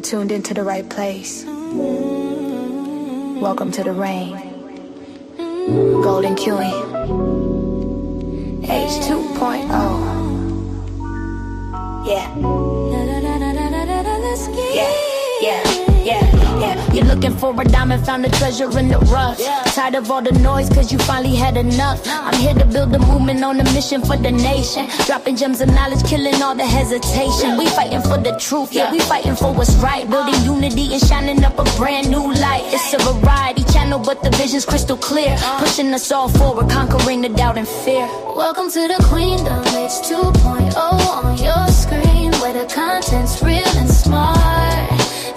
tuned into the right place. Welcome to the rain. Golden Chilli. H2.0. Yeah. You're looking for a diamond, found a treasure in the rough. Tired of all the noise, cause you finally had enough. I'm here to build a movement on a mission for the nation. Dropping gems of knowledge, killing all the hesitation. We fighting for the truth, yeah, we fighting for what's right. Building unity and shining up a brand new light. It's a variety channel, but the vision's crystal clear. Pushing us all forward, conquering the doubt and fear. Welcome to the Queendom, it's 2.0 on your screen, where the content's real and smart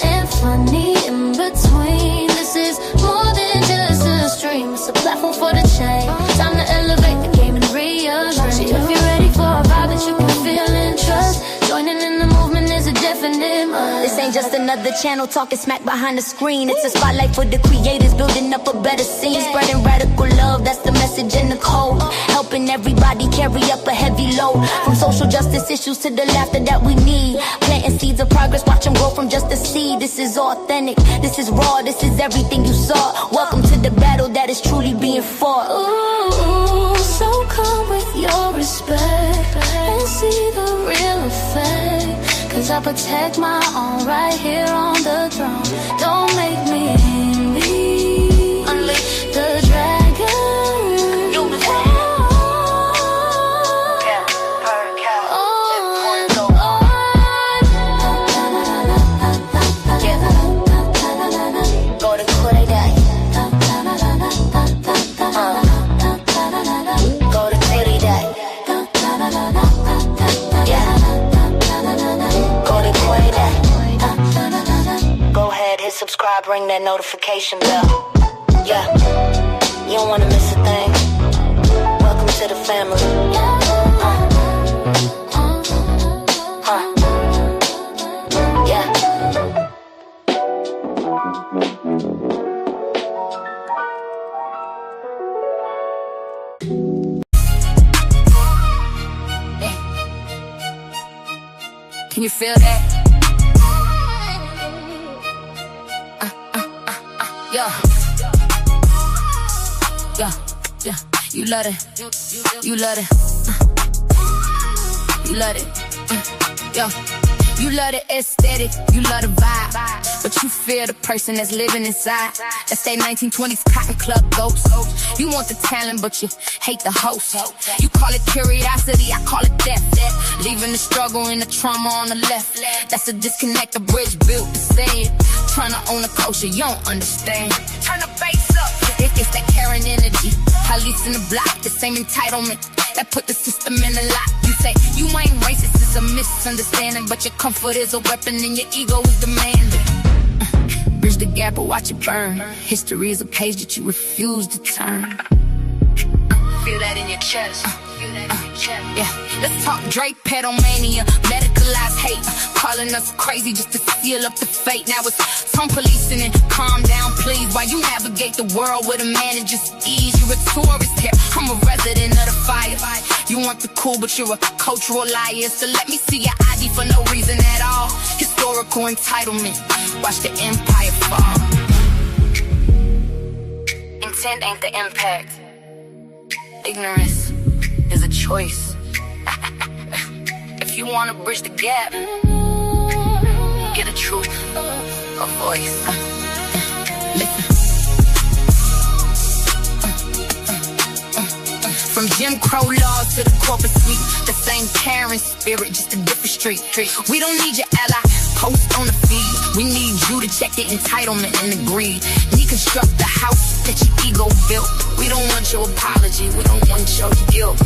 and funny in between. This is more than just a stream, it's a platform for the change. Time to elevate the game and rearrange. If you're ready for a vibe that you can feel and trust, joining in the movement is a definite must. This ain't just another channel talking smack behind the screen. It's a spotlight for the creators, building up a better scene. Spreading radical love, that's the message and the code. Helping everybody carry up a heavy load. From social justice issues to the laughter that we need. Planting seeds of progress, watch them grow from just a seed. This is authentic, this is raw, this is everything you saw. Welcome to the battle that is truly being fought. Ooh, so come with your respect and see the real effect. Cause I protect my own right here on the throne. Don't make me leave. Unleash the dragon. Subscribe, ring that notification bell. Yeah, you don't wanna miss a thing. Welcome to the family. Yeah. Can you feel that? Yeah, you love it, you love it, you love it, yeah. You love the aesthetic, you love the vibe, but you fear the person that's living inside. That's that 1920s cotton club ghost. You want the talent, but you hate the host. You call it curiosity, I call it death. Leaving the struggle and the trauma on the left. That's a disconnect, a bridge built to say it. Trying to own a culture, you don't understand. Turn the bass up, it's that Karen energy. Police in the block, the same entitlement that put the system in a lock. You say you ain't racist, it's a misunderstanding, but your comfort is a weapon and your ego is demanding. Bridge the gap or watch it burn. History is a page that you refuse to turn. Feel that in your chest. Yeah, let's talk Drake, pedomania, medicalized hate, calling us crazy just to seal up the fate. Now it's some policing and calm down, please, while you navigate the world with a man and just ease. You're a tourist here, I'm a resident of the fire. You want the cool, but you're a cultural liar. So let me see your ID for no reason at all. Historical entitlement, watch the empire fall. Intent ain't the impact. Ignorance is a choice. If you wanna bridge the gap, get a truth, a voice. Listen. From Jim Crow laws to the corporate suite, the same Karen spirit, just a different street. We don't need your ally, post on the feed. We need you to check the entitlement and the greed. Deconstruct the house that your ego built. We don't want your apology, we don't want your guilt.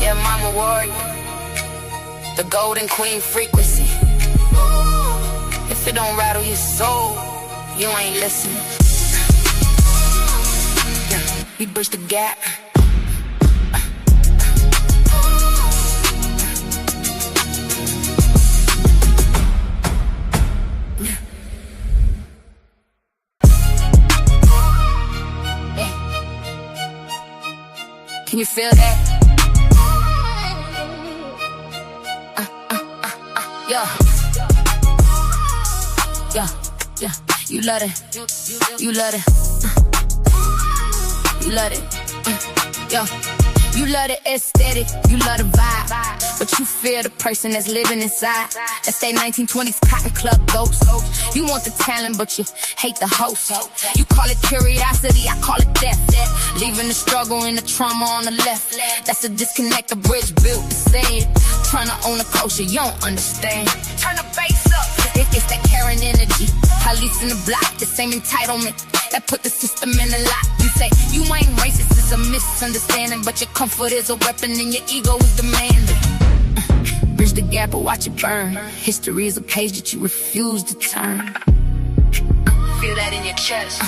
Yeah, mama warrior, the golden queen frequency. If it don't rattle your soul, you ain't listening. We bridge the gap. Can you feel that? Yeah. Yeah, yeah. You love it. You love it. You love it. Yo. You love the aesthetic, you love the vibe, but you fear the person that's living inside. That's that 1920s cotton club ghost. You want the talent, but you hate the host. You call it curiosity, I call it death. Leaving the struggle and the trauma on the left. That's a disconnect, a bridge built to say it. Trying to own a culture, you don't understand. Turn the bass up, it's that Karen energy. Police in the block, the same entitlement that put the system in a lock. You say you ain't racist, it's a misunderstanding, but your comfort is a weapon and your ego is demanding. Bridge the gap or watch it burn. History is a page that you refuse to turn. Feel that in your chest.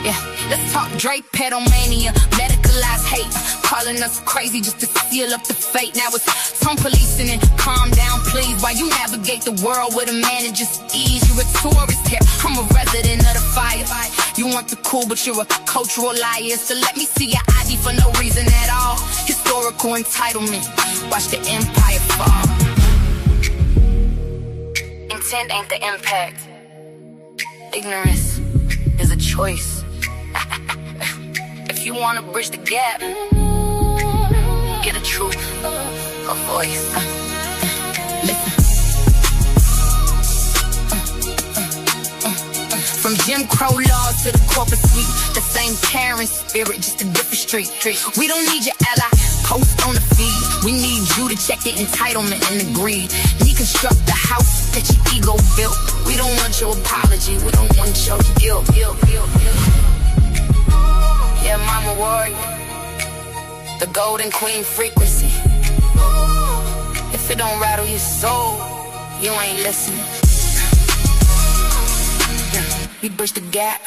Yeah, let's talk Drake, pedomania, medicalized hate, calling us crazy just to seal up the fate. Now it's some policing and calm down, please, while you navigate the world with a man and just ease. You a tourist here, I'm a resident of the fire. You want the cool, but you're a cultural liar. So let me see your ID for no reason at all. Historical entitlement, watch the empire fall. Intent ain't the impact. Ignorance is a choice. If you wanna bridge the gap, get a truth, a voice. Listen. From Jim Crow laws to the corporate suite, the same Karen spirit, just a different street. We don't need your ally, post on the feed. We need you to check your entitlement and agree. Deconstruct the house that your ego built. We don't want your apology, we don't want your guilt. Yeah, mama warrior, the golden queen frequency. If it don't rattle your soul, you ain't listening. We bridge the gap.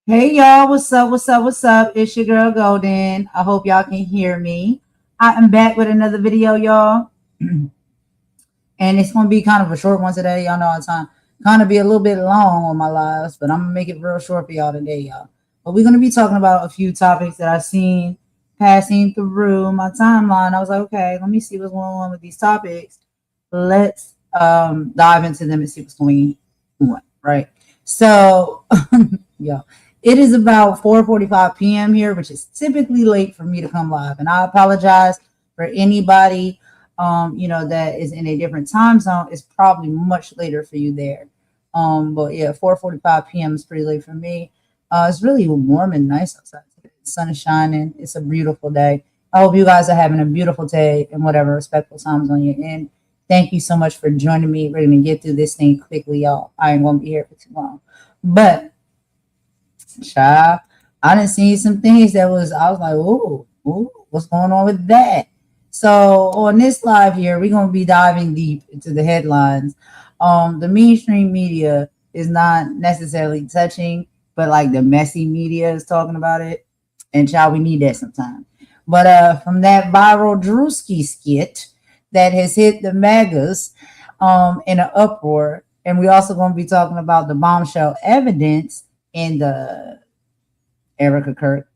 Hey y'all, what's up? It's your girl Golden. I hope y'all can hear me. I am back with another video, y'all. And it's gonna be kind of a short one today. Y'all know all the time. Kind of be a little bit long on my lives, but I'm gonna make it real short for y'all today, y'all. But we're gonna be talking about a few topics that I've seen passing through my timeline. I was like, okay, let me see what's going on with these topics. Let's dive into them and see what's going on, right? So yeah. It is about 4:45 p.m. here, which is typically late for me to come live. And I apologize for anybody, that is in a different time zone. It's probably much later for you there. But yeah, 4:45 p.m. is pretty late for me. It's really warm and nice outside. The sun is shining. It's a beautiful day. I hope you guys are having a beautiful day in whatever respectful time zone you're in. Thank you so much for joining me. We're going to get through this thing quickly, y'all. I ain't going to be here for too long. But child, I done seen some things I was like, ooh, what's going on with that? So on this live here, we're gonna be diving deep into the headlines. The mainstream media is not necessarily touching, but like the messy media is talking about it. And child, we need that sometimes. But from that viral Druski skit that has hit the MAGAs in an uproar, and we also gonna be talking about the bombshell evidence in the Erica Kirk,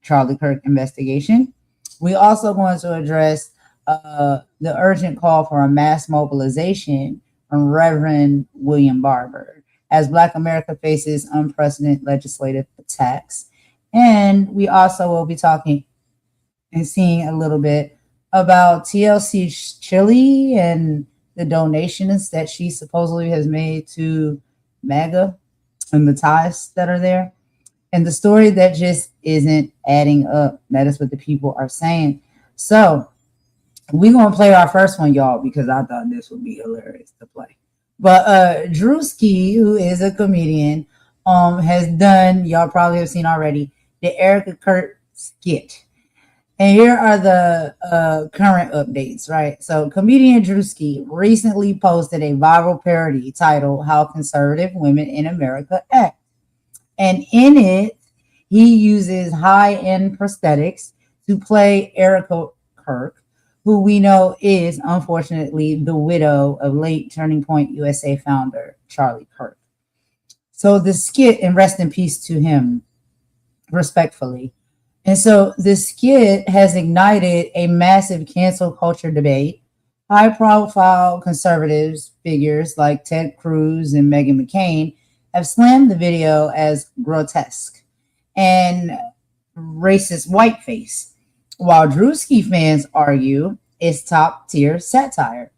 Charlie Kirk investigation. We also going to address the urgent call for a mass mobilization from Reverend William Barber as Black America faces unprecedented legislative attacks. And we also will be talking and seeing a little bit about TLC's Chilli and the donations that she supposedly has made to MAGA and the ties that are there. And the story that just isn't adding up. That is what the people are saying. So we're going to play our first one, y'all, because I thought this would be hilarious to play. But Druski, who is a comedian, has done, y'all probably have seen already, the Erica Kurt skit. And here are the current updates, right? So comedian Druski recently posted a viral parody titled How Conservative Women in America Act. And in it, he uses high-end prosthetics to play Erica Kirk, who we know is, unfortunately, the widow of late Turning Point USA founder Charlie Kirk. So the skit, and rest in peace to him, respectfully. And so the skit has ignited a massive cancel culture debate. High-profile conservatives figures like Ted Cruz and Meghan McCain have slammed the video as grotesque and racist whiteface, while Druski fans argue it's top-tier satire.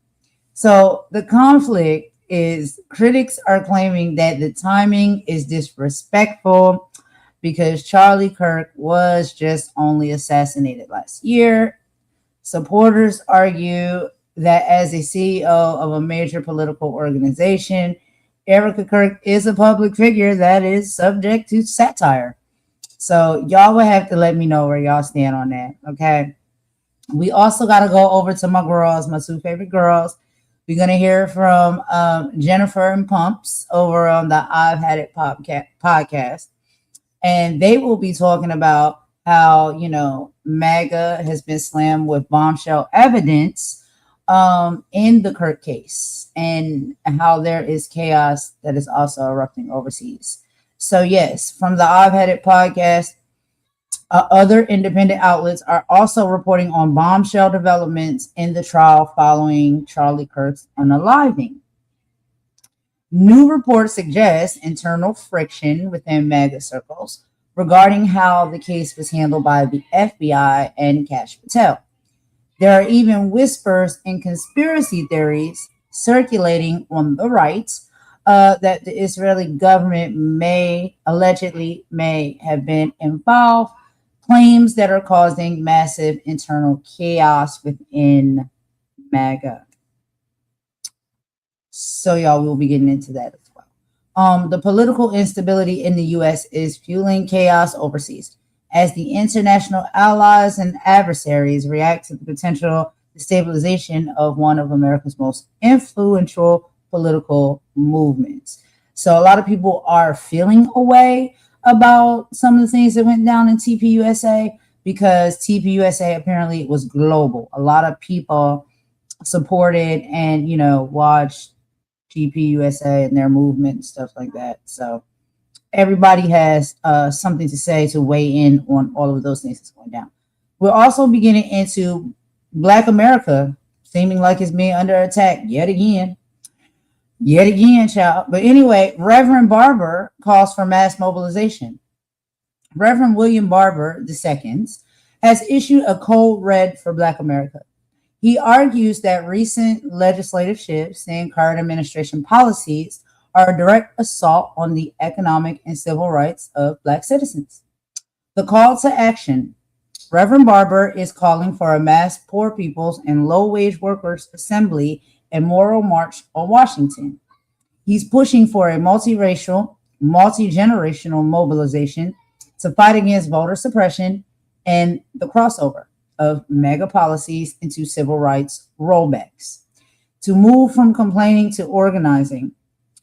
So the conflict is critics are claiming that the timing is disrespectful because Charlie Kirk was just only assassinated last year. Supporters argue that as a CEO of a major political organization, Erica Kirk is a public figure that is subject to satire. So y'all will have to let me know where y'all stand on that, okay? We also got to go over to my girls, my two favorite girls. We're going to hear from Jennifer and Pumps over on the I've Had It podcast. And they will be talking about how, you know, MAGA has been slammed with bombshell evidence in the Kirk case, and how there is chaos that is also erupting overseas. So yes, from the I've Had It podcast, other independent outlets are also reporting on bombshell developments in the trial following Charlie Kirk's unaliving. New reports suggest internal friction within MAGA circles regarding how the case was handled by the FBI and Kash Patel. There are even whispers and conspiracy theories circulating on the right that the Israeli government may have been involved, claims that are causing massive internal chaos within MAGA. So y'all will be getting into that as well. The political instability in the U.S. is fueling chaos overseas as the international allies and adversaries react to the potential destabilization of one of America's most influential political movements. So a lot of people are feeling a way about some of the things that went down in TPUSA because TPUSA apparently was global. A lot of people supported and, you know, watched TPUSA and their movement and stuff like that. So everybody has something to say to weigh in on all of those things that's going down. We're also beginning into Black America seeming like it's being under attack yet again, child. But anyway, Reverend Barber calls for mass mobilization. Reverend William Barber II has issued a code red for Black America. He argues that recent legislative shifts in current administration policies are a direct assault on the economic and civil rights of Black citizens. The call to action. Reverend Barber is calling for a mass poor people's and low-wage workers assembly and moral march on Washington. He's pushing for a multiracial, multi-generational mobilization to fight against voter suppression and the crossover of MAGA policies into civil rights rollbacks. To move from complaining to organizing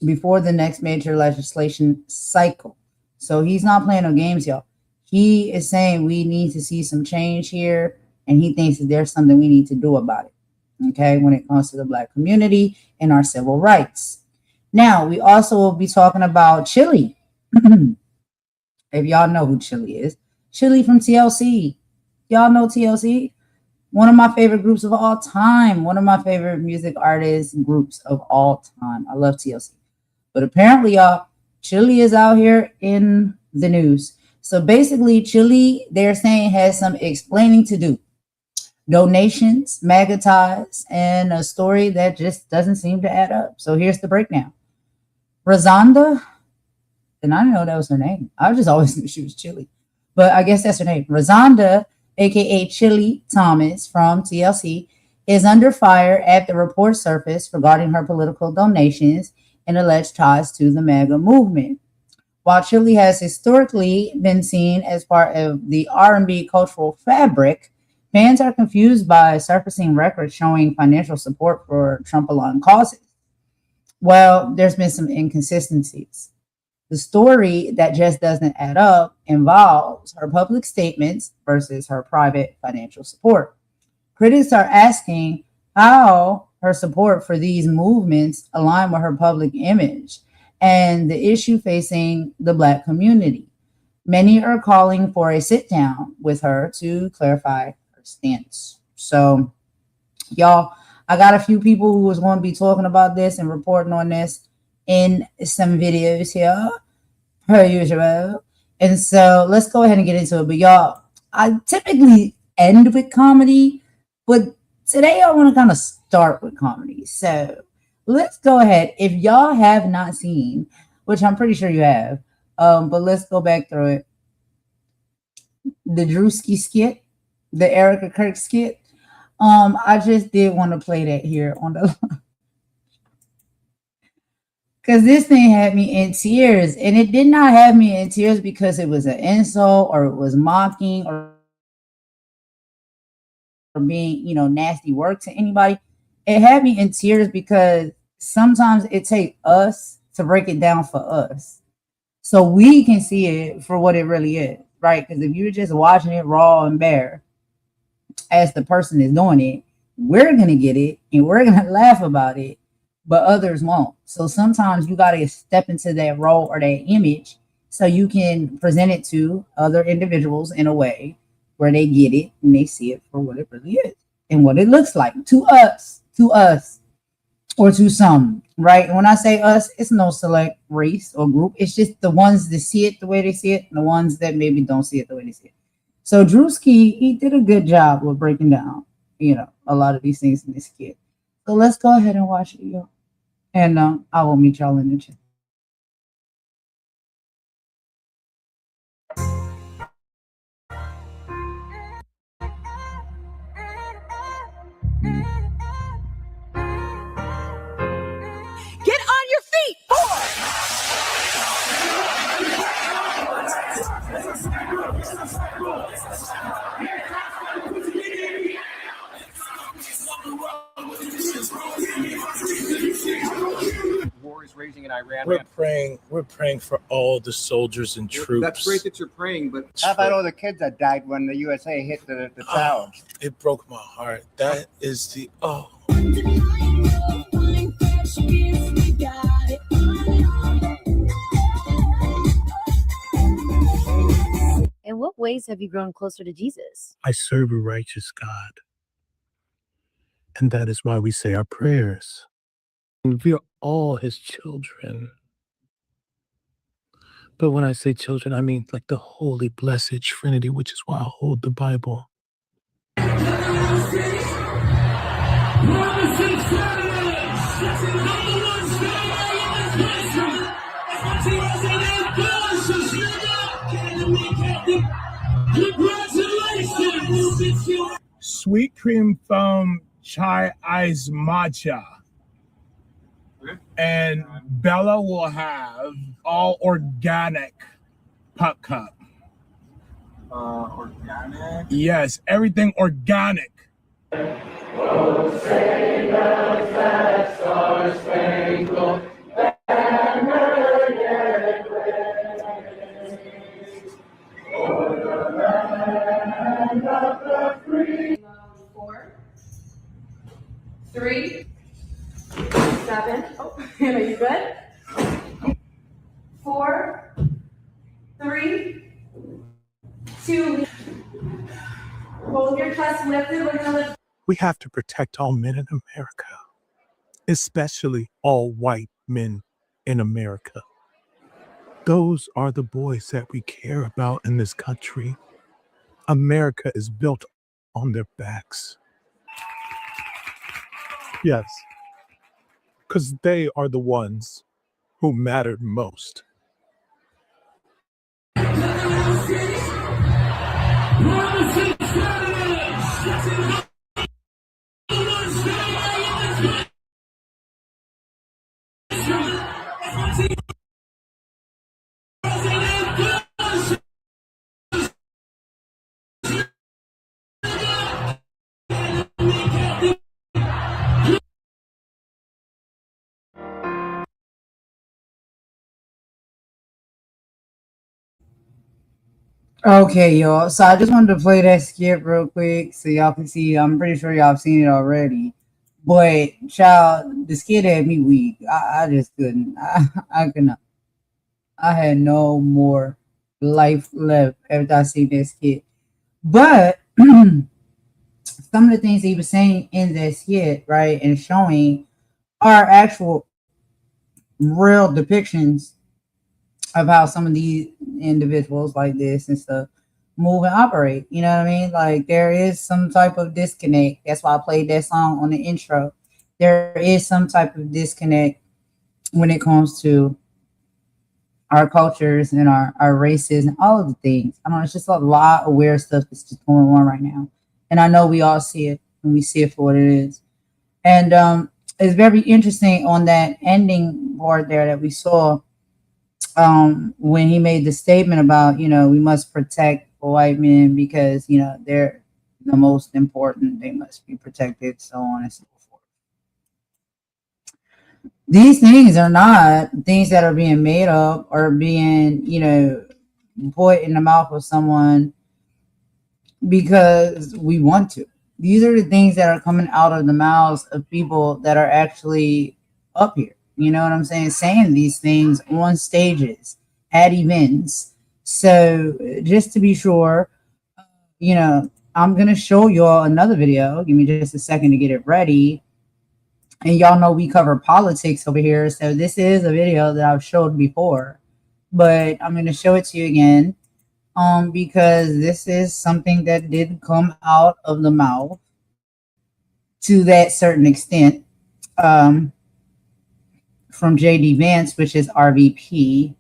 before the next major legislation cycle. So he's not playing no games, y'all. He is saying we need to see some change here, and he thinks that there's something we need to do about it, okay, when it comes to the Black community and our civil rights. Now, we also will be talking about Chilli. If y'all know who Chilli is. Chilli from TLC. Y'all know TLC? One of my favorite groups of all time. One of my favorite music artists groups of all time. I love TLC. But apparently, y'all, Chilli is out here in the news. So basically, Chilli, they're saying, has some explaining to do. Donations, MAGA ties, and a story that just doesn't seem to add up. So here's the breakdown. Rosanda, and I didn't know that was her name. I just always knew she was Chilli. But I guess that's her name. Rosanda, a.k.a. Chilli Thomas from TLC, is under fire after reports surfaced regarding her political donations and alleged ties to the MAGA movement. While Chilli has historically been seen as part of the R&B cultural fabric, fans are confused by surfacing records showing financial support for Trump-aligned causes. Well, there's been some inconsistencies. The story that just doesn't add up involves her public statements versus her private financial support. Critics are asking how her support for these movements align with her public image and the issue facing the Black community. Many are calling for a sit down with her to clarify her stance. So, y'all, I got a few people who was going to be talking about this and reporting on this in some videos here, per usual. And so let's go ahead and get into it. But y'all, I typically end with comedy, but today I want to kind of start with comedy. So let's go ahead. If y'all have not seen, which I'm pretty sure you have, but let's go back through it. The Druski skit, the Erica Kirk skit. I just did want to play that here on the because this thing had me in tears, and it did not have me in tears because it was an insult or it was mocking or being, nasty work to anybody. It had me in tears because sometimes it takes us to break it down for us so we can see it for what it really is, right? Because if you're just watching it raw and bare as the person is doing it, we're going to get it and we're going to laugh about it, but others won't. So sometimes you got to step into that role or that image so you can present it to other individuals in a way where they get it and they see it for what it really is and what it looks like to us, or to some, right? And when I say us, it's no select race or group. It's just the ones that see it the way they see it and the ones that maybe don't see it the way they see it. So Druski, he did a good job with breaking down, a lot of these things in this skit. So let's go ahead and watch it, y'all. And I will meet y'all in the chat. Get on your feet, boy! War is raging in Iran. We're praying for all the soldiers and troops. That's great that you're praying, but how about all the kids that died when the USA hit the towers? It broke my heart. That is the In what ways have you grown closer to Jesus? I serve a righteous God. And that is why we say our prayers. We are all his children. But when I say children, I mean like the holy, blessed Trinity, which is why I hold the Bible. Sweet cream foam chai ice matcha. And Bella will have all organic puck cup. organic? Yes, everything organic. Four, 3, 7. Oh, Hannah, you good? 4, 3, 2. just lifted. We're gonna lift. We have to protect all men in America, especially all white men in America. Those are the boys that we care about in this country. America is built on their backs. Yes, because they are the ones who mattered most. Okay, y'all. So I just wanted to play that skit real quick so y'all can see. I'm pretty sure y'all have seen it already. But child, the skit had me weak. I just couldn't. I couldn't. I had no more life left after I seen that skit. But some of the things he was saying in that skit, right, and showing are actual real depictions of how some of these individuals like this and stuff move and operate. You know what I mean? Like there is some type of disconnect. That's why I played that song on the intro. There is some type of disconnect when it comes to our cultures and our races and all of the things. I don't know, it's just a lot of weird stuff that's just going on right now. And I know we all see it and we see it for what it is. And it's very interesting on that ending part there that we saw when he made the statement about, you know, we must protect white men because, you know, they're the most important, they must be protected, so on and so forth. These things are not things that are being made up or being, you know, put in the mouth of someone because we want to. These are the things that are coming out of the mouths of people that are actually up here. You know what I'm saying these things on stages, at events. So just to be sure, you know, I'm going to show y'all another video. Give me just a second to get it ready. And y'all know we cover politics over here. So this is a video that I've showed before. But I'm going to show it to you again because this is something that did come out of the mouth to that certain extent. From JD Vance, which is RVP.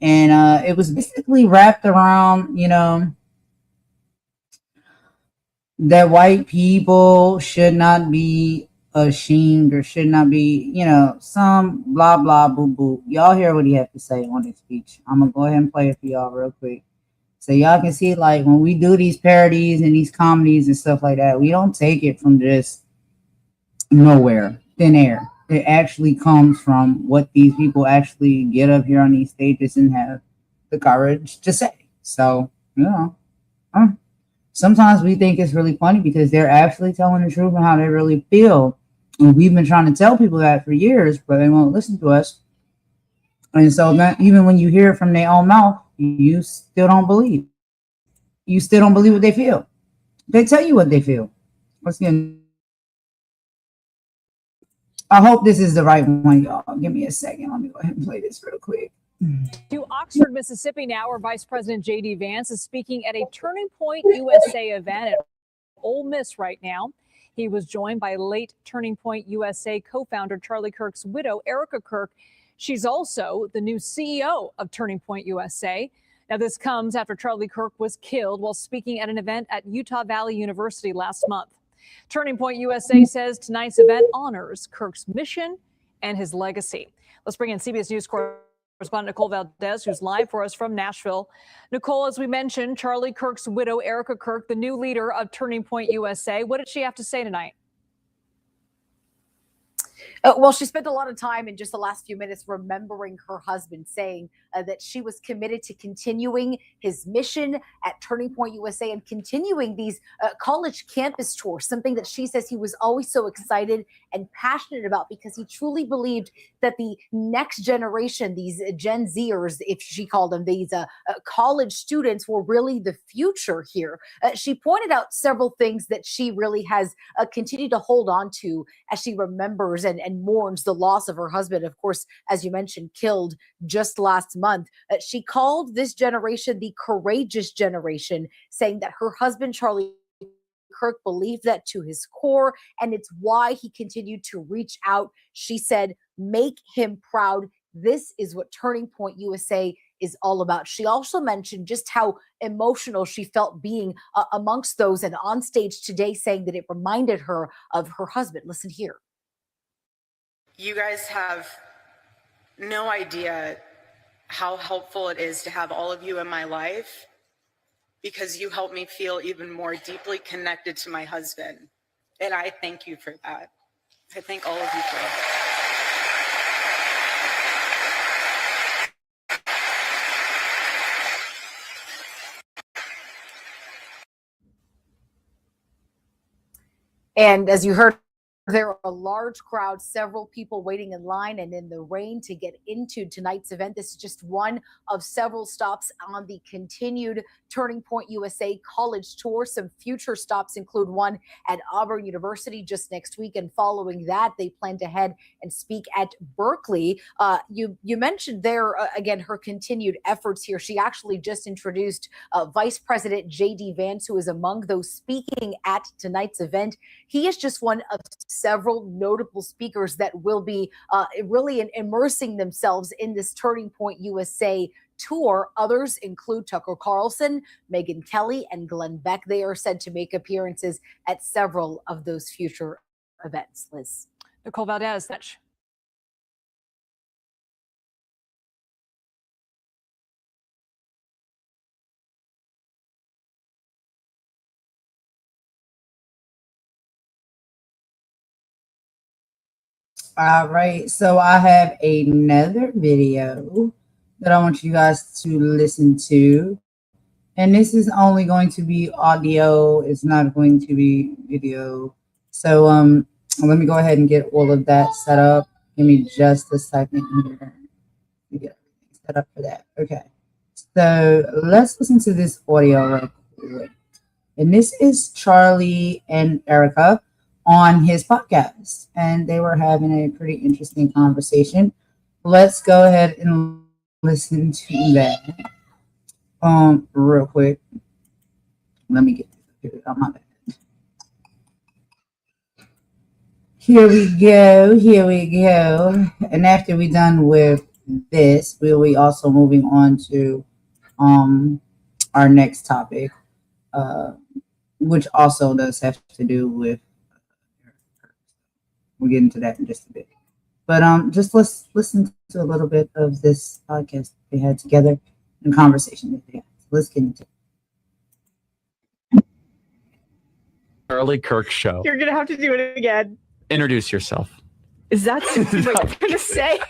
And it was basically wrapped around, you know, that white people should not be ashamed or should not be, you know, some blah, blah, boo, boo. Y'all hear what he had to say on his speech. I'm going to go ahead and play it for y'all real quick. So y'all can see, like, when we do these parodies and these comedies and stuff like that, we don't take it from just nowhere, thin air. It actually comes from what these people actually get up here on these stages and have the courage to say. So, you know, sometimes we think it's really funny because they're actually telling the truth and how they really feel. And we've been trying to tell people that for years, but they won't listen to us. And so that, even when you hear it from their own mouth, you still don't believe. You still don't believe what they feel. They tell you what they feel. Once again, I hope this is the right one, y'all. Give me a second. Let me go ahead and play this real quick. To Oxford, Mississippi now, where Vice President J.D. Vance is speaking at a Turning Point USA event at Ole Miss right now. He was joined by late Turning Point USA co-founder Charlie Kirk's widow, Erica Kirk. She's also the new CEO of Turning Point USA. Now, this comes after Charlie Kirk was killed while speaking at an event at Utah Valley University last month. Turning Point USA says tonight's event honors Kirk's mission and his legacy. Let's bring in CBS News correspondent Nicole Valdez, who's live for us from Nashville. Nicole, as we mentioned, Charlie Kirk's widow, Erica Kirk, the new leader of Turning Point USA. What did she have to say tonight? Well, she spent a lot of time in just the last few minutes remembering her husband, saying that she was committed to continuing his mission at Turning Point USA and continuing these college campus tours, something that she says he was always so excited and passionate about because he truly believed that the next generation, these Gen Zers, if she called them, these college students were really the future here. She pointed out several things that she really has continued to hold on to as she remembers and mourns the loss of her husband, of course, as you mentioned, killed just last month. She called this generation the courageous generation, saying that her husband, Charlie Kirk, believed that to his core, and it's why he continued to reach out. She said, make him proud. This is what Turning Point USA is all about. She also mentioned just how emotional she felt being amongst those and on stage today, saying that it reminded her of her husband. Listen here. You guys have no idea how helpful it is to have all of you in my life, because you help me feel even more deeply connected to my husband. And I thank you for that. I thank all of you for that. And as you heard, there are a large crowd, several people waiting in line and in the rain to get into tonight's event. This is just one of several stops on the continued Turning Point USA college tour. Some future stops include one at Auburn University just next week. And following that, they plan to head and speak at Berkeley. You mentioned there, again, her continued efforts here. She actually just introduced Vice President J.D. Vance, who is among those speaking at tonight's event. He is just one of several notable speakers that will be really immersing themselves in this Turning Point USA tour. Others include Tucker Carlson, Megyn Kelly, and Glenn Beck. They are said to make appearances at several of those future events. Liz. Nicole Valdez. All right, so I have another video that I want you guys to listen to, and this is only going to be audio. It's not going to be video. So let me go ahead and get all of that set up. Give me just a second here to get everything set up for that. Okay, so let's listen to this audio real quick. And this is Charlie and Erica on his podcast, and they were having a pretty interesting conversation. Let's go ahead and listen to that real quick. Let me get it on my bed. Here we go. And after we're done with this, we'll be also moving on to our next topic, which also does have to do with, we'll get into that in just a bit. But just let's listen to a little bit of this podcast they had together and conversation that they had. So let's get into it. Charlie Kirk Show. You're gonna have to do it again. Introduce yourself. Is that what you're gonna say?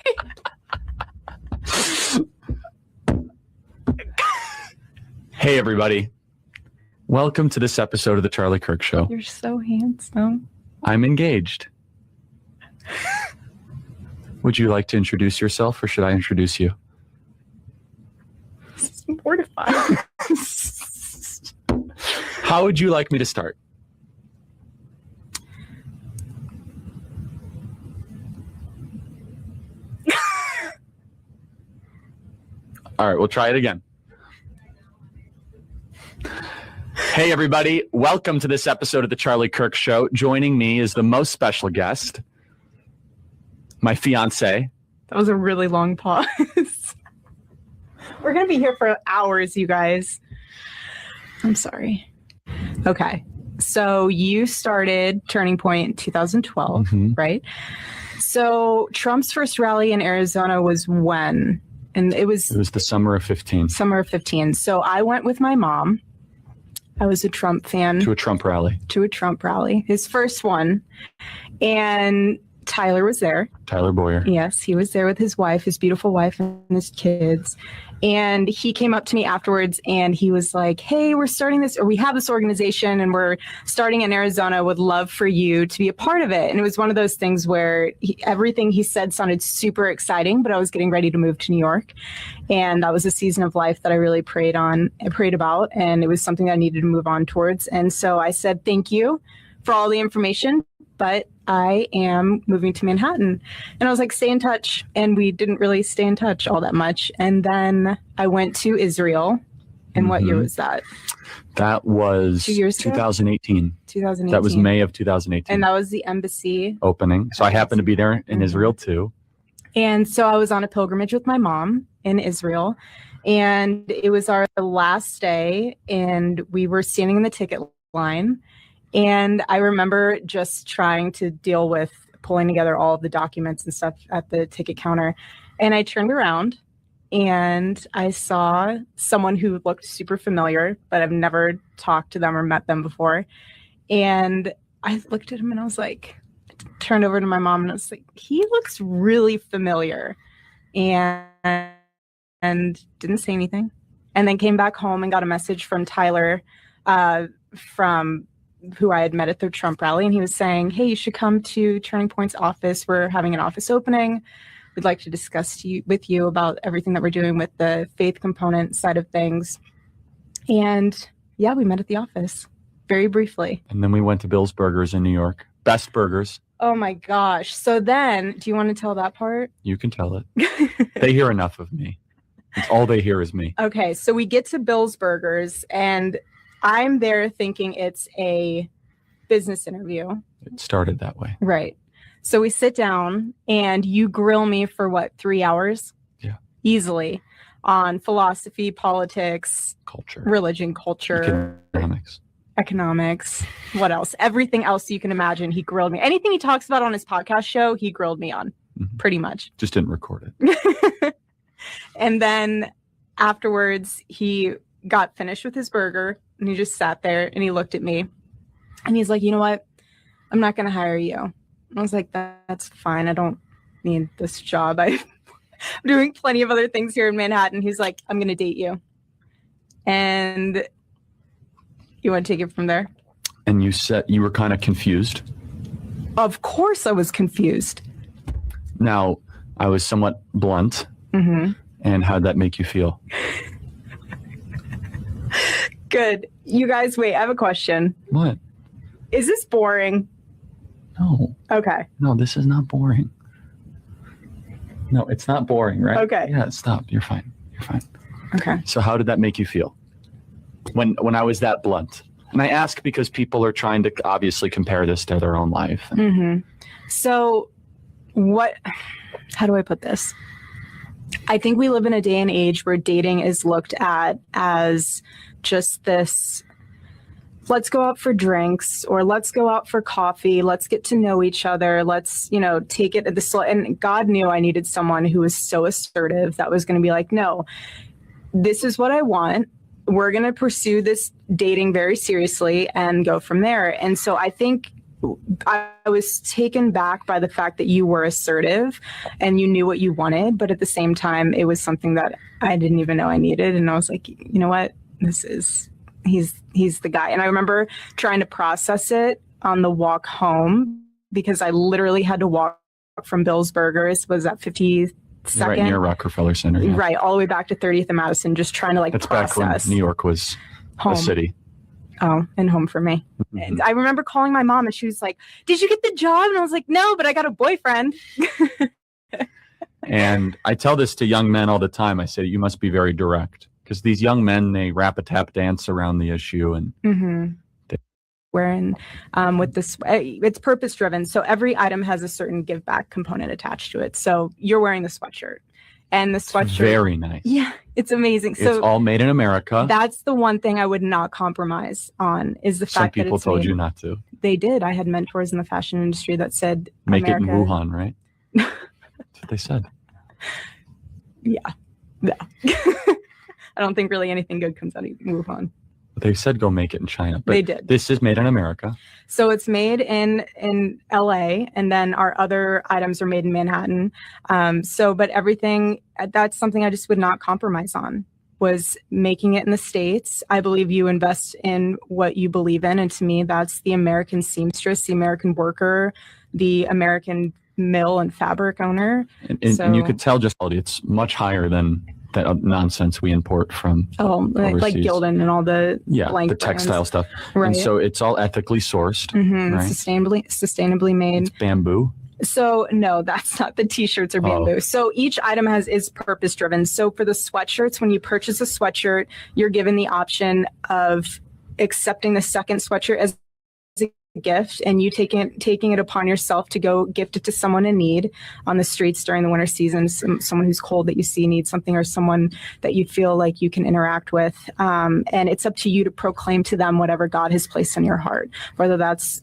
Hey, everybody. Welcome to this episode of the Charlie Kirk Show. You're so handsome. I'm engaged. Would you like to introduce yourself, or should I introduce you? It's mortifying. How would you like me to start? All right, we'll try it again. Hey, everybody. Welcome to this episode of the Charlie Kirk Show. Joining me is the most special guest, my fiance. That was a really long pause. We're going to be here for hours, you guys. I'm sorry. Okay. So you started Turning Point in 2012, right? So Trump's first rally in Arizona was when? And it was the summer of 15. Summer of 15. So I went with my mom. I was a Trump fan. To a Trump rally. To a Trump rally. His first one. And Tyler was there. Tyler Boyer. Yes, he was there with his wife, his beautiful wife, and his kids. And he came up to me afterwards and he was like, hey, we have this organization and we're starting in Arizona. Would love for you to be a part of it. And it was one of those things where everything he said sounded super exciting, but I was getting ready to move to New York. And that was a season of life that I really prayed about. And it was something I needed to move on towards. And so I said, thank you for all the information, but I am moving to Manhattan. And I was like, stay in touch. And we didn't really stay in touch all that much. And then I went to Israel. And what year was that? That was 2 years ago? 2018. 2018. That was May of 2018. And that was the embassy opening. So I happened to be there in Israel too. And so I was on a pilgrimage with my mom in Israel. And it was our last day. And we were standing in the ticket line. And I remember just trying to deal with pulling together all of the documents and stuff at the ticket counter. And I turned around and I saw someone who looked super familiar, but I've never talked to them or met them before. And I looked at him and I was like, turned over to my mom and I was like, he looks really familiar. And didn't say anything. And then came back home and got a message from Tyler, from who I had met at the Trump rally, and he was saying, hey, you should come to Turning Point's office. We're having an office opening. We'd like to discuss with you about everything that we're doing with the faith component side of things. And yeah, we met at the office very briefly. And then we went to Bill's Burgers in New York. Best burgers. Oh my gosh. So then, do you want to tell that part? You can tell it. They hear enough of me. It's all they hear is me. Okay, so we get to Bill's Burgers and I'm there thinking it's a business interview. It started that way. Right. So we sit down and you grill me for what, 3 hours? Yeah. Easily on philosophy, politics, culture, religion, culture, economics. What else? Everything else you can imagine. He grilled me. Anything he talks about on his podcast show, he grilled me on pretty much. Just didn't record it. And then afterwards, he got finished with his burger and he just sat there and he looked at me and he's like, you know what? I'm not going to hire you. And I was like, that's fine. I don't need this job. I'm doing plenty of other things here in Manhattan. He's like, I'm going to date you. And you want to take it from there? And you said you were kind of confused. Of course I was confused. Now, I was somewhat blunt. Mm-hmm. And how'd that make you feel? Good. You guys, wait, I have a question. What? Is this boring? No. Okay. No, this is not boring. No, it's not boring, right? Okay. Yeah, stop. You're fine. You're fine. Okay. So how did that make you feel? When I was that blunt? And I ask because people are trying to obviously compare this to their own life. Mm-hmm. So how do I put this? I think we live in a day and age where dating is looked at as just this, let's go out for drinks or let's go out for coffee. Let's get to know each other. Let's, take it at the slow. And God knew I needed someone who was so assertive that was going to be like, no, this is what I want. We're going to pursue this dating very seriously and go from there. And so I think I was taken back by the fact that you were assertive and you knew what you wanted, but at the same time, it was something that I didn't even know I needed. And I was like, you know what? He's the guy. And I remember trying to process it on the walk home because I literally had to walk from Bill's Burgers. Was that 52nd? Right near Rockefeller Center. Yeah. Right. All the way back to 30th and Madison, just trying to That's process. Back when New York was home. A city. Oh, and home for me. And I remember calling my mom and she was like, did you get the job? And I was like, no, but I got a boyfriend. And I tell this to young men all the time. I say, you must be very direct because these young men, they rap a tap dance around the issue. And wherein with this, it's purpose driven. So every item has a certain give back component attached to it. So you're wearing the sweatshirt. And the sweatshirt, very nice. Yeah, it's amazing. It's all made in America. That's the one thing I would not compromise on is the fact that some people told you not to. They did. I had mentors in the fashion industry that said, make America. it in Wuhan, right? That's what they said. Yeah. I don't think really anything good comes out of Wuhan. They said go make it in China, but They did. This is made in America. So it's made in LA, and then our other items are made in Manhattan. But everything, that's something I just would not compromise on, was making it in the States. I believe you invest in what you believe in. And to me, that's the American seamstress, the American worker, the American mill and fabric owner. And you could tell just it's much higher than that nonsense we import from like Gildan and all the the textile brands. stuff. Right. And so it's all ethically sourced, right? Sustainably made. It's bamboo. So no, that's not, the t-shirts are bamboo. So each item is purpose driven. So for the sweatshirts, when you purchase a sweatshirt, you're given the option of accepting the second sweatshirt as a gift, and you taking it upon yourself to go gift it to someone in need on the streets during the winter season, someone who's cold that you see needs something, or someone that you feel like you can interact with. And it's up to you to proclaim to them whatever God has placed in your heart, whether that's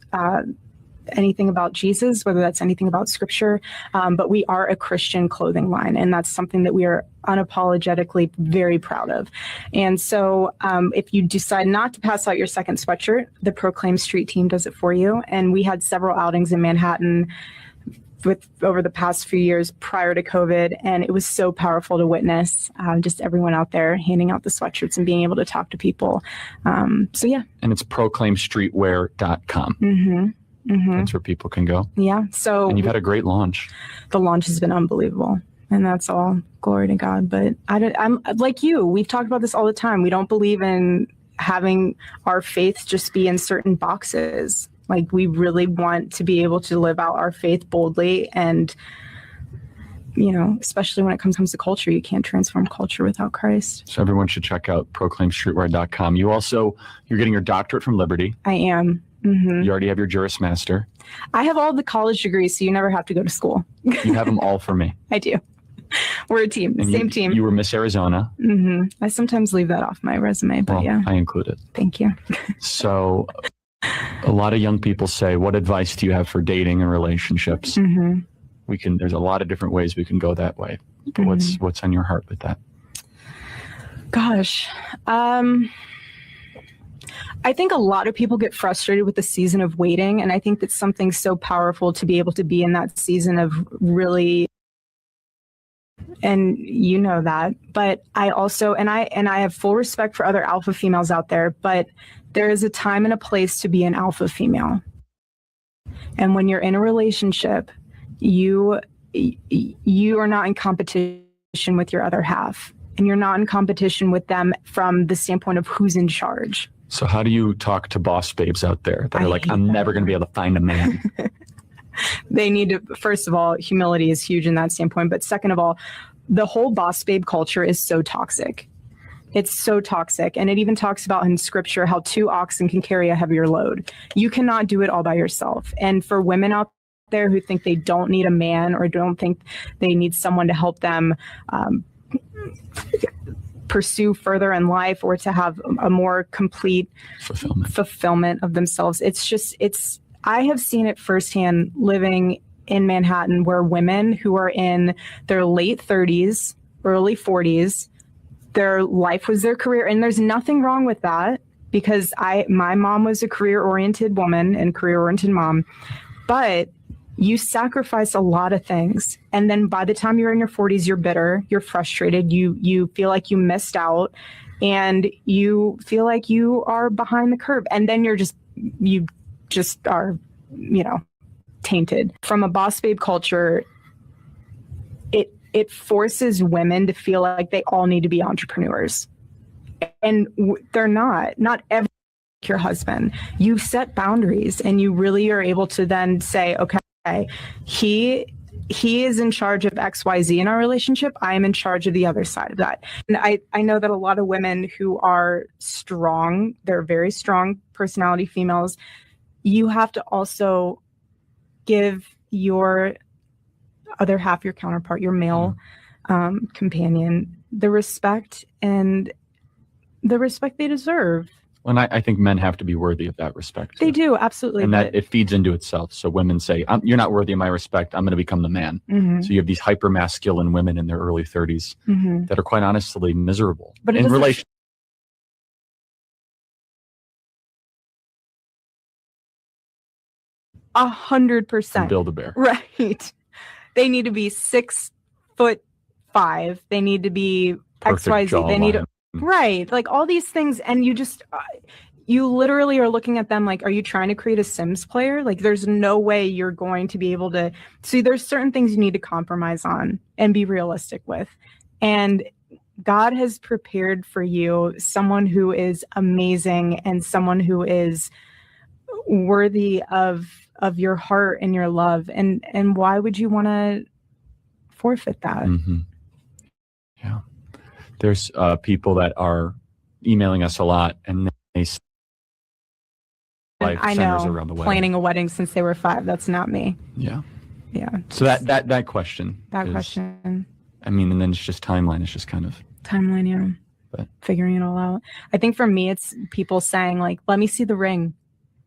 anything about Jesus, whether that's anything about scripture. But we are a Christian clothing line, and that's something that we are unapologetically very proud of. And so if you decide not to pass out your second sweatshirt, the Proclaim Street team does it for you. And we had several outings in Manhattan over the past few years prior to COVID, and it was so powerful to witness just everyone out there handing out the sweatshirts and being able to talk to people. So yeah. And it's proclaimstreetwear.com. Mm-hmm. Mm-hmm. That's where people can go. Yeah. So and you've had a great launch. The launch has been unbelievable, and that's all glory to God. But I'm like you. We've talked about this all the time. We don't believe in having our faith just be in certain boxes. Like, we really want to be able to live out our faith boldly, and especially when it comes to culture, you can't transform culture without Christ. So everyone should check out proclaimstreetwear.com. You're getting your doctorate from Liberty. I am. Mm-hmm. You already have your Juris Master. I have all the college degrees, so you never have to go to school. You have them all for me. I do. We're a team, and same team. You were Miss Arizona. Mm-hmm. I sometimes leave that off my resume, but yeah. I include it. Thank you. So a lot of young people say, what advice do you have for dating and relationships? Mm-hmm. There's a lot of different ways we can go that way. But what's on your heart with that? Gosh. I think a lot of people get frustrated with the season of waiting, and I think that's something so powerful to be able to be in that season of really, and that. But I also, and I have full respect for other alpha females out there, but there is a time and a place to be an alpha female. And when you're in a relationship, you are not in competition with your other half, and you're not in competition with them from the standpoint of who's in charge. So how do you talk to boss babes out there that are like, I'm never going to be able to find a man? They need to, first of all, humility is huge in that standpoint. But second of all, the whole boss babe culture is so toxic. It's so toxic. And it even talks about in scripture how 2 oxen can carry a heavier load. You cannot do it all by yourself. And for women out there who think they don't need a man, or don't think they need someone to help them pursue further in life, or to have a more complete fulfillment of themselves. I have seen it firsthand living in Manhattan, where women who are in their late 30s, early 40s, their life was their career. And there's nothing wrong with that, because my mom was a career-oriented woman and career-oriented mom, but you sacrifice a lot of things. And then by the time you're in your 40s, you're bitter, you're frustrated, you feel like you missed out, and you feel like you are behind the curve. And then you just are, tainted. From a boss babe culture, it forces women to feel like they all need to be entrepreneurs. And they're not every your husband. You set boundaries, and you really are able to then say, okay, he is in charge of XYZ in our relationship. I am in charge of the other side of that. And I know that a lot of women who are strong, they're very strong personality females, you have to also give your other half, your counterpart, your male companion, the respect and the respect they deserve. And I think men have to be worthy of that respect. They do, absolutely. And that it feeds into itself. So women say, you're not worthy of my respect. I'm going to become the man. Mm-hmm. So you have these hyper masculine women in their early 30s mm-hmm. that are quite honestly miserable but in relation. 100%. Build-A-Bear. Right. They need to be 6'5". They need to be Perfect XYZ. They need to, jawline. right. Like all these things. And you just, you literally are looking at them like, are you trying to create a Sims player? Like there's no way you're going to be able to see. There's certain things you need to compromise on and be realistic with. And God has prepared for you someone who is amazing and someone who is worthy of your heart and your love. And why would you want to forfeit that? Mm-hmm. Yeah. There's people that are emailing us a lot, and they I know, around the planning a wedding since they were 5. That's not me. Yeah. Yeah. So that question. Question. I mean, and then it's just timeline. It's just kind of timeline, yeah. But figuring it all out. I think for me, it's people saying like, "Let me see the ring."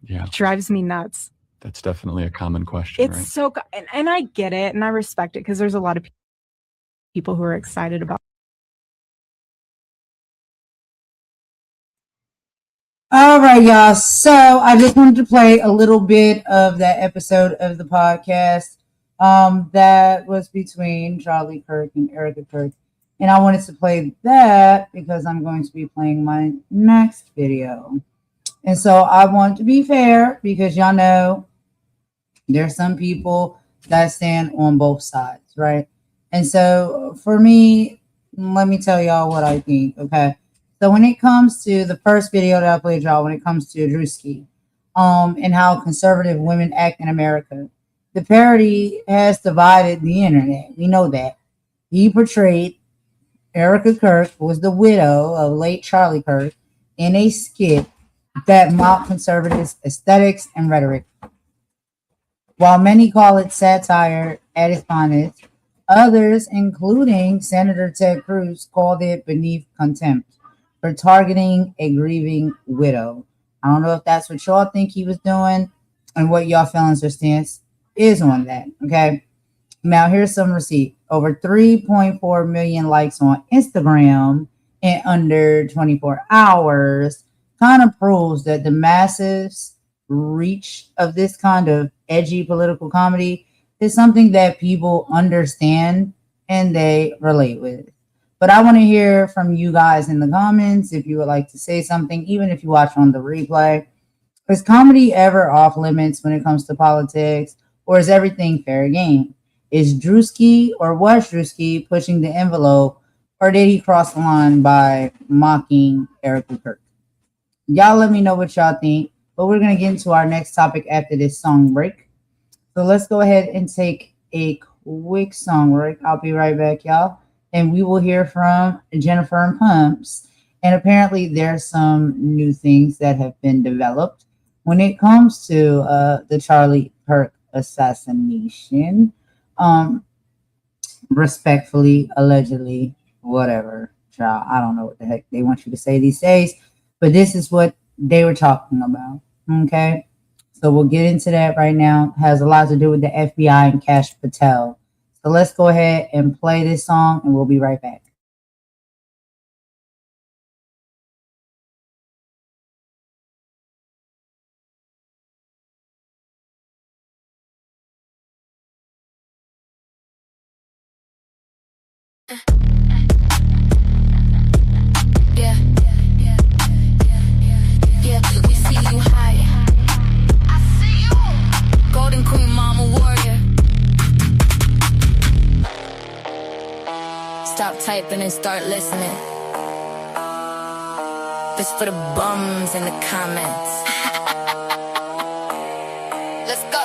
Yeah. It drives me nuts. That's definitely a common question. It's right? so, and I get it, and I respect it because there's a lot of people who are excited about. All right, y'all. So I just wanted to play a little bit of that episode of the podcast that was between Charlie Kirk and Erica Kirk. And I wanted to play that because I'm going to be playing my next video. And so I want to be fair because y'all know there's some people that stand on both sides, right? And so for me, let me tell y'all what I think, okay? So when it comes to the first video that I played y'all, when it comes to Druski, and how conservative women act in America, the parody has divided the internet. We know that. He portrayed Erica Kirk, who was the widow of late Charlie Kirk, in a skit that mocked conservatives' aesthetics and rhetoric. While many call it satire at its finest, others, including Senator Ted Cruz, called it beneath contempt for targeting a grieving widow. I don't know if that's what y'all think he was doing and what y'all feelings or stance is on that, okay? Now, here's some receipt. Over 3.4 million likes on Instagram in under 24 hours kind of proves that the massive reach of this kind of edgy political comedy is something that people understand and they relate with. But I want to hear from you guys in the comments if you would like to say something, even if you watch on the replay. Is comedy ever off limits when it comes to politics, or is everything fair game? Is Druski or was Druski pushing the envelope, or did he cross the line by mocking Erica Kirk? Y'all let me know what y'all think, but we're going to get into our next topic after this song break. So let's go ahead and take a quick song break. I'll be right back, y'all. And we will hear from Jennifer and Pumps. And apparently there's some new things that have been developed when it comes to the Charlie Kirk assassination. Respectfully, allegedly, whatever. Child, I don't know what the heck they want you to say these days, but this is what they were talking about. Okay, so we'll get into that right now. It has a lot to do with the FBI and Kash Patel. So let's go ahead and play this song, and we'll be right back. Yeah, we see you high. I see you. Golden Queen, Mama Warrior. Stop typing and start listening. This for the bums in the comments. Let's go.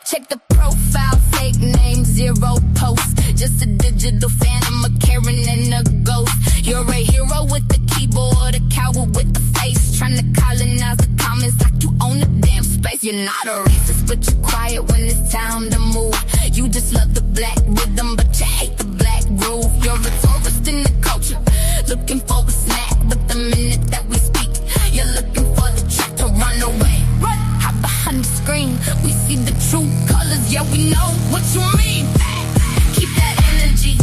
Check the profile, fake name, 0 post. Just a digital phantom, a Karen and a ghost. You're a hero with the keyboard, a coward with the face. Trying to colonize the comments like you own the damn space. You're not a racist, but you're quiet when it's time to move. You just love the black rhythm, but you hate the black groove. You're a tourist in the culture, looking for a snack. But the minute that we speak, you're looking for the track to run away. Run, hide behind the screen. We see the true colors, yeah, we know what you mean. Keep that energy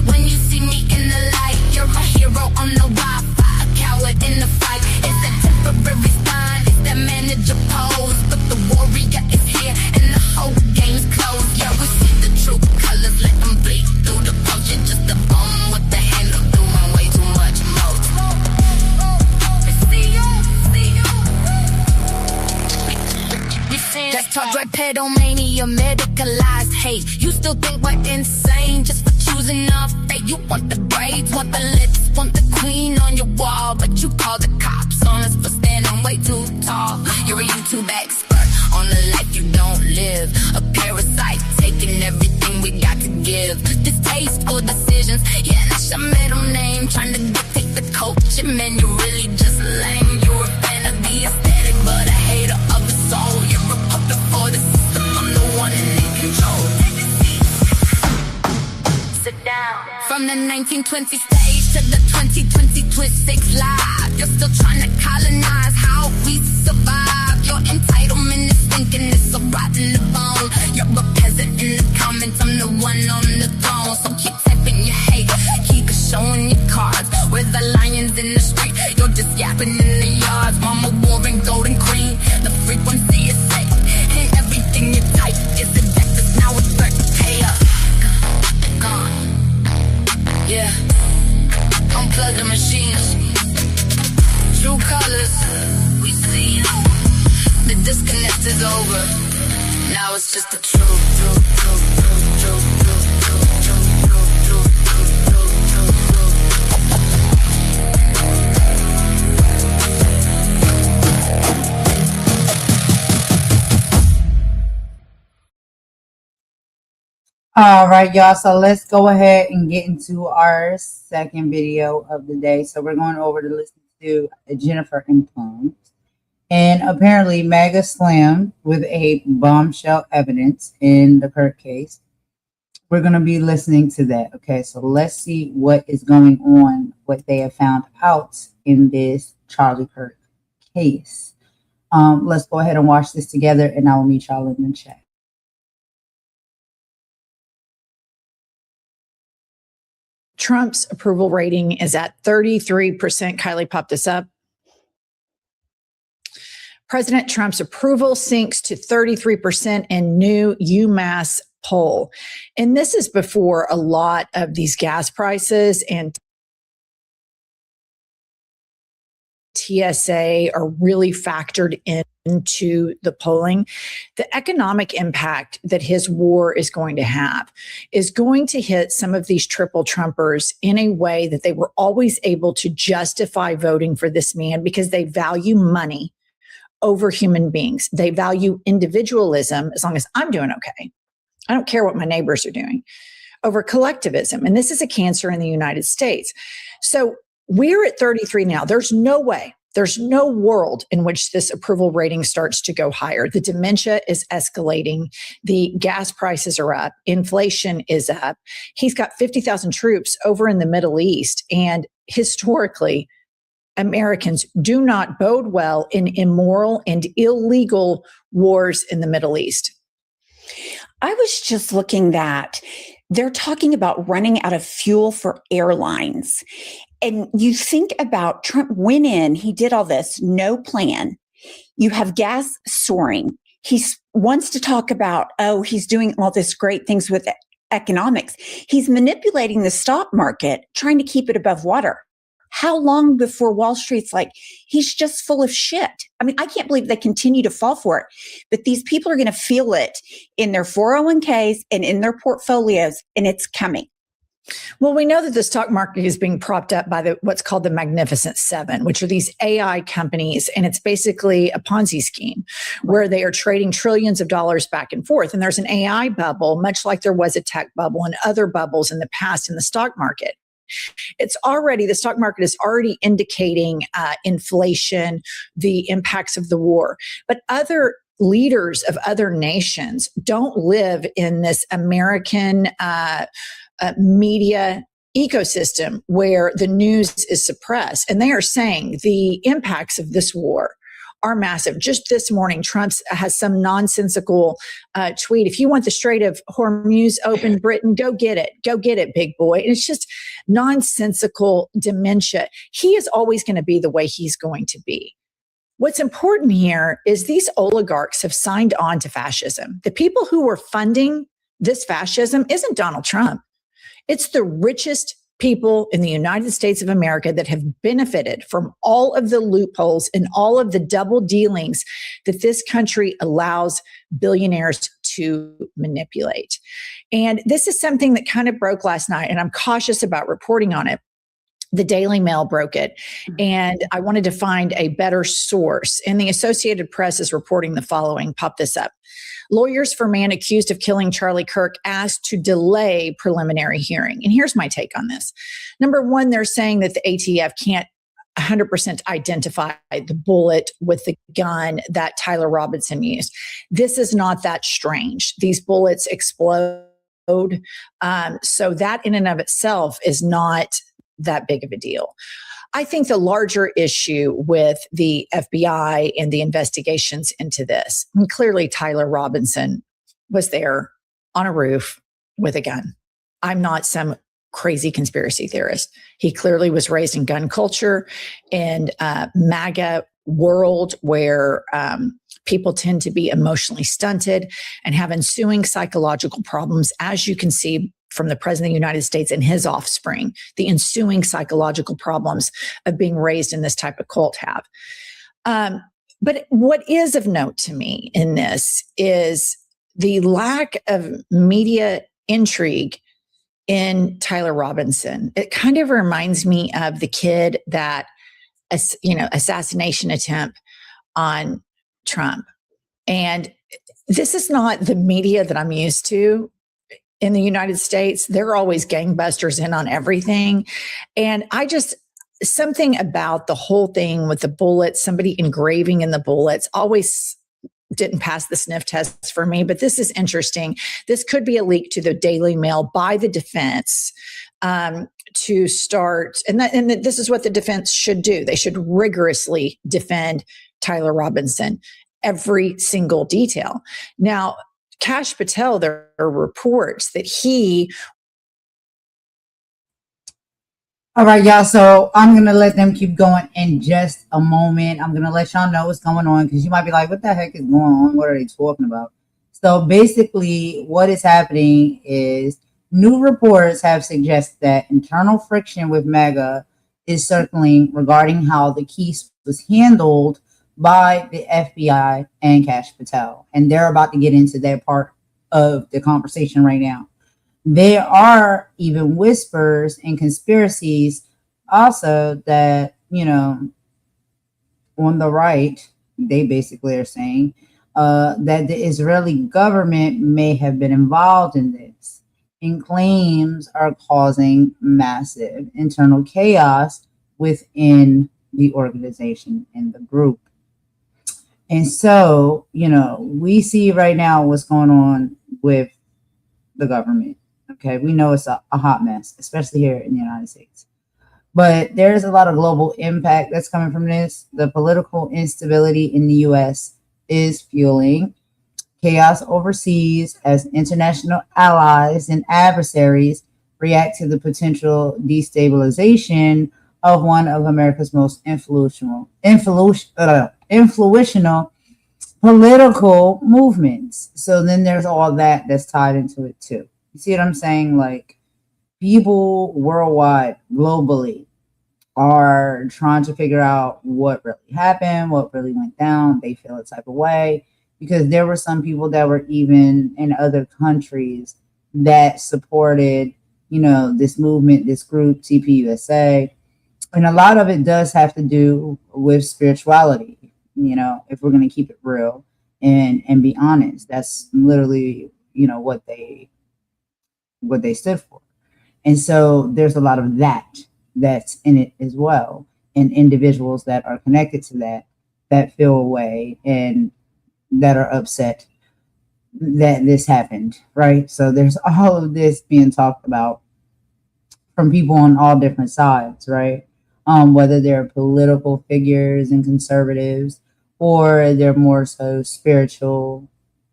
when you see me in the light. You're a hero on the Wi-Fi, a coward in the fight. It's that temporary sign, it's that manager pose, but the warrior Cytomania, medicalized hate. You still think we're insane just for choosing our fate. You want the braids, want the lips, want the queen on your wall, but you call the cops on us for standing way too tall. You're a YouTube expert on the life you don't live, a parasite taking everything we got to give. Distasteful decisions, yeah, that's your middle name. Trying to dictate the culture, man, you're really just lame. You're a fan of the aesthetic, but a hater of the soul. You're a puppet for the system, I'm the one in control. Sit down. From the 1920 stage to the 2020 twist 6 live, you're still trying to colonize how we survive. Your entitlement is thinking it's so rotten the bone. You're a peasant in the comments, I'm the one on the throne. So keep typing your hate, keep showing your cards. Where's the lions in the street? You're just yapping in the yards. Mama Warren, golden queen, the frequency is safe. And everything you type is a death, it's now a threat to pay up. Gone. Yeah. Unplug the machines. True colors, we see you. The disconnect is over. Now it's just the truth. All right, y'all. So let's go ahead and get into our second video of the day. So we're going over to listen to Jennifer Implants. And apparently MAGA slammed with a bombshell evidence in the Kirk case. We're going to be listening to that. Okay, so let's see what is going on, what they have found out in this Charlie Kirk case. Let's go ahead and watch this together, and I will meet y'all in the chat. Trump's approval rating is at 33%. Kylie, pop this up. President Trump's approval sinks to 33% in new UMass poll. And this is before a lot of these gas prices and TSA are really factored into the polling. The economic impact that his war is going to have is going to hit some of these triple Trumpers in a way that they were always able to justify voting for this man because they value money over human beings. They value individualism as long as I'm doing okay. I don't care what my neighbors are doing, over collectivism. And this is a cancer in the United States. So we're at 33 now. There's no way, there's no world in which this approval rating starts to go higher. The dementia is escalating. The gas prices are up. Inflation is up. He's got 50,000 troops over in the Middle East. And historically, Americans do not bode well in immoral and illegal wars in the Middle East. I was just looking that they're talking about running out of fuel for airlines. And you think about Trump went in, he did all this, no plan. You have gas soaring. He wants to talk about, oh, he's doing all this great things with economics. He's manipulating the stock market, trying to keep it above water. How long before Wall Street's like, he's just full of shit? I mean, I can't believe they continue to fall for it. But these people are going to feel it in their 401ks and in their portfolios, and it's coming. Well, we know that the stock market is being propped up by what's called the Magnificent Seven, which are these AI companies. And it's basically a Ponzi scheme where they are trading trillions of dollars back and forth. And there's an AI bubble, much like there was a tech bubble and other bubbles in the past in the stock market. The stock market is already indicating inflation, the impacts of the war. But other leaders of other nations don't live in this American media ecosystem where the news is suppressed. And they are saying the impacts of this war are massive. Just this morning, Trump has some nonsensical tweet. If you want the Strait of Hormuz open, Britain, go get it. Go get it, big boy. And it's just nonsensical dementia. He is always going to be the way he's going to be. What's important here is these oligarchs have signed on to fascism. The people who were funding this fascism isn't Donald Trump. It's the richest people in the United States of America that have benefited from all of the loopholes and all of the double dealings that this country allows billionaires to manipulate. And this is something that kind of broke last night, and I'm cautious about reporting on it. The Daily Mail broke it, and I wanted to find a better source. And the Associated Press is reporting the following. Pop this up. Lawyers for man accused of killing Charlie Kirk asked to delay preliminary hearing. And here's my take on this. Number one, they're saying that the ATF can't 100% identify the bullet with the gun that Tyler Robinson used. This is not that strange. These bullets explode. So that in and of itself is not that big of a deal. I think the larger issue with the FBI and the investigations into this, I mean, clearly Tyler Robinson was there on a roof with a gun. I'm not some crazy conspiracy theorist. He clearly was raised in gun culture and MAGA world where people tend to be emotionally stunted and have ensuing psychological problems, as you can see from the President of the United States and his offspring, the ensuing psychological problems of being raised in this type of cult have. But what is of note to me in this is the lack of media intrigue in Tyler Robinson. It kind of reminds me of the kid that, assassination attempt on Trump. And this is not the media that I'm used to in the United States. They're always gangbusters in on everything. And something about the whole thing with the bullets, somebody engraving in the bullets, always didn't pass the sniff test for me. But this is interesting. This could be a leak to the Daily Mail by the defense to start. And this is what the defense should do. They should rigorously defend Tyler Robinson, every single detail. Now, Kash Patel, there are reports that he. All right, y'all. So I'm going to let them keep going in just a moment. I'm going to let y'all know what's going on because you might be like, what the heck is going on? What are they talking about? So basically what is happening is new reports have suggested that internal friction with MAGA is circling regarding how the case was handled by the FBI and Kash Patel. And they're about to get into that part of the conversation right now. There are even whispers and conspiracies also that, on the right, they basically are saying that the Israeli government may have been involved in this, and claims are causing massive internal chaos within the organization and the group. And so, we see right now what's going on with the government. Okay, we know it's a hot mess, especially here in the United States. But there's a lot of global impact that's coming from this. The political instability in the U.S. is fueling chaos overseas as international allies and adversaries react to the potential destabilization of one of America's most influential political movements. So then there's all that's tied into it too. You see what I'm saying? Like, people worldwide, globally, are trying to figure out what really happened, what really went down. They feel a type of way because there were some people that were even in other countries that supported, this movement, this group, TPUSA. And a lot of it does have to do with spirituality, if we're going to keep it real and be honest. That's literally, what they stood for. And so there's a lot of that's in it as well. And individuals that are connected to that feel a way and that are upset that this happened, right? So there's all of this being talked about from people on all different sides, right? Whether they're political figures and conservatives or they're more so spiritual,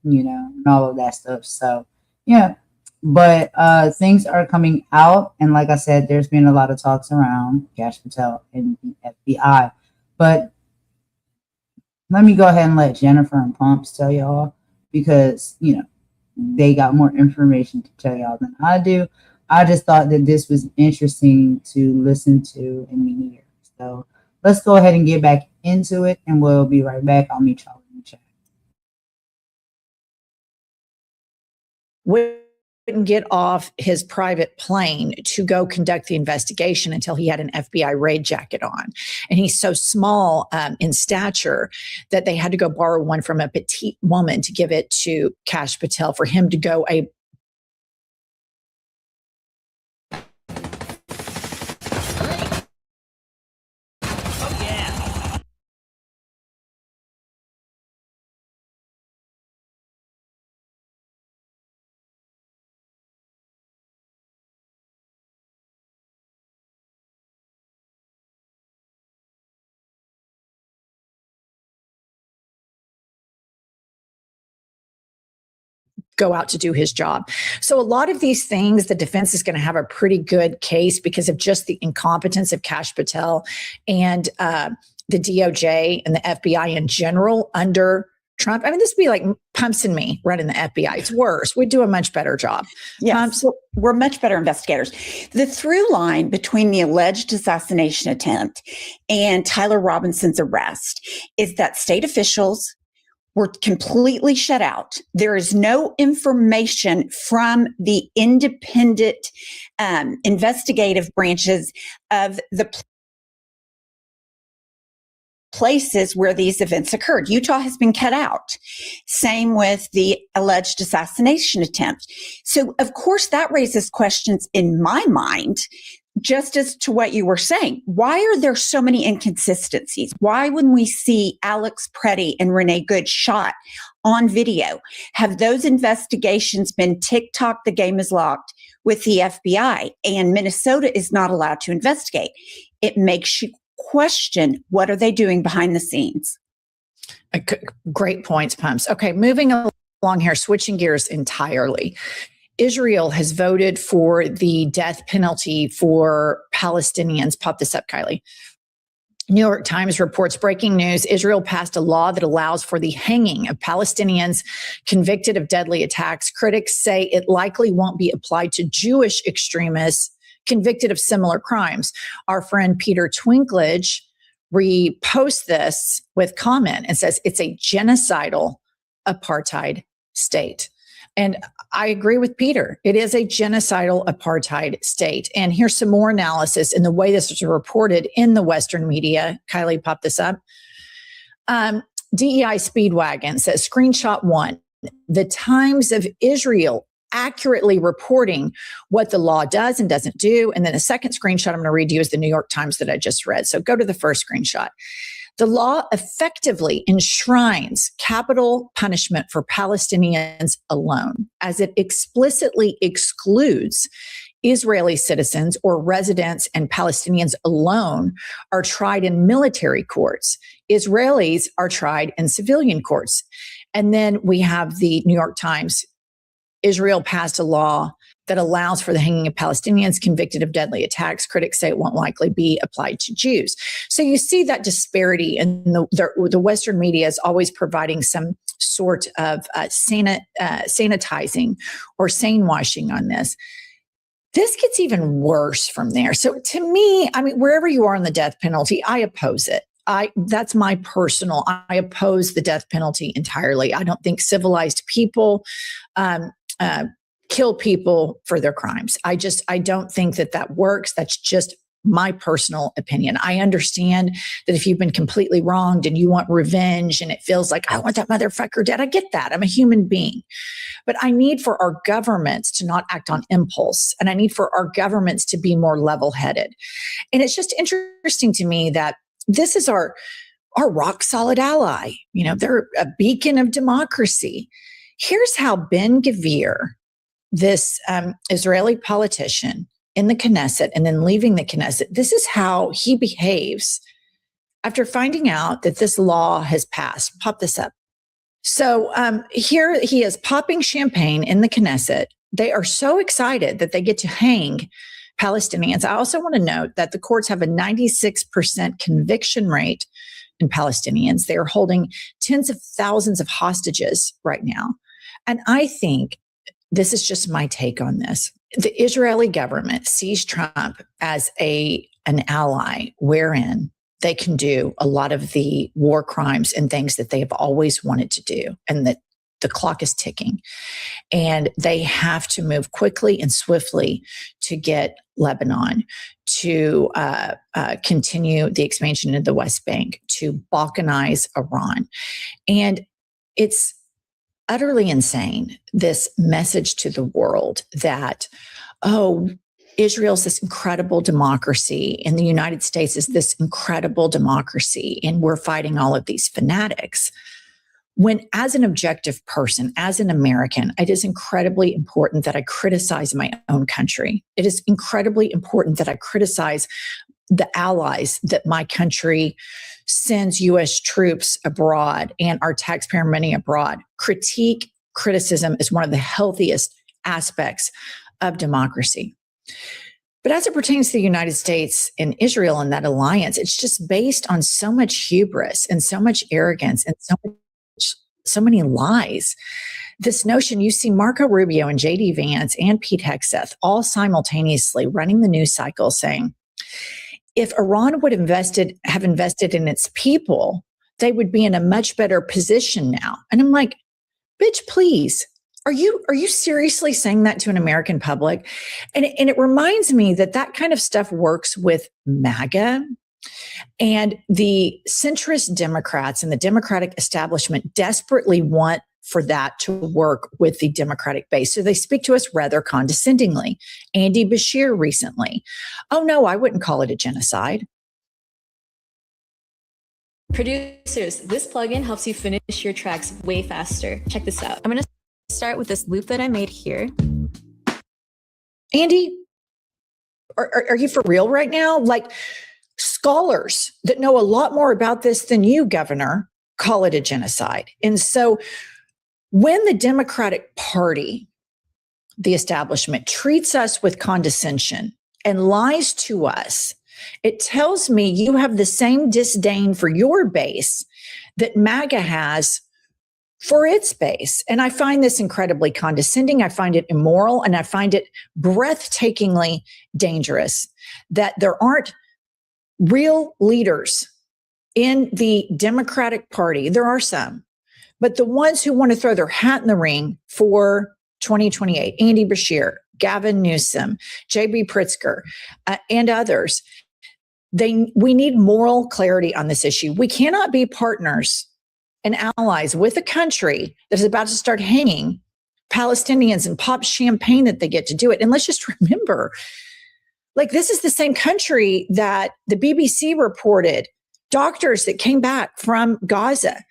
and all of that stuff. So, yeah. But things are coming out. And like I said, there's been a lot of talks around Kash Patel and the FBI. But let me go ahead and let Jennifer and Pumps tell y'all because, they got more information to tell y'all than I do. I just thought that this was interesting to listen to and hear. So let's go ahead and get back into it, and we'll be right back. I'll meet y'all in the chat. Wouldn't get off his private plane to go conduct the investigation until he had an FBI raid jacket on. And he's so small in stature that they had to go borrow one from a petite woman to give it to Kash Patel for him to go go out to do his job. So a lot of these things, the defense is going to have a pretty good case because of just the incompetence of Kash Patel and the DOJ and the FBI in general under Trump. I mean, this would be like Pumps and me running the FBI. It's worse. We'd do a much better job. Yes, we're much better investigators. The through line between the alleged assassination attempt and Tyler Robinson's arrest is that state officials were completely shut out. There is no information from the independent investigative branches of the places where these events occurred. Utah has been cut out. Same with the alleged assassination attempt. So, of course, that raises questions in my mind, just as to what you were saying. Why are there so many inconsistencies? Why, when we see Alex Preddy and Renee Good shot on video, have those investigations been TikTok, the game is locked with the FBI, and Minnesota is not allowed to investigate? It makes you question, what are they doing behind the scenes? Great points, Pumps. Okay, moving along here, switching gears entirely. Israel has voted for the death penalty for Palestinians. Pop this up, Kylie. New York Times reports breaking news. Israel passed a law that allows for the hanging of Palestinians convicted of deadly attacks. Critics say it likely won't be applied to Jewish extremists convicted of similar crimes. Our friend Peter Twinklage reposts this with comment and says it's a genocidal apartheid state. And I agree with Peter. It is a genocidal apartheid state. And here's some more analysis in the way this was reported in the Western media. Kylie, pop this up. DEI Speedwagon says, screenshot 1, the Times of Israel accurately reporting what the law does and doesn't do. And then the second screenshot I'm going to read to you is the New York Times that I just read. So go to the first screenshot. The law effectively enshrines capital punishment for Palestinians alone, as it explicitly excludes Israeli citizens or residents, and Palestinians alone are tried in military courts. Israelis are tried in civilian courts. And then we have the New York Times. Israel passed a law that allows for the hanging of Palestinians convicted of deadly attacks. Critics say it won't likely be applied to Jews. So you see that disparity, and the Western media is always providing some sort of sanitizing or sanewashing on this. This gets even worse from there. So to me, I mean, wherever you are on the death penalty, I oppose it. That's my personal, I oppose the death penalty entirely. I don't think civilized people kill people for their crimes. I don't think that works. That's just my personal opinion. I understand that if you've been completely wronged and you want revenge and it feels like, I want that motherfucker dead. I get that. I'm a human being. But I need for our governments to not act on impulse. And I need for our governments to be more level-headed. And it's just interesting to me that this is our rock solid ally. You know, they're a beacon of democracy. Here's how Ben-Gvir, this Israeli politician in the Knesset and then leaving the Knesset, this is how he behaves after finding out that this law has passed. Pop this up. So here he is popping champagne in the Knesset. They are so excited that they get to hang Palestinians. I also want to note that the courts have a 96% conviction rate in Palestinians. They are holding tens of thousands of hostages right now. And I think, this is just my take on this, the Israeli government sees Trump as an ally wherein they can do a lot of the war crimes and things that they have always wanted to do, and that the clock is ticking. And they have to move quickly and swiftly to get Lebanon, to continue the expansion of the West Bank, to balkanize Iran. And it's utterly insane, this message to the world that, oh, Israel's this incredible democracy and the United States is this incredible democracy, and we're fighting all of these fanatics. When, as an objective person, as an American, it is incredibly important that I criticize my own country. It is incredibly important that I criticize the allies that my country sends U.S. troops abroad and our taxpayer money abroad. Criticism is one of the healthiest aspects of democracy. But as it pertains to the United States and Israel and that alliance, it's just based on so much hubris and so much arrogance and so many lies. This notion, you see Marco Rubio and J.D. Vance and Pete Hegseth all simultaneously running the news cycle saying, if Iran would have invested in its people, they would be in a much better position now. And I'm like, bitch, please. Are you seriously saying that to an American public? And it reminds me that kind of stuff works with MAGA, and the centrist Democrats and the Democratic establishment desperately want for that to work with the Democratic base. So they speak to us rather condescendingly. Andy Bashir recently, oh no, I wouldn't call it a genocide. Producers, this plugin helps you finish your tracks way faster. Check this out. I'm going to start with this loop that I made here. Andy, are you for real right now? Like, scholars that know a lot more about this than you, Governor, call it a genocide. And so when the Democratic Party, the establishment, treats us with condescension and lies to us, it tells me you have the same disdain for your base that MAGA has for its base. And I find this incredibly condescending. I find it immoral, and I find it breathtakingly dangerous that there aren't real leaders in the Democratic Party. There are some, but the ones who want to throw their hat in the ring for 2028, Andy Bashir, Gavin Newsom, J.B. Pritzker, and others, we need moral clarity on this issue. We cannot be partners and allies with a country that is about to start hanging Palestinians and pop champagne that they get to do it. And let's just remember, like, this is the same country that the BBC reported doctors that came back from Gaza.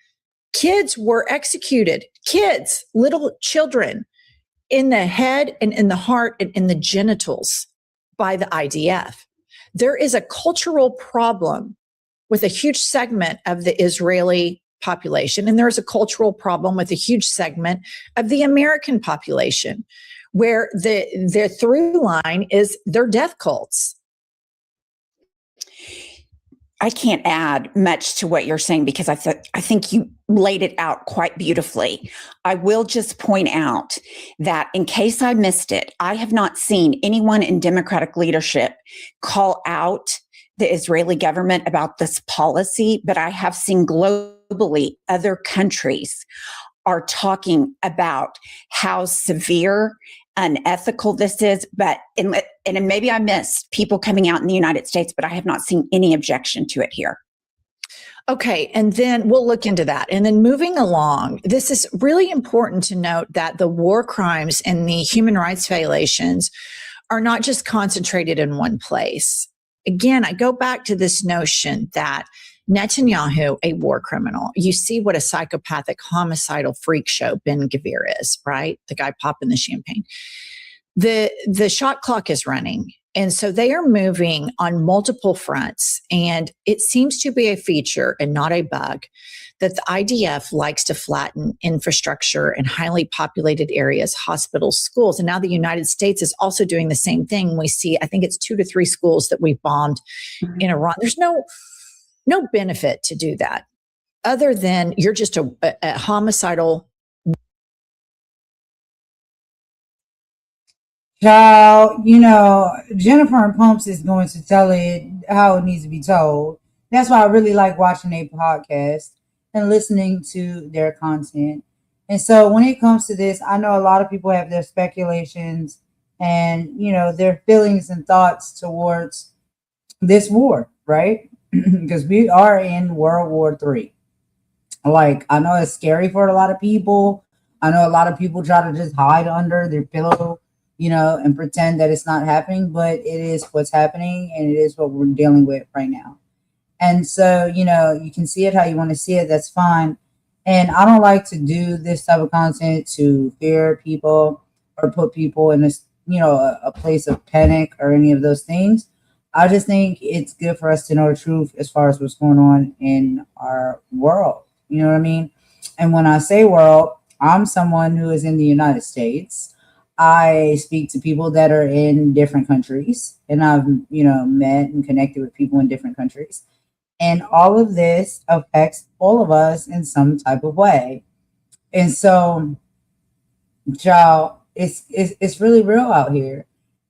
Kids were executed, little children, in the head and in the heart and in the genitals by the IDF. There is a cultural problem with a huge segment of the Israeli population, and there is a cultural problem with a huge segment of the American population, where the through line is their death cults. I can't add much to what you're saying because I think you laid it out quite beautifully. I will just point out that in case I missed it, I have not seen anyone in Democratic leadership call out the Israeli government about this policy, but I have seen globally other countries are talking about how severe, unethical this is, and maybe I missed people coming out in the United States, but I have not seen any objection to it here. Okay, and then we'll look into that. And then moving along, this is really important to note that the war crimes and the human rights violations are not just concentrated in one place. Again, I go back to this notion that Netanyahu, a war criminal, you see what a psychopathic, homicidal freak show Ben Gvir is, right? The guy popping the champagne. The shot clock is running. And so they are moving on multiple fronts. And it seems to be a feature and not a bug that the IDF likes to flatten infrastructure in highly populated areas, hospitals, schools. And now the United States is also doing the same thing. We see, I think it's 2 to 3 schools that we've bombed in Iran. There's no benefit to do that other than you're just a homicidal. Child, Jennifer and Pumps is going to tell it how it needs to be told. That's why I really like watching their podcast and listening to their content. And so when it comes to this, I know a lot of people have their speculations and, their feelings and thoughts towards this war, right? Because we are in World War III. Like, I know it's scary for a lot of people. I know a lot of people try to just hide under their pillow, and pretend that it's not happening, but it is what's happening and it is what we're dealing with right now. And so, you can see it how you want to see it. That's fine. And I don't like to do this type of content to fear people or put people in this, a place of panic or any of those things. I just think it's good for us to know the truth as far as what's going on in our world. You know what I mean? And when I say world, I'm someone who is in the United States. I speak to people that are in different countries, and I've, met and connected with people in different countries. And all of this affects all of us in some type of way. And so, child, it's really real out here.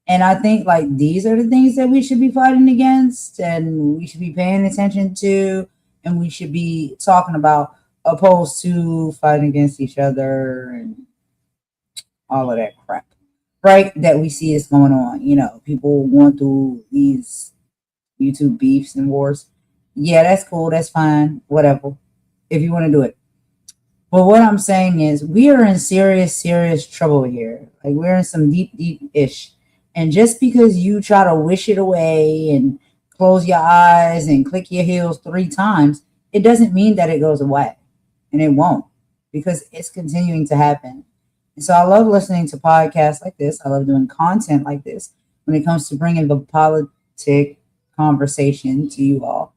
And I think like these are the things that we should be fighting against and we should be paying attention to and we should be talking about, opposed to fighting against each other and all of that crap, right? That we see is going on. People going through these YouTube beefs and wars. Yeah, that's cool. That's fine. Whatever. If you want to do it. But what I'm saying is we are in serious, serious trouble here. Like we're in some deep, deep-ish. And just because you try to wish it away and close your eyes and click your heels 3 times, it doesn't mean that it goes away. And it won't, because it's continuing to happen. And so I love listening to podcasts like this. I love doing content like this when it comes to bringing the politic conversation to you all.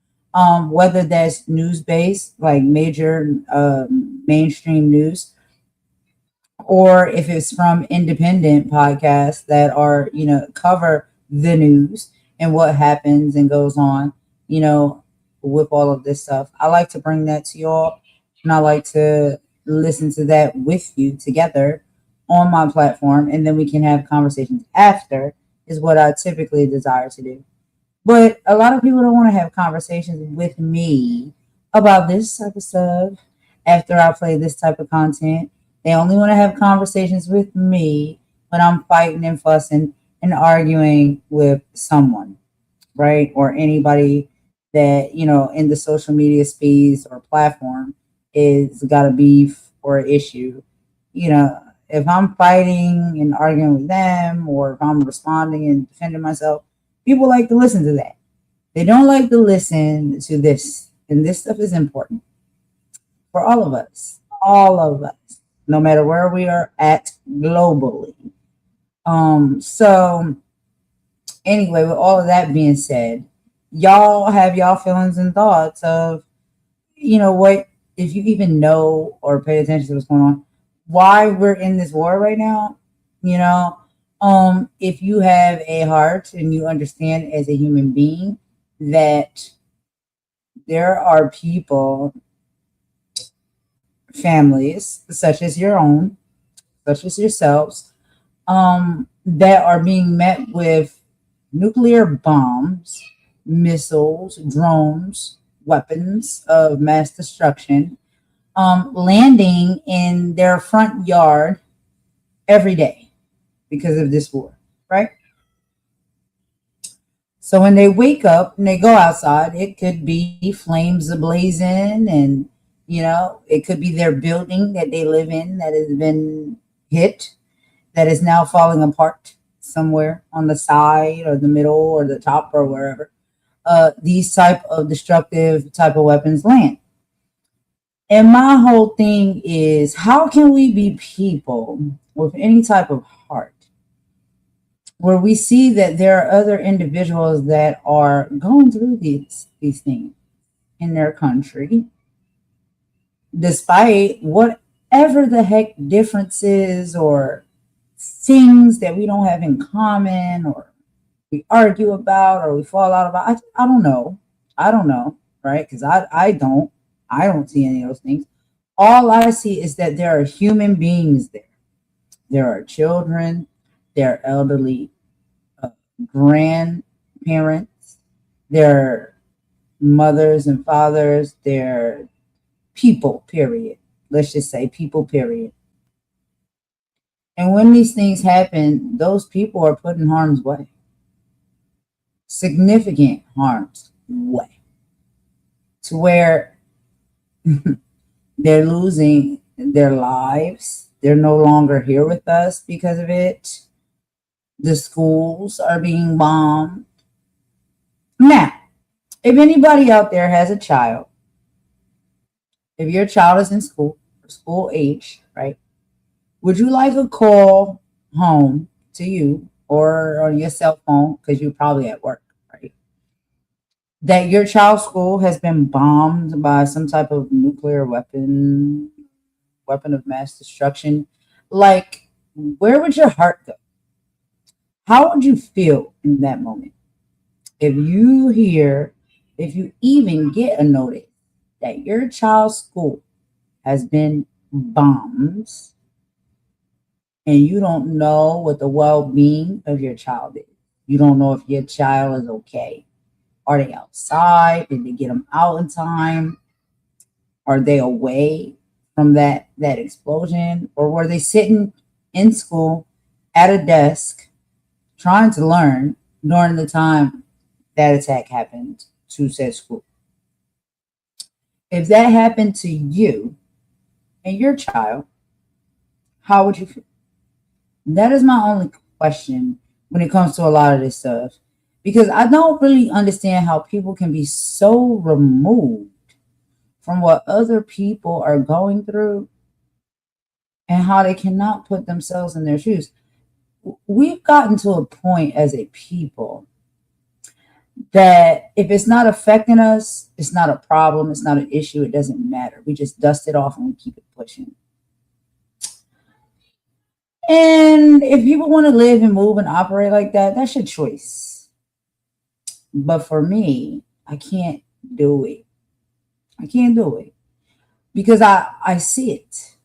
Whether that's news-based, like major mainstream news, or if it's from independent podcasts that are, cover the news and what happens and goes on, with all of this stuff. I like to bring that to y'all, and I like to listen to that with you together on my platform, and then we can have conversations after is what I typically desire to do. But a lot of people don't want to have conversations with me about this type of stuff after I play this type of content. They only want to have conversations with me when I'm fighting and fussing and arguing with someone, right? Or anybody that, in the social media space or platform is got a beef or an issue. If I'm fighting and arguing with them, or if I'm responding and defending myself, people like to listen to that. They don't like to listen to this. And this stuff is important for all of us, no matter where we are at globally. So anyway, with all of that being said, y'all have y'all feelings and thoughts of, what, if you even know or pay attention to what's going on, why we're in this war right now, if you have a heart and you understand as a human being that there are people, families such as your own, such as yourselves, that are being met with nuclear bombs, missiles, drones, weapons of mass destruction, landing in their front yard every day because of this war, right? So when they wake up and they go outside, it could be flames ablazing, and it could be their building that they live in that has been hit, that is now falling apart somewhere on the side or the middle or the top or wherever. These type of destructive type of weapons land. And my whole thing is, how can we be people with any type of heart where we see that there are other individuals that are going through these things in their country, despite whatever the heck differences or things that we don't have in common, or we argue about, or we fall out about? I don't know, right? Because I don't see any of those things. All I see is that there are human beings there. There are children, their elderly grandparents, their mothers and fathers, their people, period. Let's just say people, period. And when these things happen, those people are put in harm's way. Significant harm's way. To where they're losing their lives. They're no longer here with us because of it. The schools are being bombed. Now, if anybody out there has a child, if your child is in school, school age, right? Would you like a call home to you or on your cell phone, because you're probably at work, right? That your child's school has been bombed by some type of nuclear weapon of mass destruction. Like, where would your heart go? How would you feel in that moment? If you even get a notice that your child's school has been bombed and you don't know what the well-being of your child is. You don't know if your child is okay. Are they outside? Did they get them out in time? Are they away from that explosion? Or were they sitting in school at a desk trying to learn during the time that attack happened to said school? If that happened to you and your child, how would you feel? That is my only question when it comes to a lot of this stuff. Because I don't really understand how people can be so removed from what other people are going through and how they cannot put themselves in their shoes. We've gotten to a point as a people that if it's not affecting us, it's not a problem, it's not an issue, it doesn't matter. We just dust it off and we keep it pushing. And if people want to live and move and operate like that, that's your choice. But for me, I can't do it. I can't do it because I see it.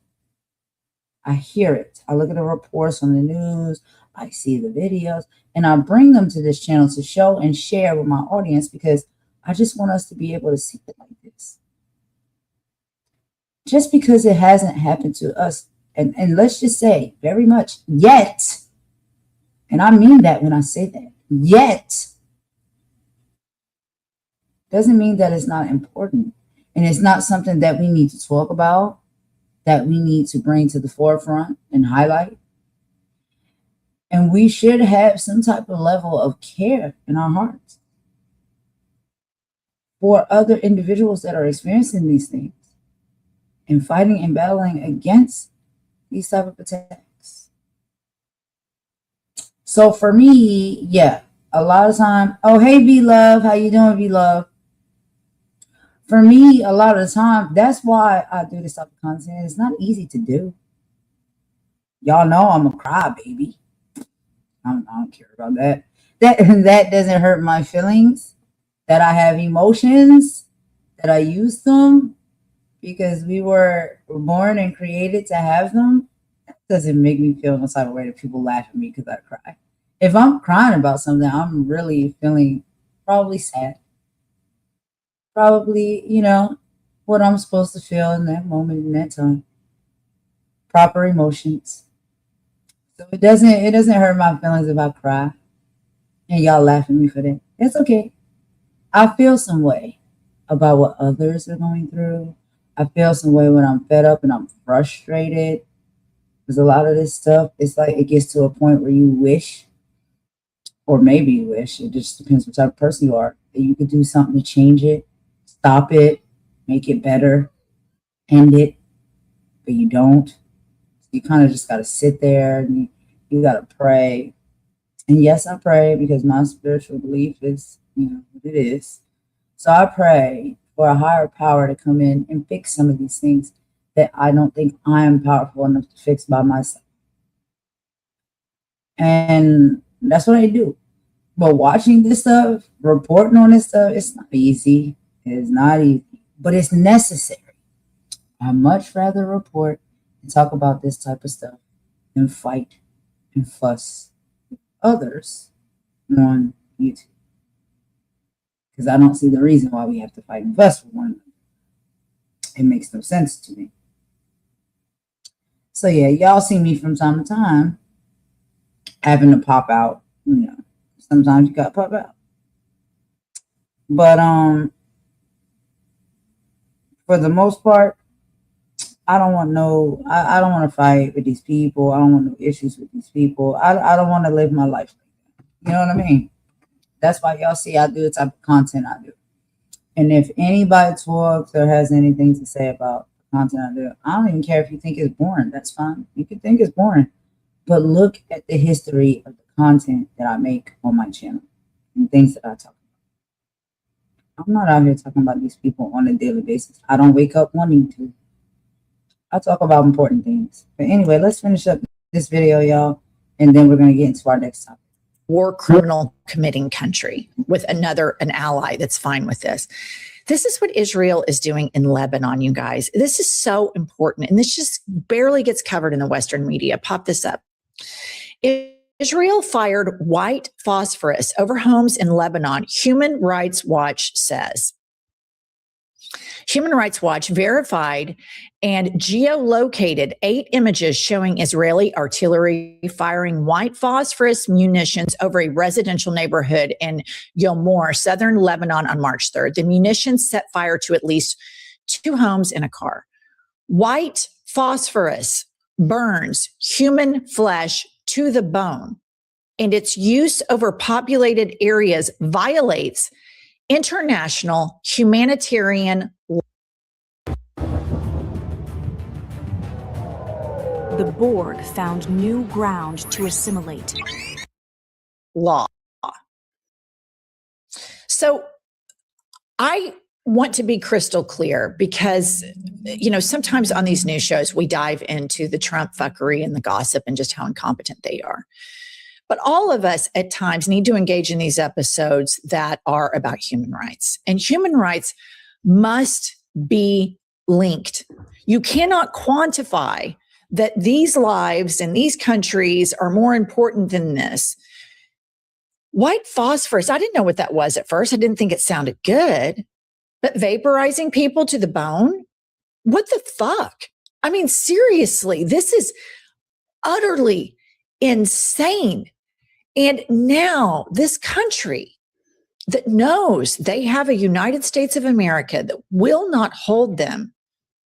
I hear it. I look at the reports on the news. I see the videos and I bring them to this channel to show and share with my audience because I just want us to be able to see it like this. Just because it hasn't happened to us, and let's just say very much yet, and I mean that when I say that, yet, doesn't mean that it's not important. And it's not something that we need to talk about, that we need to bring to the forefront and highlight. And we should have some type of level of care in our hearts for other individuals that are experiencing these things and fighting and battling against these type of attacks. So for me, yeah, a lot of time, oh, hey, V-Love, how you doing, V-Love? For me, a lot of the time, that's why I do this type of content. It's not easy to do. Y'all know I'm a crybaby. I don't care about that. That doesn't hurt my feelings, that I have emotions, that I use them because we were born and created to have them. That doesn't make me feel no type of way that people laugh at me because I cry. If I'm crying about something, I'm really feeling probably sad. Probably, what I'm supposed to feel in that moment, in that time. Proper emotions. So it doesn't hurt my feelings if I cry and y'all laugh at me for that. It's okay. I feel some way about what others are going through. I feel some way when I'm fed up and I'm frustrated. Because a lot of this stuff, it's like it gets to a point where you wish, or maybe you wish, it just depends what type of person you are, that you could do something to change it, stop it, make it better, end it, but you don't. You kind of just got to sit there and you got to pray. And yes, I pray because my spiritual belief is, what it is. So I pray for a higher power to come in and fix some of these things that I don't think I am powerful enough to fix by myself. And that's what I do. But watching this stuff, reporting on this stuff, it's not easy. It's not easy, but it's necessary. I'd much rather report and talk about this type of stuff than fight and fuss others on YouTube. Because I don't see the reason why we have to fight and fuss for one another. It makes no sense to me. So yeah, y'all see me from time to time having to pop out. Sometimes you gotta pop out. But for the most part, I don't want I don't want to fight with these people. I don't want no issues with these people. I don't want to live my life like that. You know what I mean? That's why y'all see I do the type of content I do. And if anybody talks or has anything to say about the content I do, I don't even care if you think it's boring. That's fine. You can think it's boring. But look at the history of the content that I make on my channel and things that I talk about. I'm not out here talking about these people on a daily basis. I don't wake up wanting to. I talk about important things. But anyway, let's finish up this video, y'all, and then we're going to get into our next topic. War criminal committing country with an ally that's fine with this. This is what Israel is doing in Lebanon, you guys. This is so important. And this just barely gets covered in the Western media. Pop this up. Israel fired white phosphorus over homes in Lebanon, Human Rights Watch says. Human Rights Watch verified and geolocated 8 images showing Israeli artillery firing white phosphorus munitions over a residential neighborhood in Yomor, southern Lebanon on March 3rd. The munitions set fire to at least 2 homes and a car. White phosphorus burns human flesh to the bone, and its use over populated areas violates international humanitarian law. The Borg found new ground to assimilate. Law. So I want to be crystal clear because, sometimes on these news shows, we dive into the Trump fuckery and the gossip and just how incompetent they are. But all of us at times need to engage in these episodes that are about human rights. And human rights must be linked. You cannot quantify that these lives in these countries are more important than this. White phosphorus, I didn't know what that was at first. I didn't think it sounded good. But vaporizing people to the bone? What the fuck? I mean, seriously, this is utterly insane. And now this country that knows they have a United States of America that will not hold them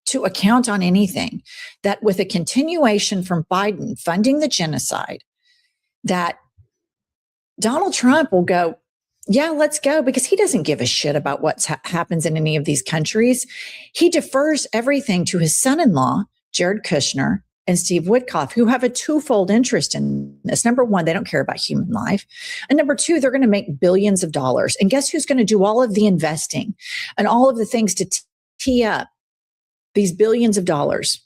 to account on anything, that with a continuation from Biden funding the genocide, that Donald Trump will go, yeah, let's go, because he doesn't give a shit about what happens in any of these countries. He defers everything to his son-in-law, Jared Kushner, and Steve Witkoff, who have a twofold interest in this. Number one, they don't care about human life. And number two, they're going to make billions of dollars. And guess who's going to do all of the investing and all of the things to tee up these billions of dollars?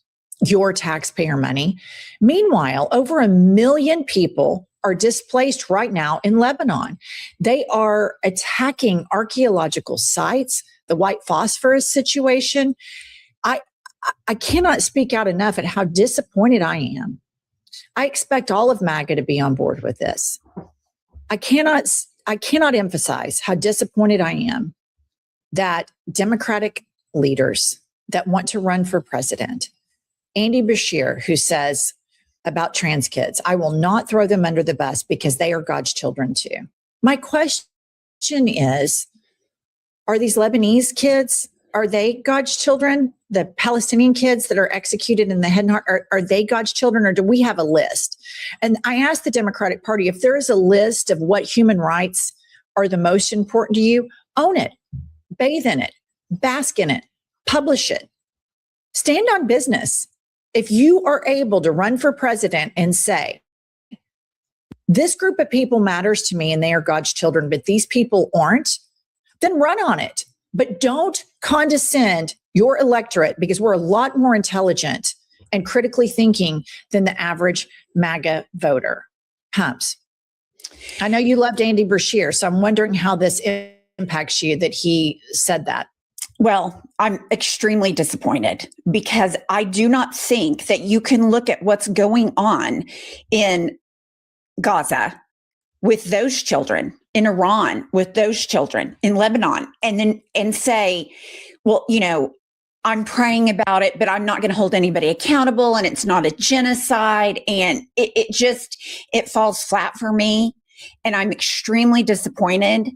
Your taxpayer money. Meanwhile, over 1 million people are displaced right now in Lebanon. They are attacking archaeological sites, the white phosphorus situation. I cannot speak out enough at how disappointed I am. I expect all of MAGA to be on board with this. I cannot emphasize how disappointed I am that Democratic leaders that want to run for president, Andy Bashir, who says about trans kids, I will not throw them under the bus because they are God's children too. My question is, are these Lebanese kids, are they God's children? The Palestinian kids that are executed in the head and heart, are they God's children, or do we have a list? And I asked the Democratic Party, if there is a list of what human rights are the most important to you, own it, bathe in it, bask in it, publish it, stand on business. If you are able to run for president and say, this group of people matters to me and they are God's children, but these people aren't, then run on it. But don't condescend your electorate, because we're a lot more intelligent and critically thinking than the average MAGA voter. Humps. I know you loved Andy Bashir, so I'm wondering how this impacts you that he said that. Well, I'm extremely disappointed because I do not think that you can look at what's going on in Gaza with those children, in Iran with those children, in Lebanon, and say, well, I'm praying about it, but I'm not going to hold anybody accountable, and it's not a genocide. And it falls flat for me. And I'm extremely disappointed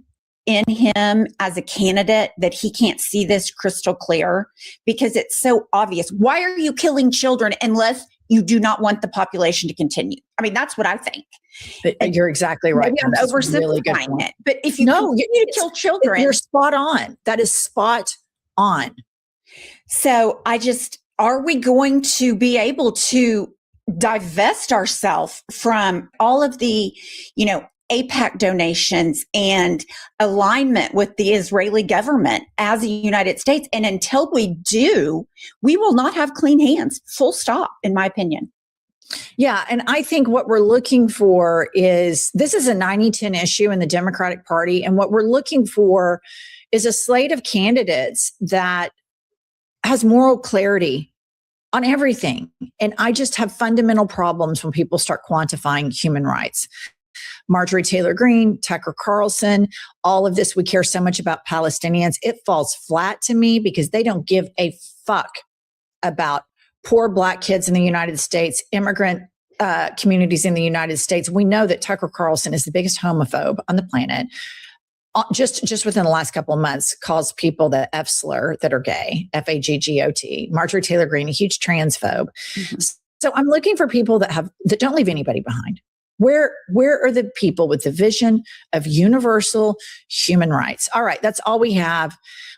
in him as a candidate that he can't see this crystal clear, because it's so obvious. Why are you killing children unless you do not want the population to continue? I mean, that's what I think. But you're exactly right. Maybe I'm oversimplifying it. But if you continue to kill children, you're spot on. That is spot on. So are we going to be able to divest ourselves from all of the, AIPAC donations and alignment with the Israeli government as a United States? And until we do, we will not have clean hands, full stop, in my opinion. Yeah. And I think what we're looking for is, this is a 90-10 issue in the Democratic Party. And what we're looking for is a slate of candidates that has moral clarity on everything. And I just have fundamental problems when people start quantifying human rights. Marjorie Taylor Greene, Tucker Carlson, all of this, we care so much about Palestinians. It falls flat to me because they don't give a fuck about poor Black kids in the United States, immigrant communities in the United States. We know that Tucker Carlson is the biggest homophobe on the planet. Just within the last couple of months, calls people the F slur that are gay, FAGGOT. Marjorie Taylor Greene, a huge transphobe. Mm-hmm. So I'm looking for people that don't leave anybody behind. Where are the people with the vision of universal human rights? All right, that's all we have.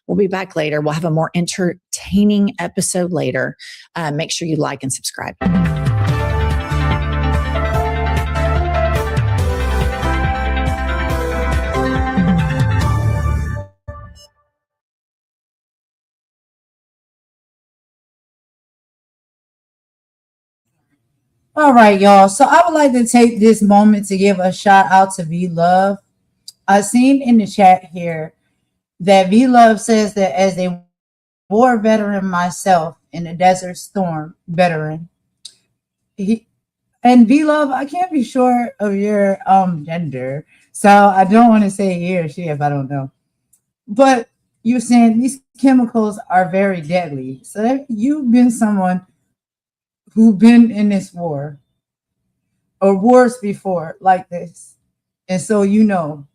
We'll be back later. We'll have a more entertaining episode later. Make sure you like and subscribe. All right, y'all. So I would like to take this moment to give a shout out to V Love. I've seen in the chat here that V Love says that as a war veteran myself, in the Desert Storm veteran, and V Love, I can't be sure of your gender, so I don't want to say he or she if I don't know. But you're saying these chemicals are very deadly. So you've been someone who've been in this war or wars before like this. And so And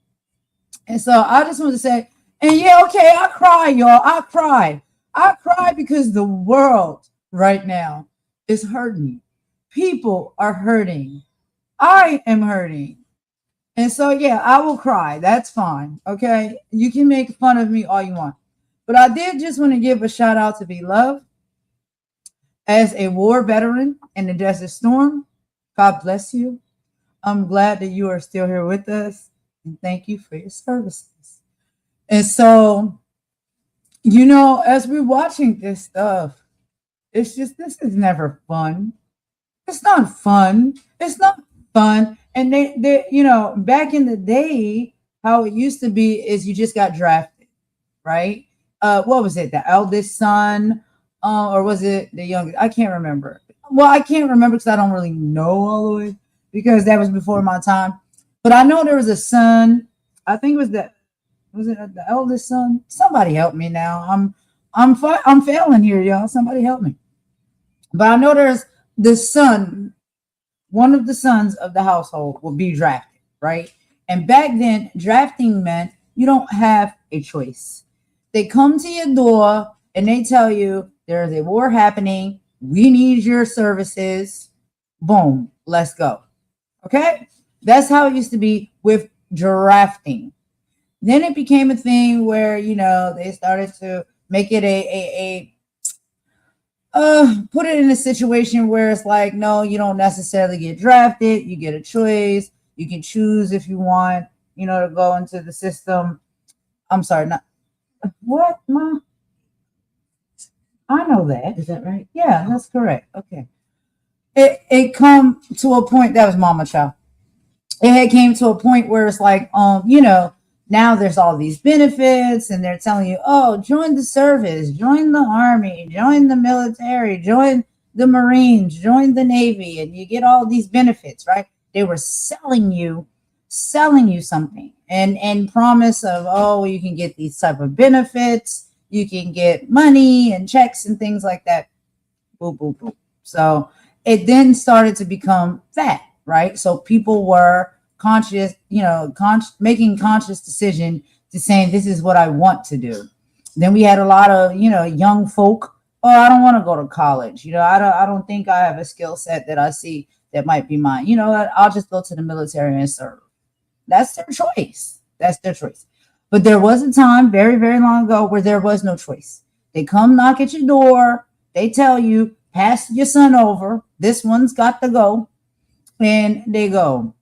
so I just want to say, and yeah, okay, I cry, y'all. I cry because the world right now is hurting. People are hurting. I am hurting. And so, yeah, I will cry. That's fine. Okay. You can make fun of me all you want. But I did just want to give a shout out to Be Love. As a war veteran in the Desert Storm, God bless you. I'm glad that you are still here with us. And thank you for your services. And so, as we're watching this stuff, it's just, this is never fun. It's not fun. It's not fun. And they back in the day, how it used to be is you just got drafted, right? What was it? The eldest son? Or was it the youngest? I can't remember. Well, I can't remember because I don't really know all the way because that was before my time. But I know there was a son. I think it was the eldest son? Somebody help me now. I'm failing here, y'all. Somebody help me. But I know there's the son. One of the sons of the household will be drafted, right? And back then, drafting meant you don't have a choice. They come to your door and they tell you there's a war happening. We need your services. Boom, let's go. Okay? That's how it used to be with drafting. Then it became a thing where, they started to make it put it in a situation where it's like, no, you don't necessarily get drafted. You get a choice. You can choose if you want, to go into the system. I'm sorry, not what, Mom? I know that. Is that right? Yeah, that's correct. Okay. It come to a point, that was Mama Chow. It had came to a point where it's like, now there's all these benefits and they're telling you, oh, join the service, join the army, join the military, join the Marines, join the Navy, and you get all these benefits, right? They were selling you selling you something and promise of, oh, you can get these type of benefits, you can get money and checks and things like that. Boop, boop, boop. So it then started to become that, right? So people were conscious, making conscious decision to saying, this is what I want to do. Then we had a lot of, young folk, oh, I don't want to go to college. I don't think I have a skill set that I see that might be mine. I'll just go to the military and serve. That's their choice. That's their choice. But there was a time very, very long ago where there was no choice. They come knock at your door. They tell you, pass your son over. This one's got to go. And they go.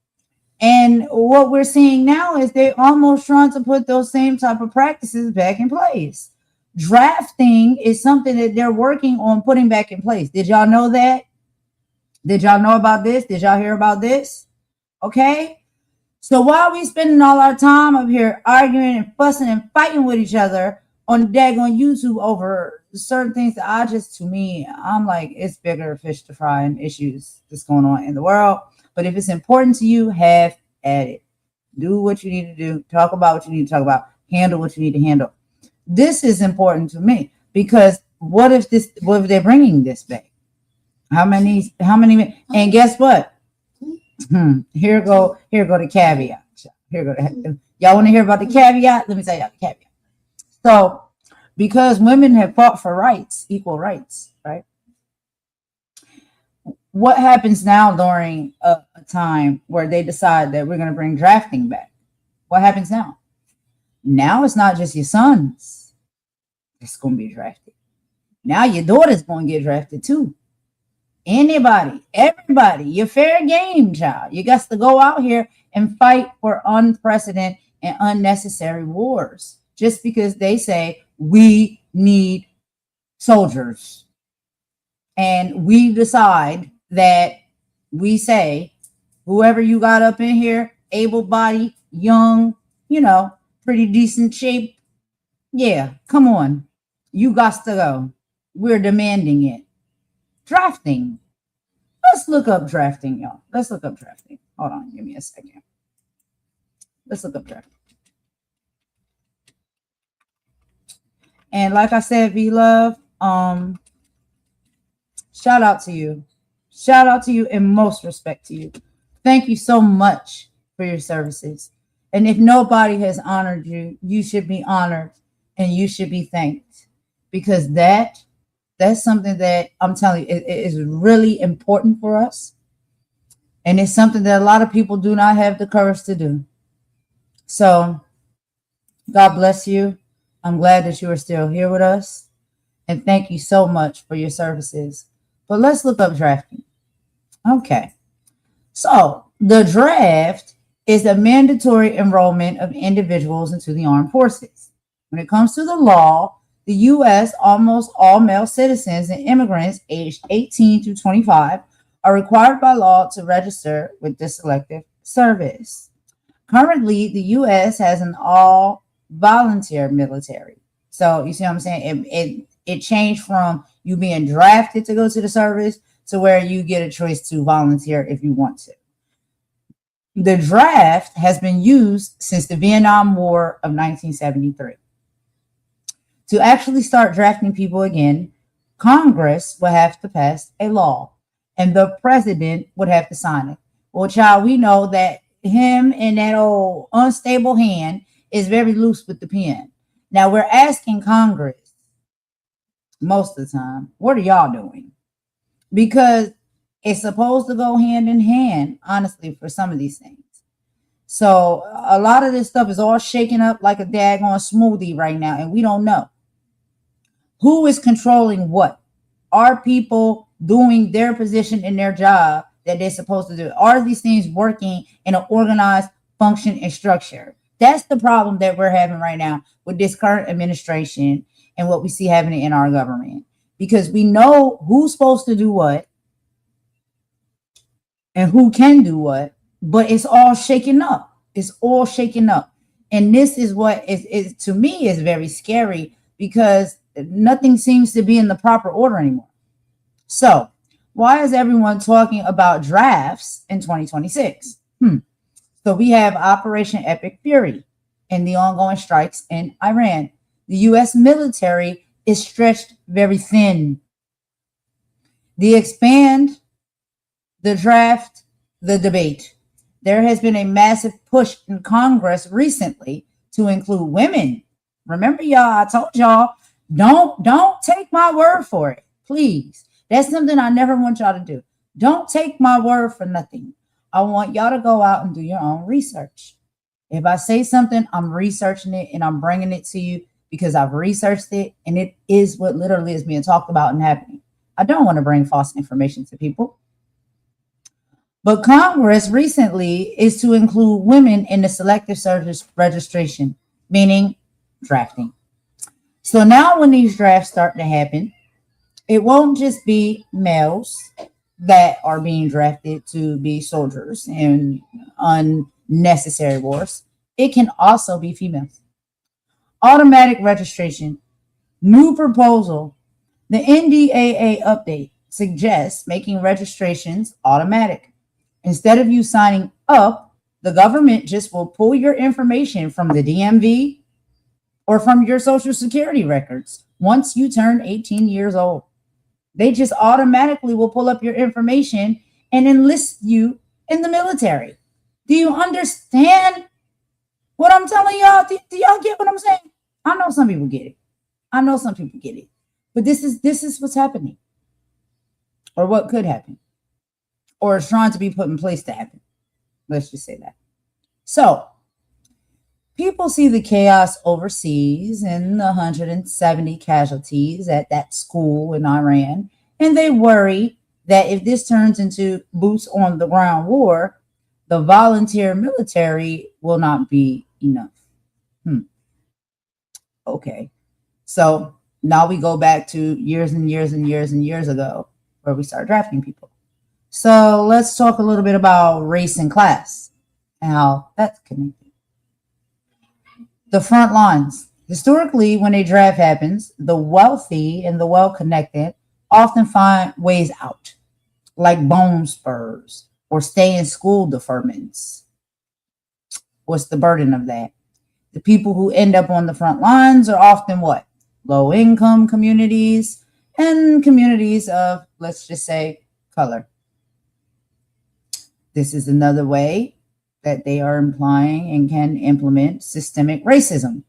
And what we're seeing now is they almost trying to put those same type of practices back in place. Drafting is something that they're working on putting back in place. Did y'all know that? Did y'all know about this? Did y'all hear about this? Okay. So while we spending all our time up here arguing and fussing and fighting with each other on daggone YouTube over certain things that to me, I'm like, it's bigger fish to fry and issues that's going on in the world. But if it's important to you, have at it. Do what you need to do. Talk about what you need to talk about. Handle what you need to handle. This is important to me because what if they're bringing this back? How many? And guess what? Here go the caveat. Y'all want to hear about the caveat? Let me tell y'all the caveat. So, because women have fought for rights, equal rights, right? What happens now during a time where they decide that we're going to bring drafting back? What happens now? Now it's not just your sons that's going to be drafted. Now your daughter's going to get drafted too. Anybody, everybody, you're fair game, child. You got to go out here and fight for unprecedented and unnecessary wars just because they say we need soldiers. And we decide that we say, whoever you got up in here, able-bodied, young, pretty decent shape. Yeah, come on. You got to go. We're demanding it. Drafting. Let's look up drafting, y'all. Let's look up drafting. Hold on, give me a second. Let's look up drafting. And like I said, V-Love, shout out to you. Shout out to you and most respect to you. Thank you so much for your services. And if nobody has honored you, you should be honored and you should be thanked because that's something that I'm telling you, it is really important for us. And it's something that a lot of people do not have the courage to do. So God bless you. I'm glad that you are still here with us. And thank you so much for your services. But let's look up drafting. Okay. So the draft is the mandatory enrollment of individuals into the armed forces. When it comes to the law, the U.S., almost all male citizens and immigrants aged 18 to 25 are required by law to register with the Selective Service. Currently, the U.S. has an all-volunteer military. So you see what I'm saying? It changed from you being drafted to go to the service to where you get a choice to volunteer if you want to. The draft has been used since the Vietnam War of 1973. To actually start drafting people again, Congress will have to pass a law and the president would have to sign it. Well, child, we know that him and that old unstable hand is very loose with the pen. Now we're asking Congress most of the time, what are y'all doing? Because it's supposed to go hand in hand, honestly, for some of these things. So a lot of this stuff is all shaking up like a daggone smoothie right now, and we don't know. Who is controlling what? Are people doing their position in their job that they're supposed to do? Are these things working in an organized function and structure? That's the problem that we're having right now with this current administration and what we see happening in our government. Because we know who's supposed to do what and who can do what, but it's all shaking up. It's all shaking up. And this is what is to me is very scary because nothing seems to be in the proper order anymore. So why is everyone talking about drafts in 2026? So we have Operation Epic Fury and the ongoing strikes in Iran. The U.S. military is stretched very thin. The expand, the draft, the debate. There has been a massive push in Congress recently to include women. Remember, y'all, I told y'all, don't take my word for it, please. That's something I never want y'all to do. Don't take my word for nothing. I want y'all to go out and do your own research. If I say something, I'm researching it and I'm bringing it to you because I've researched it and it is what literally is being talked about and happening. I don't want to bring false information to people. But Congress recently is to include women in the selective service registration, meaning drafting. So now when these drafts start to happen, it won't just be males that are being drafted to be soldiers in unnecessary wars. It can also be females. Automatic registration. New proposal. The NDAA update suggests making registrations automatic. Instead of you signing up, the government just will pull your information from the DMV or from your social security records once you turn 18 years old. They just automatically will pull up your information and enlist you in the military. Do you understand what I'm telling y'all? Do y'all get what I'm saying? I know some people get it. I know some people get it. But this is what's happening. Or what could happen. Or is trying to be put in place to happen. Let's just say that. So, people see the chaos overseas and the 170 casualties at that school in Iran, and they worry that if this turns into boots on the ground war, the volunteer military will not be enough. Okay. So now we go back to years and years and years and years ago where we start drafting people. So let's talk a little bit about race and class and how that's connected. The front lines. Historically, when a draft happens, the wealthy and the well-connected often find ways out, like bone spurs or stay in school deferments. What's the burden of that? The people who end up on the front lines are often what? Low-income communities and communities of, let's just say, color. This is another way that they are implying and can implement systemic racism.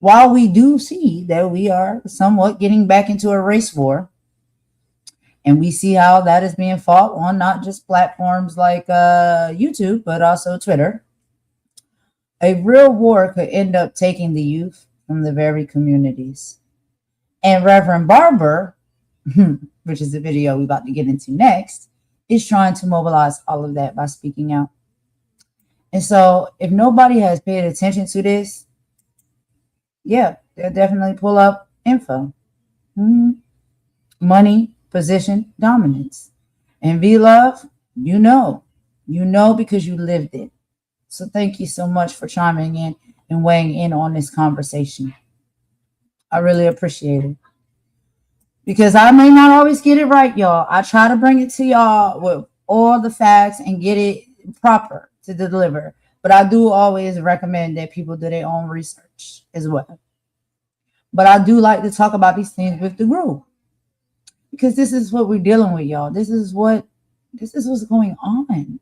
While we do see that we are somewhat getting back into a race war, and we see how that is being fought on not just platforms like YouTube, but also Twitter, a real war could end up taking the youth from the very communities. And Reverend Barber, which is the video we're about to get into next, is trying to mobilize all of that by speaking out. And so if nobody has paid attention to this, yeah, they'll definitely pull up info. Money, position, dominance. And V-Love, you know because you lived it. So thank you so much for chiming in and weighing in on this conversation. I really appreciate it. Because I may not always get it right, y'all. I try to bring it to y'all with all the facts and get it proper to deliver. But I do always recommend that people do their own research as well. But I do like to talk about these things with the group. Because this is what we're dealing with, y'all. This is what's going on.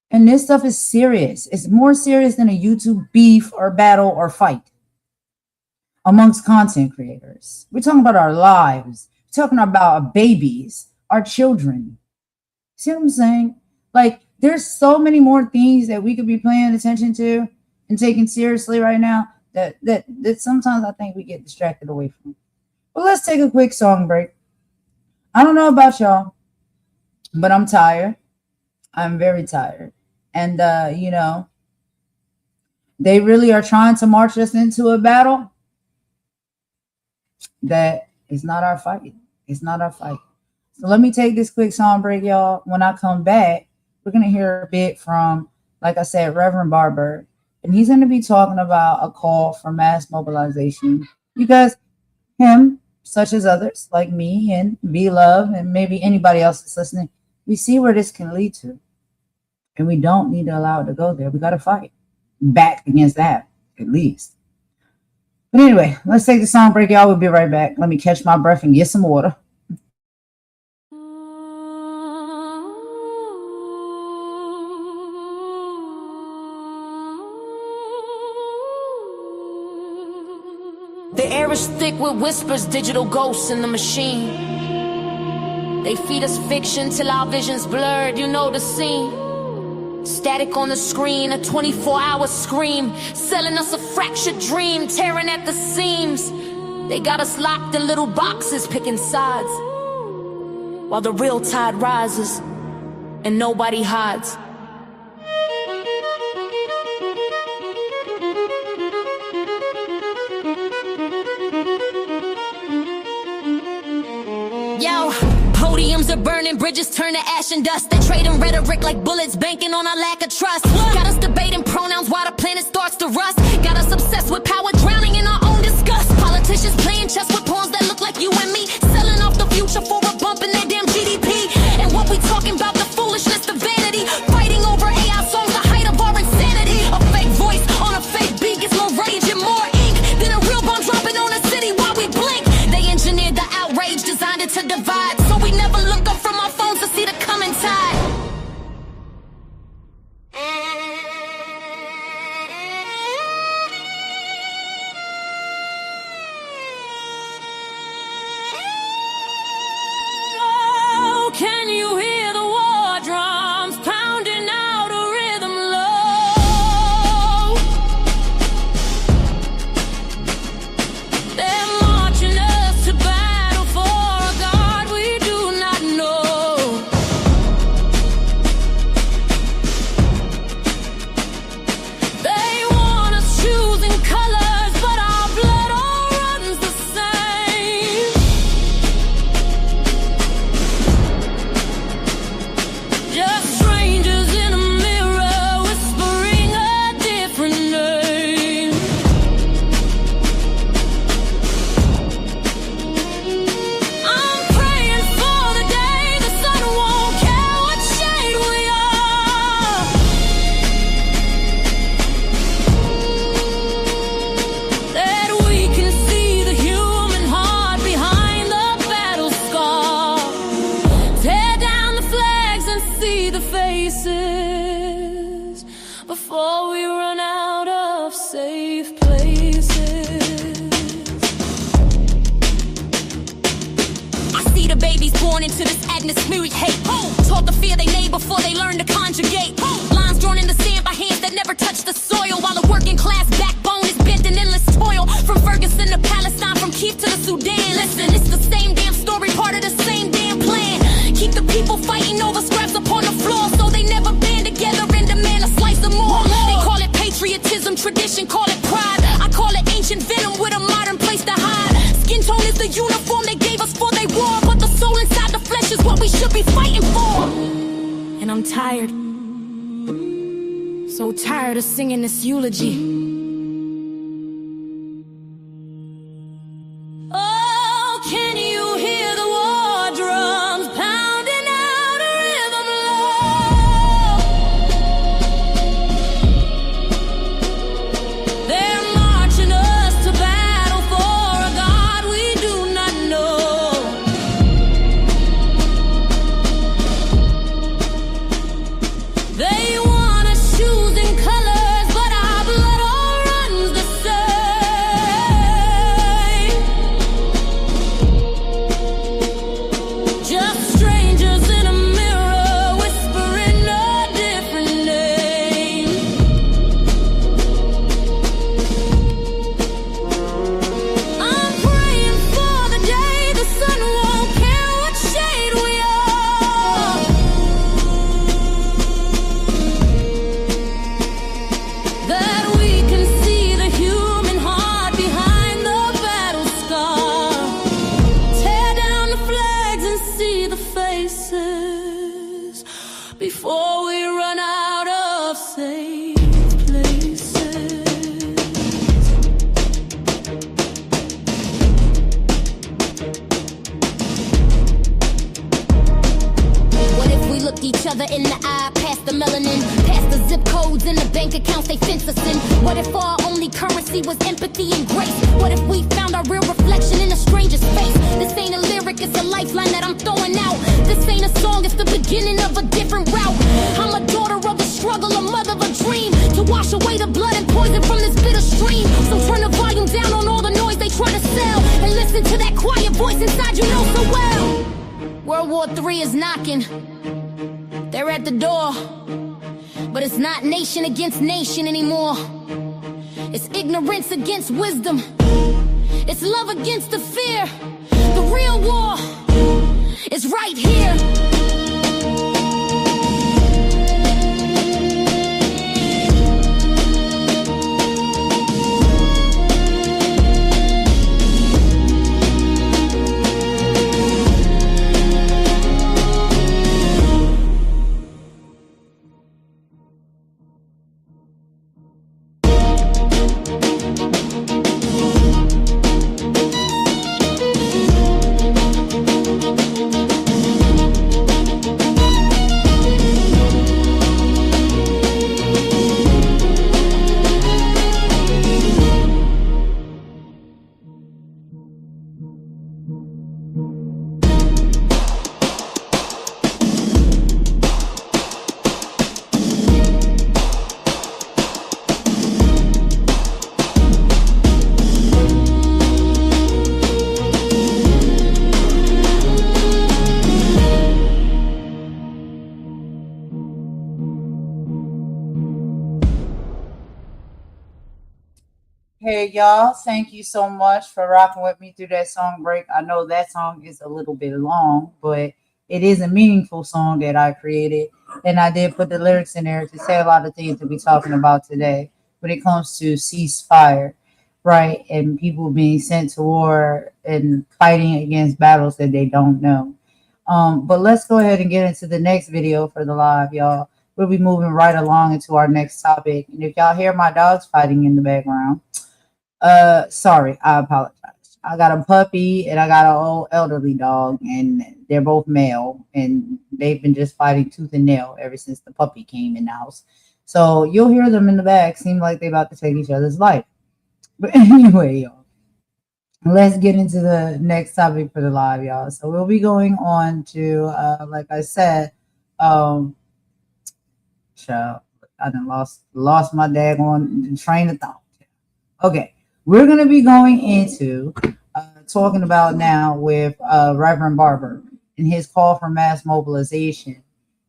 And this stuff is serious. It's more serious than a YouTube beef or battle or fight amongst content creators. We're talking about our lives. We're talking about our babies, our children. See what I'm saying? Like, there's so many more things that we could be paying attention to and taking seriously right now that sometimes I think we get distracted away from. But let's take a quick song break. I don't know about y'all, but I'm tired. I'm very tired. And, they really are trying to march us into a battle that is not our fight. It's not our fight. So let me take this quick song break, y'all. When I come back, we're going to hear a bit from, like I said, Reverend Barber. And he's going to be talking about a call for mass mobilization. Because him, such as others like me and V-Love and maybe anybody else that's listening, we see where this can lead to. And we don't need to allow it to go there. We got to fight back against that, at least. But anyway, let's take the song break, y'all. We'll be right back. Let me catch my breath and get some water. The air is thick with whispers, digital ghosts in the machine. They feed us fiction till our vision's blurred, you know the scene. Static on the screen, a 24-hour scream, selling us a fractured dream, tearing at the seams. They got us locked in little boxes, picking sides, while the real tide rises and nobody hides. Yo, podiums are burning, bridges turn to ash and dust. They trading rhetoric like bullets, banking on our lack of trust. Got us debating pronouns while the planet starts to rust. Got us obsessed with power, drowning in our own disgust. Politicians playing chess with pawns that look like you and me, selling off the future for a bump in their damn GDP. And what we talking about, the foolishness, the vanity, fighting over AI songs, the height of our insanity. A fake voice on a fake beat gets more rage and more ink than a real bomb dropping on a city while we blink. They engineered the outrage, designed it to divide, so we never look up from our phones to see the coming tide. Oh, can you hear the war drums pounding out a rhythm low? They're marching us to battle for a God we do not know. They want us choosing colors, but our blood all runs the same. Just strangers in a mirror whispering a different name. I'm praying for the day the sun won't care what shade we are. That we can see the human heart behind the battle scar. Tear down the flags and see the faces before we run out of safe places. I see the babies born into this atmospheric hate, taught to fear their neighbor before they learn to conjugate. Lines drawn in the sand by hands that never touch the soil, while the working class backbone is bent in endless toil. From Ferguson to Palestine, from Kiev to the Sudan. Listen, it's the same damn story, part of the same damn plan. Keep the people fighting over scraps upon the floor, so they never band together and demand a slice of more. They call it patriotism, tradition, call it pride. I call it ancient venom with a modern place to hide. Skin tone is the uniform they gave us for they war, but the soul inside the flesh is what we should be fighting for. And I'm tired, so tired of singing this eulogy. Oh, can you hear the war drums pounding out a rhythm low? They're marching us to battle for a God we do not know. They want us choosing colors, but our blood all bank accounts they fence us in? What if our only currency was empathy and grace? What if we found our real reflection in a stranger's face? This ain't a lyric, it's a lifeline that I'm throwing out. This ain't a song, it's the beginning of a different route. I'm a daughter of a struggle, a mother of a dream, to wash away the blood and poison from this bitter stream. So turn the volume down on all the noise they try to sell, and listen to that quiet voice inside you know so well. World War III is knocking, they're at the door, but it's not nation against nation anymore. It's ignorance against wisdom, it's love against the fear. The real war is right here. Hey y'all, thank you so much for rocking with me through that song break. I know that song is a little bit long, but it is a meaningful song that I created, and I did put the lyrics in there to say a lot of things that we're talking about today when it comes to ceasefire, right? And people being sent to war and fighting against battles that they don't know. But let's go ahead and get into the next video for the live, y'all. We'll be moving right along into our next topic. And if y'all hear my dogs fighting in the background, sorry, I apologize. I got a puppy and I got an old elderly dog, and they're both male, and they've been just fighting tooth and nail ever since the puppy came in the house. So you'll hear them in the back, seem like they're about to take each other's life. But anyway, y'all, let's get into the next topic for the live, y'all. So we'll be going on to, like I said, child, I done lost my daggone train of thought. Okay, we're going to be going into talking about now with Reverend Barber and his call for mass mobilization.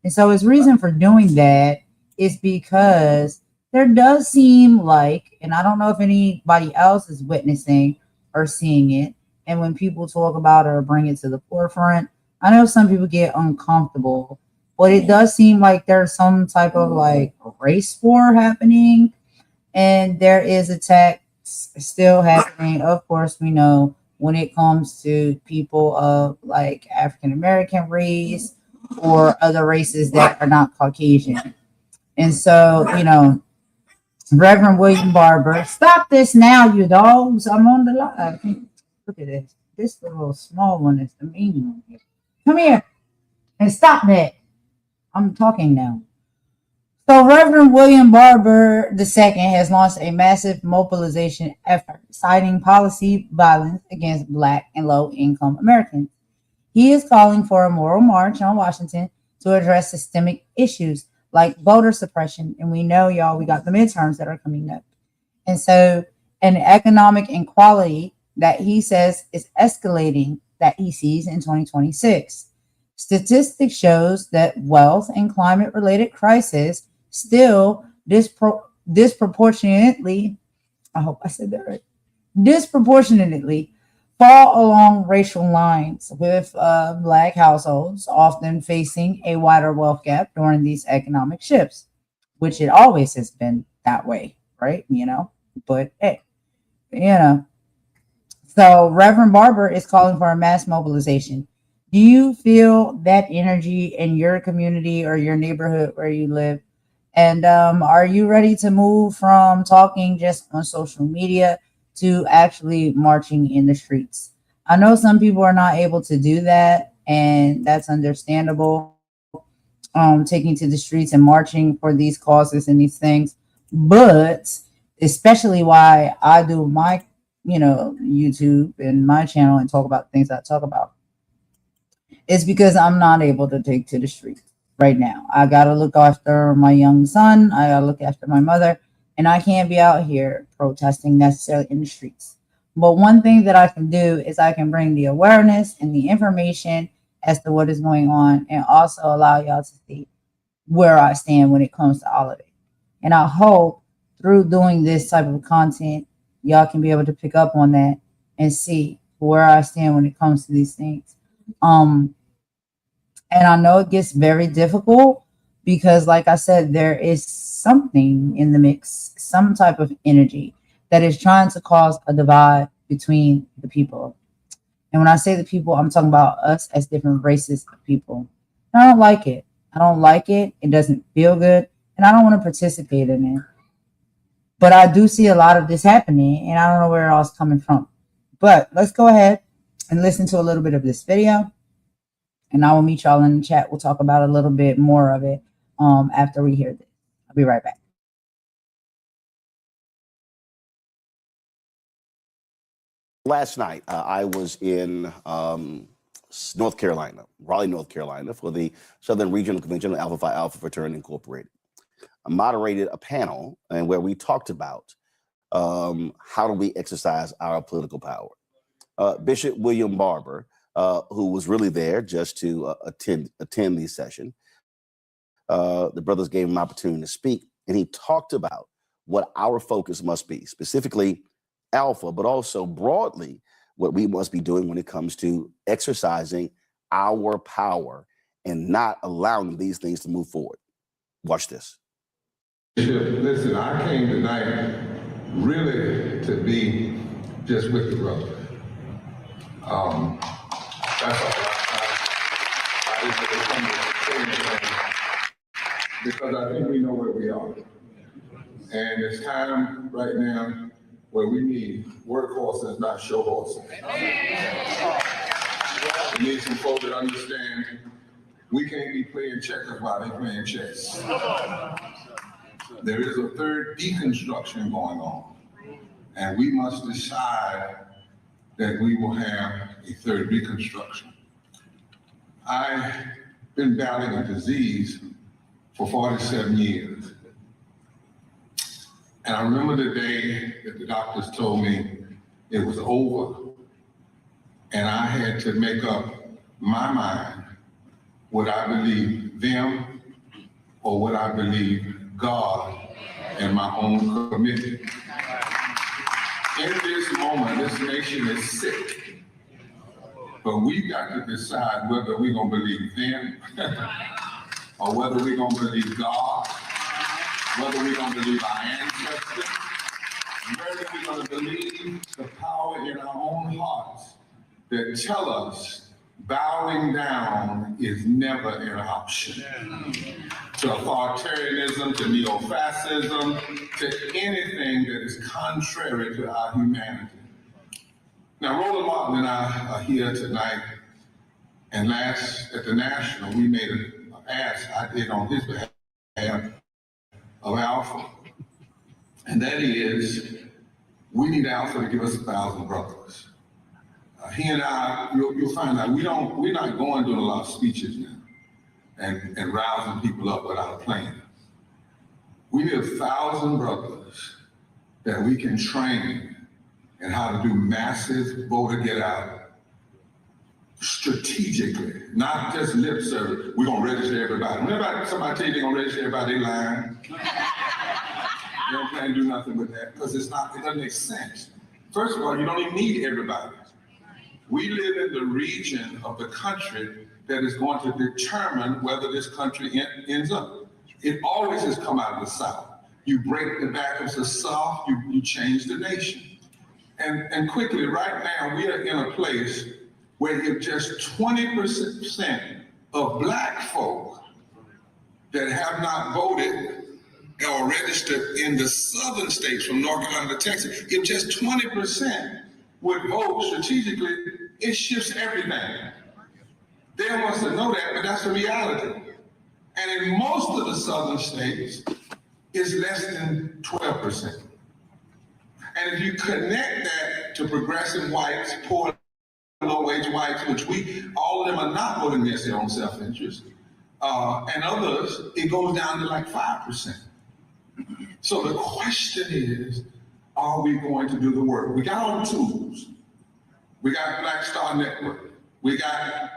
And so his reason for doing that is because there does seem like, and I don't know if anybody else is witnessing or seeing it, and when people talk about it or bring it to the forefront, I know some people get uncomfortable, but it does seem like there's some type of like race war happening, and there is attacks still happening. Of course, we know when it comes to people of like African American race or other races that are not Caucasian. And so, you know, Reverend William Barber, stop this now, you dogs. I'm on the live. Look at this. This little small one is the mean one here. Come here and stop that. I'm talking now. So Reverend William Barber II has launched a massive mobilization effort, citing policy violence against Black and low-income Americans. He is calling for a moral march on Washington to address systemic issues like voter suppression. And we know, y'all, we got the midterms that are coming up. And so an economic inequality that he says is escalating that he sees in 2026. Statistics shows that wealth and climate-related crisis still disproportionately, I hope I said that right, disproportionately fall along racial lines, with Black households often facing a wider wealth gap during these economic shifts, which it always has been that way, right? You know, but hey, you know. So Reverend Barber is calling for a mass mobilization. Do you feel that energy in your community or your neighborhood where you live? And are you ready to move from talking just on social media to actually marching in the streets? I know some people are not able to do that, and that's understandable, taking to the streets and marching for these causes and these things. But especially why I do my, YouTube and my channel and talk about things I talk about, it's because I'm not able to take to the streets right now. I gotta look after my young son. I gotta look after my mother, and I can't be out here protesting necessarily in the streets. But one thing that I can do is I can bring the awareness and the information as to what is going on, and also allow y'all to see where I stand when it comes to all of it. And I hope through doing this type of content, y'all can be able to pick up on that and see where I stand when it comes to these things. And I know it gets very difficult because, like I said, there is something in the mix, some type of energy that is trying to cause a divide between the people. And when I say the people, I'm talking about us as different races of people. And I don't like it. I don't like it. It doesn't feel good. And I don't want to participate in it. But I do see a lot of this happening, and I don't know where else coming from. But let's go ahead and listen to a little bit of this video. And I will meet y'all in the chat. We'll talk about a little bit more of it after we hear this. I'll be right back. Last night, I was in North Carolina, Raleigh, North Carolina, for the Southern Regional Convention of Alpha Phi Alpha Fraternity Incorporated. I moderated a panel and where we talked about how do we exercise our political power. Bishop William Barber, who was really there just to attend the session, the brothers gave him an opportunity to speak, and he talked about what our focus must be, specifically Alpha, but also broadly what we must be doing when it comes to exercising our power and not allowing these things to move forward. Watch this. Listen, I came tonight really to be just with the brother. That's all. I didn't really come to say anything because I think we know where we are. And it's time right now where we need workhorses, not show horses. We need some folks that understand we can't be playing checkers while they're playing chess. There is a third deconstruction going on, and we must decide that we will have a third reconstruction. I've been battling a disease for 47 years. And I remember the day that the doctors told me it was over, and I had to make up my mind would I believe them or would I believe God and my own commitment. In this moment, this nation is sick, but we got to decide whether we're gonna believe them or whether we're gonna believe God, whether we're gonna believe our ancestors, whether we're gonna believe the power in our own hearts that tell us bowing down is never an option. To authoritarianism, to neo-fascism, to anything that is contrary to our humanity. Now, Roland Martin and I are here tonight, and last at the National, we made an ask I did on his behalf of Alpha, and that is, we need Alpha to give us 1,000 brothers. He and I, you'll find out, we're not going doing a lot of speeches now and rousing people up without a plan. We need 1,000 brothers that we can train in how to do massive voter get out strategically, not just lip service. We're gonna register everybody. Whenever somebody tell you they're gonna register everybody, they lying. They don't plan to do nothing with that because it doesn't make sense. First of all, you don't even need everybody. We live in the region of the country that is going to determine whether this country ends up. It always has come out of the South. You break the back of the South, you change the nation. And quickly, right now, we are in a place where if just 20% of Black folk that have not voted or registered in the southern states from North Carolina to Texas, if just 20% would vote strategically, it shifts everything. They don't want us to know that, but that's the reality. And in most of the southern states, is less than 12%. And if you connect that to progressive whites, poor low-wage whites, which all of them are not voting against their own self-interest, and others, it goes down to like 5%. So the question is, are we going to do the work? We got all the tools. We got Black Star Network. We got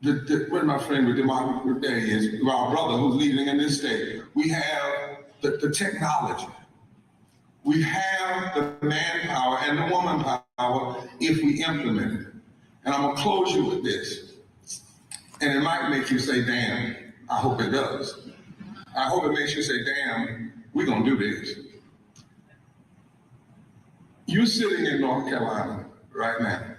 where's my friend with democracy? There he is, our brother who's leading in this state. We have the technology. We have the manpower and the woman power if we implement it. And I'm gonna close you with this. And it might make you say, damn, I hope it does. I hope it makes you say, damn, we're gonna do this. You're sitting in North Carolina right now.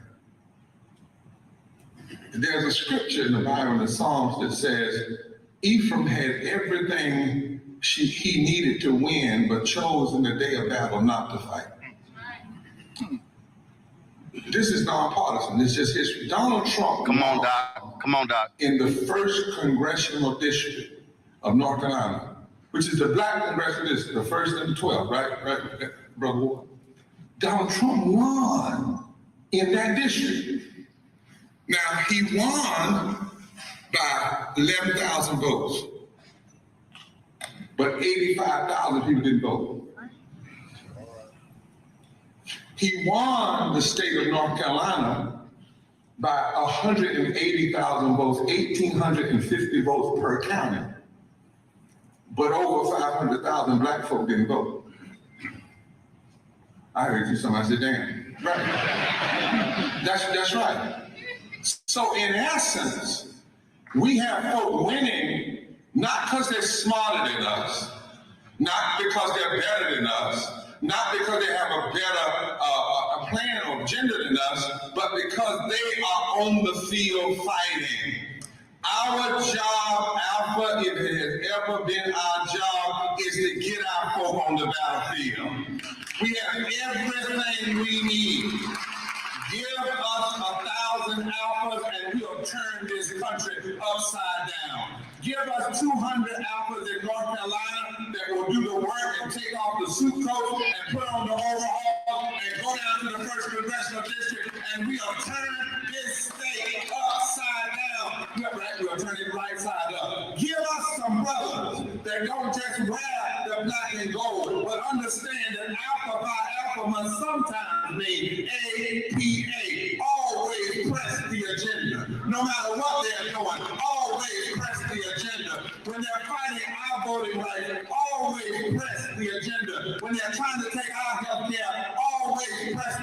There's a scripture in the Bible, in the Psalms, that says, Ephraim had everything he needed to win, but chose in the day of battle not to fight. This is nonpartisan. This is history. Donald Trump. Come on, Doc. Come on, Doc. In the 1st congressional district of North Carolina, which is the black congressional district, the 1st and the 12th, right, Brother Ward? Donald Trump won in that district. Now, he won by 11,000 votes, but 85,000 people didn't vote. He won the state of North Carolina by 180,000 votes, 1,850 votes per county, but over 500,000 black folk didn't vote. I heard you, somebody said, damn. Right. That's right. So in essence, we have folk winning, not because they're smarter than us, not because they're better than us, not because they have a better plan or agenda than us, but because they are on the field fighting. Our job, Alpha, if it has ever been our job, is to get our folk on the battlefield. We have everything we need. Give us 1,000 alphas and we'll turn this country upside down. Give us 200 alphas in North Carolina that will do the work and take off the suit coat and put on the overall and go down to the 1st congressional district, and we'll turn this state upside down. We'll turn it right side up. Give us some brothers that don't just wear the black and gold, but understand that alpha by alpha must sometimes mean APA. Always press the agenda. No matter what they're doing, always press the agenda. When they're fighting our voting rights, always press the agenda. When they're trying to take our health care, always press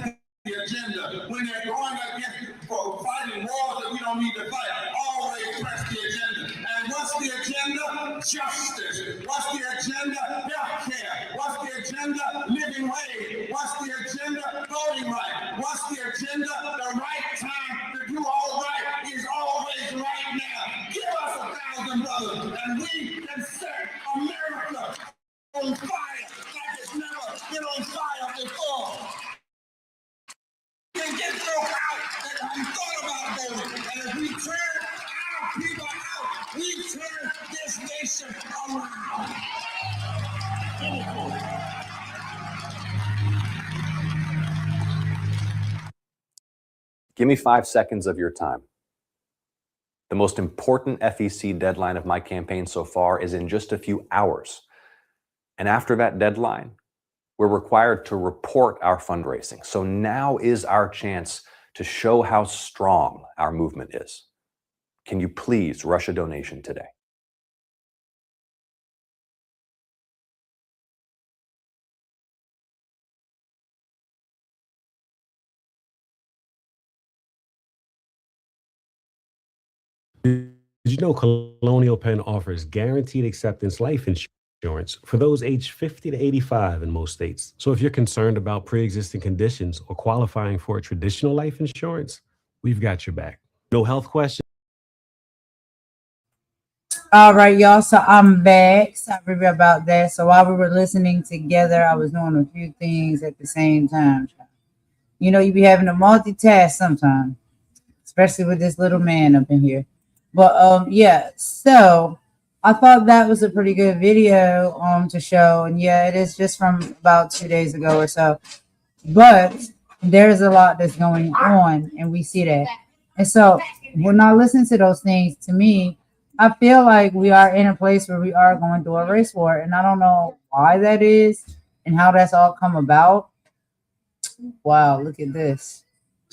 the agenda. When they're going against fighting wars that we don't need to fight, always press the agenda. And what's the agenda? Justice. What's the agenda? Health care. What's the agenda? Living wage. What's the agenda? Voting right. What's the agenda? The right time to do all right is always right now. Give us 1,000 brothers, and we can set America on fire like it's never been on fire before. Can get broke out and thought about voting. And if we turn our people out, we turn this nation around. Give me 5 seconds of your time. The most important FEC deadline of my campaign so far is in just a few hours. And after that deadline, we're required to report our fundraising. So now is our chance to show how strong our movement is. Can you please rush a donation today? Did you know Colonial Penn offers guaranteed acceptance life insurance for those aged 50 to 85 in most states? So if you're concerned about pre-existing conditions or qualifying for a traditional life insurance, we've got your back. No health questions. All right, y'all. So I'm back. Sorry about that. So while we were listening together, I was doing a few things at the same time. You know, you be having to multitask sometimes, especially with this little man up in here. But yeah, so I thought that was a pretty good video to show, and yeah, it is just from about 2 days ago or so. But there's a lot that's going on, and we see that. And so when I listen to those things, to me, I feel like we are in a place where we are going through a race war, and I don't know why that is and how that's all come about. Wow, look at this.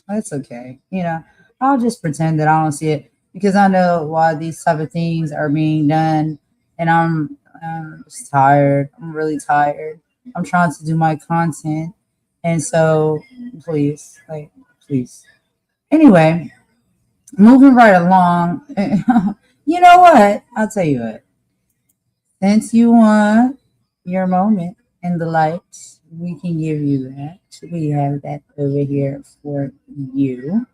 That's okay. You know, I'll just pretend that I don't see it because I know why these type of things are being done, and I'm just tired. I'm really tired. I'm trying to do my content, and so please, please. Anyway, moving right along. You know what? I'll tell you what. Since you want your moment in the lights, we can give you that. We have that over here for you.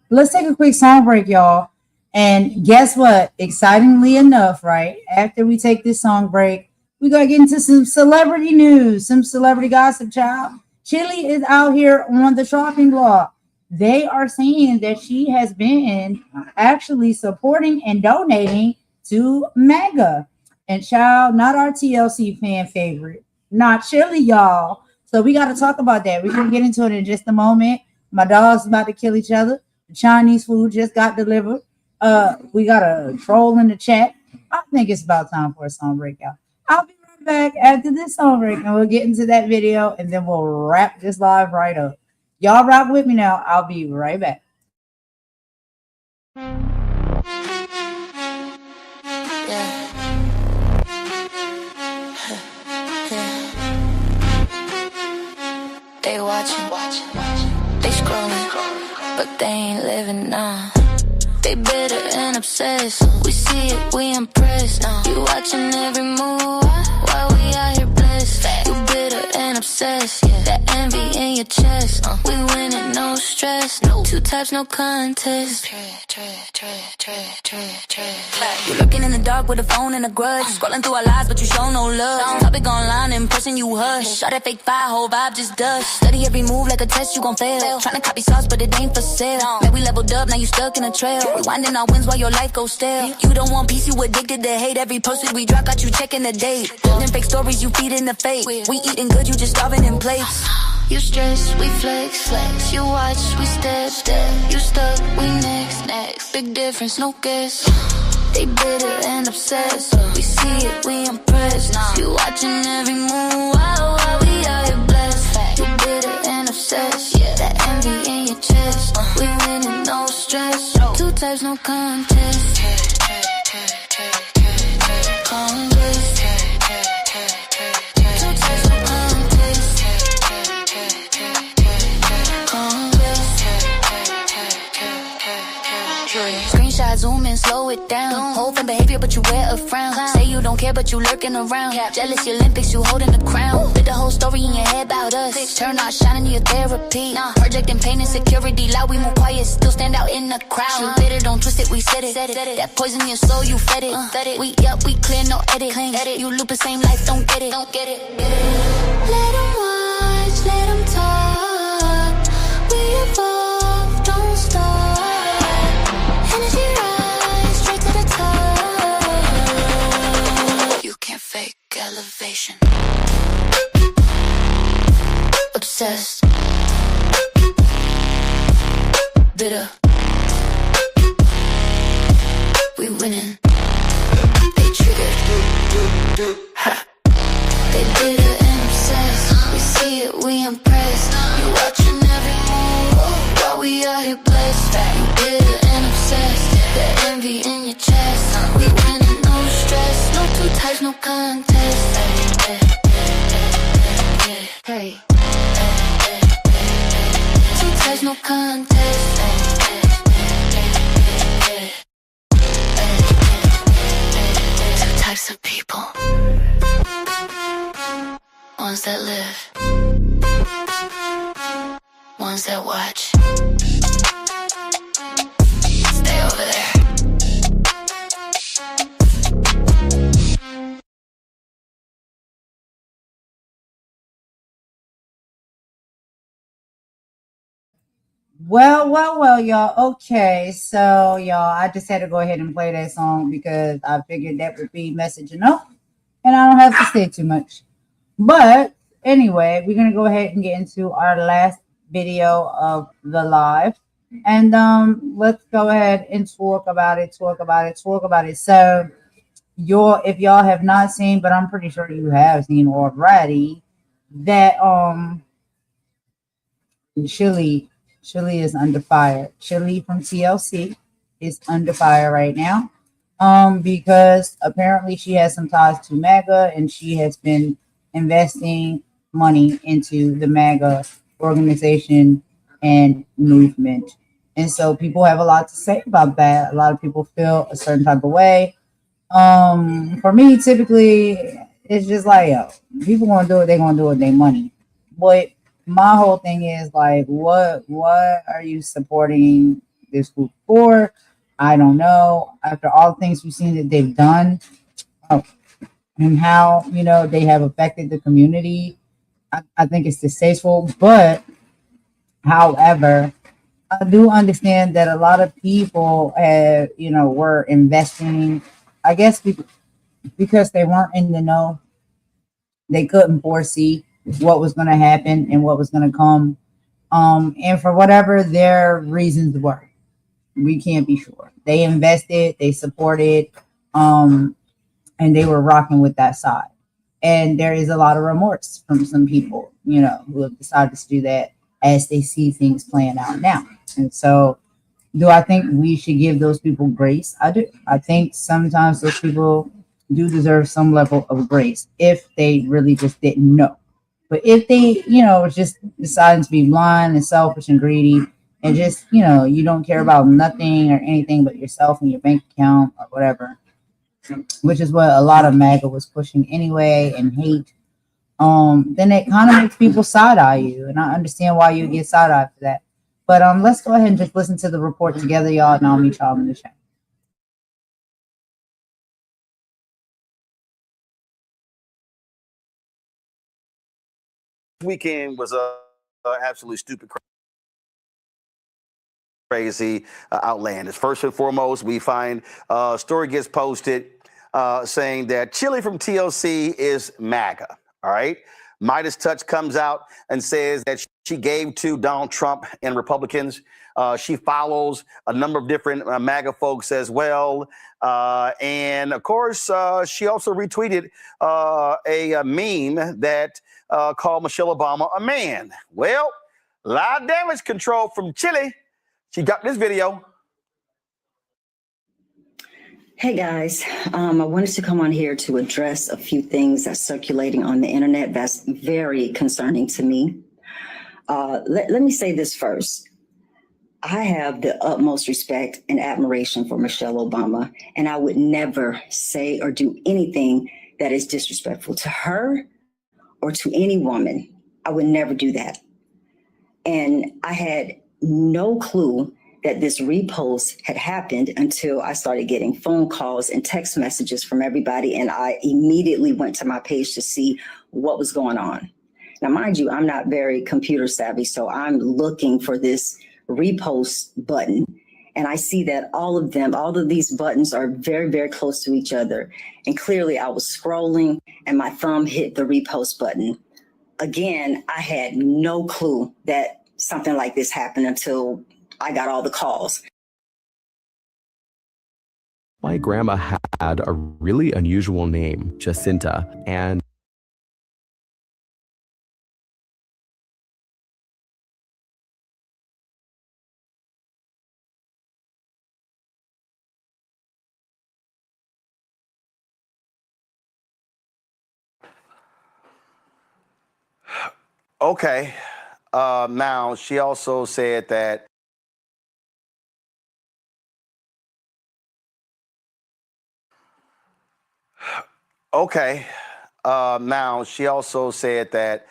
Let's take a quick song break, y'all. And guess what? Excitingly enough, right? After we take this song break, we're gonna get into some celebrity news, some celebrity gossip, child. Chilli is out here on the shopping block. They are saying that she has been actually supporting and donating to MAGA. And child, not our TLC fan favorite, not Chilli, y'all. So we got to talk about that. We're going to get into it in just a moment. My dog's about to kill each other. The Chinese food just got delivered. We got a troll in the chat. I think it's about time for a song break, y'all. I'll be right back after this song break, and we'll get into that video, and then we'll wrap this live right up. Y'all rock with me now. I'll be right back. They watching, they scrolling, but they ain't living now. They bitter and obsessed. We see it, we impressed. You watching every move while we out here blessed. You bitter and obsessed. That envy in your chest. We winning, no stress. Two types, no contest. You're looking in the dark with a phone and a grudge. Scrolling through our lives, but you show no love. Topic online, in person you hush. Shot that fake fire, whole vibe just dust. Study every move like a test, you gon' fail. Tryna copy sauce, but it ain't for sale. Man, we leveled up, now you stuck in a trail. Rewinding our wins while your life goes stale. You don't want peace, you addicted to hate. Every post we drop got you checking the date. Building fake stories, you feeding the fake. We eating good, you just starving in plates. You stress, we flex. You watch, we step. You stuck, we next. Big difference, no guess. They bitter and obsessed. We see it, we impressed. You watching every move while we out here blessed. You bitter and obsessed. That envy in your chest. We winning, no stress. Two types, no contest. Converse. Two types, no contest. Screenshot, zoom in, slow it down. Hold for behavior, but you wear a frown. Say you don't care, but you lurking around. Jealous, Olympics, you holding the crown. Fit the whole story in your head about us. Turn out shining your therapy. Projecting pain and security. Loud, we move quiet, still stand out in the crowd. You bitter, don't twist it, we said it. That poison your soul, you fed it. We clear, no edit. You loop the same life, don't get it. Let them watch, let them talk. We evolve, don't stop. Energy rise, straight to the top. You can't fake elevation. Obsessed. Bitter. We winning. They triggered. Ha. They bitter and obsessed. We see it, we impressed. You watching every move while we out here blessed. You bitter and obsessed. The envy in your chest. We winning, no stress. No two types, no contest. Hey. Two types, no contest. Two types of people. Ones that live. Ones that watch. Stay over there. Well, y'all. Okay, so y'all, I just had to go ahead and play that song because I figured that would be message enough, and I don't have to say too much. But anyway, we're gonna go ahead and get into our last video of the live, and let's go ahead and talk about it. So, if y'all have not seen, but I'm pretty sure you have seen already, that Chilli. Chilli is under fire. Chilli from TLC is under fire right now. Because apparently she has some ties to MAGA and she has been investing money into the MAGA organization and movement. And so people have a lot to say about that. A lot of people feel a certain type of way. For me, typically, it's just like, yo, people gonna do it, they're gonna do it, they money. But my whole thing is like, what are you supporting this group for? I don't know. After all the things we've seen that they've done, and how they have affected the community, I think it's distasteful. But however, I do understand that a lot of people have were investing. I guess because they weren't in the know, they couldn't foresee what was going to happen and what was going to come. And for whatever their reasons were, we can't be sure. They invested, they supported, and they were rocking with that side. And there is a lot of remorse from some people, who have decided to do that as they see things playing out now. And so, do I think we should give those people grace? I do. I think sometimes those people do deserve some level of grace if they really just didn't know. But if they, just deciding to be blind and selfish and greedy and just, you don't care about nothing or anything but yourself and your bank account or whatever, which is what a lot of MAGA was pushing anyway, and hate, then it kind of makes people side eye you. And I understand why you get side eye for that. But let's go ahead and just listen to the report together, y'all, and I'll meet y'all in the chat. Weekend was absolutely stupid, crazy, outlandish. First and foremost, we find a story gets posted saying that Chilli from TLC is MAGA. All right. Midas Touch comes out and says that she gave to Donald Trump and Republicans. She follows a number of different MAGA folks as well. And of course, she also retweeted a meme that called Michelle Obama a man. Well, a lot of damage control from Chilli. She got this video. Hey guys, I wanted to come on here to address a few things that's circulating on the internet that's very concerning to me. Let me say this first. I have the utmost respect and admiration for Michelle Obama, and I would never say or do anything that is disrespectful to her or to any woman. I would never do that. And I had no clue that this repost had happened until I started getting phone calls and text messages from everybody. And I immediately went to my page to see what was going on. Now, mind you, I'm not very computer savvy, so I'm looking for this repost button. And I see that all of these buttons are very, very close to each other. And clearly I was scrolling and my thumb hit the repost button. Again, I had no clue that something like this happened until I got all the calls. My grandma had a really unusual name, Jacinta, and Okay. Now, she also said that now, she also said that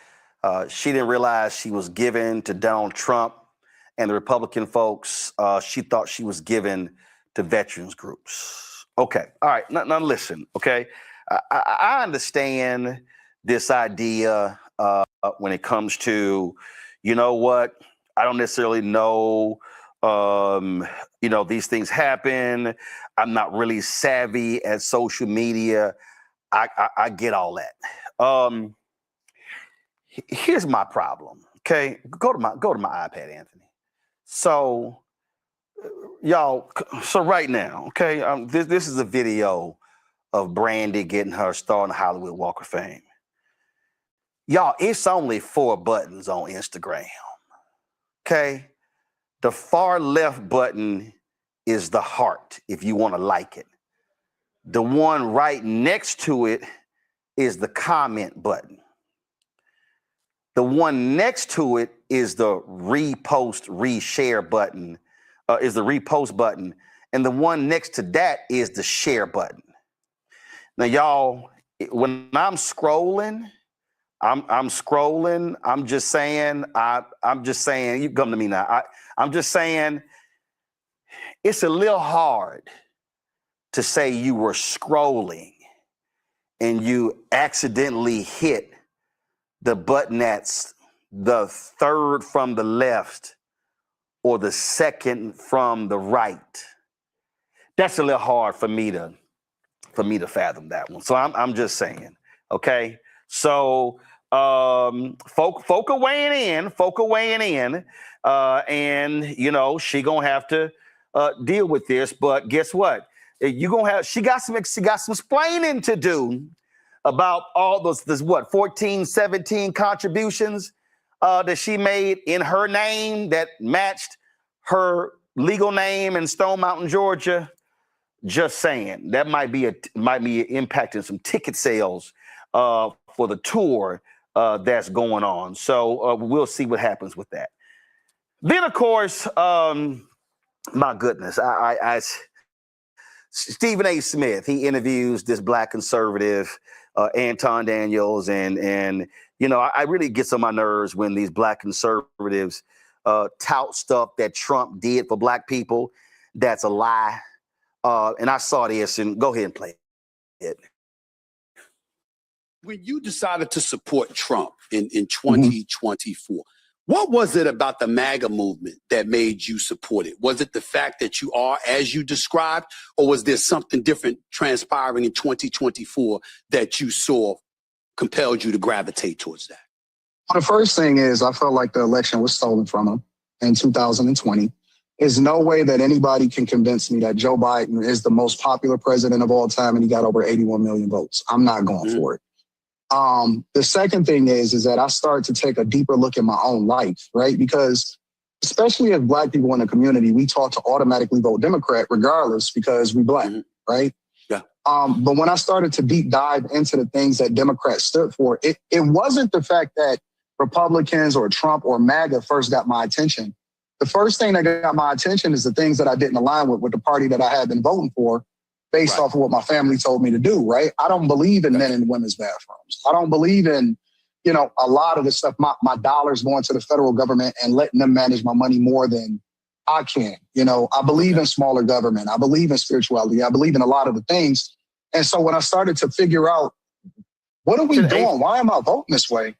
she didn't realize she was given to Donald Trump and the Republican folks. She thought she was given to veterans groups. Okay. All right. Now listen. Okay. I understand this idea when it comes to, you know what? I don't necessarily know, these things happen. I'm not really savvy at social media. I get all that. Here's my problem. Okay, go to my iPad, Anthony. So, y'all. So right now, okay, this is a video of Brandy getting her star on the Hollywood Walk of Fame. Y'all, it's only 4 buttons on Instagram. Okay, the far left button is the heart if you want to like it. The one right next to it is the comment button. The one next to it is the repost, reshare button, is the repost button. And the one next to that is the share button. Now, y'all, when I'm scrolling, I'm scrolling. I'm just saying, you come to me now. I'm just saying it's a little hard to say you were scrolling and you accidentally hit the button that's the third from the left or the second from the right. That's a little hard for me to fathom that one. So I'm just saying, okay? So folk are weighing in, and she gonna have to deal with this. But guess what? She got some explaining to do about all those 14, 17 contributions that she made in her name that matched her legal name in Stone Mountain, Georgia. Just saying, that might be impacting some ticket sales for the tour that's going on. So we'll see what happens with that. Then, of course, my goodness, Stephen A. Smith, he interviews this black conservative, Anton Daniels, and I really gets on my nerves when these black conservatives tout stuff that Trump did for black people. That's a lie. And I saw this, and go ahead and play it. When you decided to support Trump in 2024, what was it about the MAGA movement that made you support it? Was it the fact that you are, as you described, or was there something different transpiring in 2024 that you saw compelled you to gravitate towards that? The first thing is I felt like the election was stolen from him in 2020. There's no way that anybody can convince me that Joe Biden is the most popular president of all time and he got over 81 million votes. I'm not going for it. The second thing is that I started to take a deeper look at my own life, right? Because especially as black people in the community, we taught to automatically vote Democrat regardless because we black, right? Yeah. But when I started to deep dive into the things that Democrats stood for, it wasn't the fact that Republicans or Trump or MAGA first got my attention. The first thing that got my attention is the things that I didn't align with the party that I had been voting for based off of what my family told me to do, right? I don't believe in men and women's bathrooms. I don't believe in, a lot of the stuff, my dollars going to the federal government and letting them manage my money more than I can. I believe in smaller government. I believe in spirituality. I believe in a lot of the things. And so when I started to figure out, what are we doing? Why am I voting this way?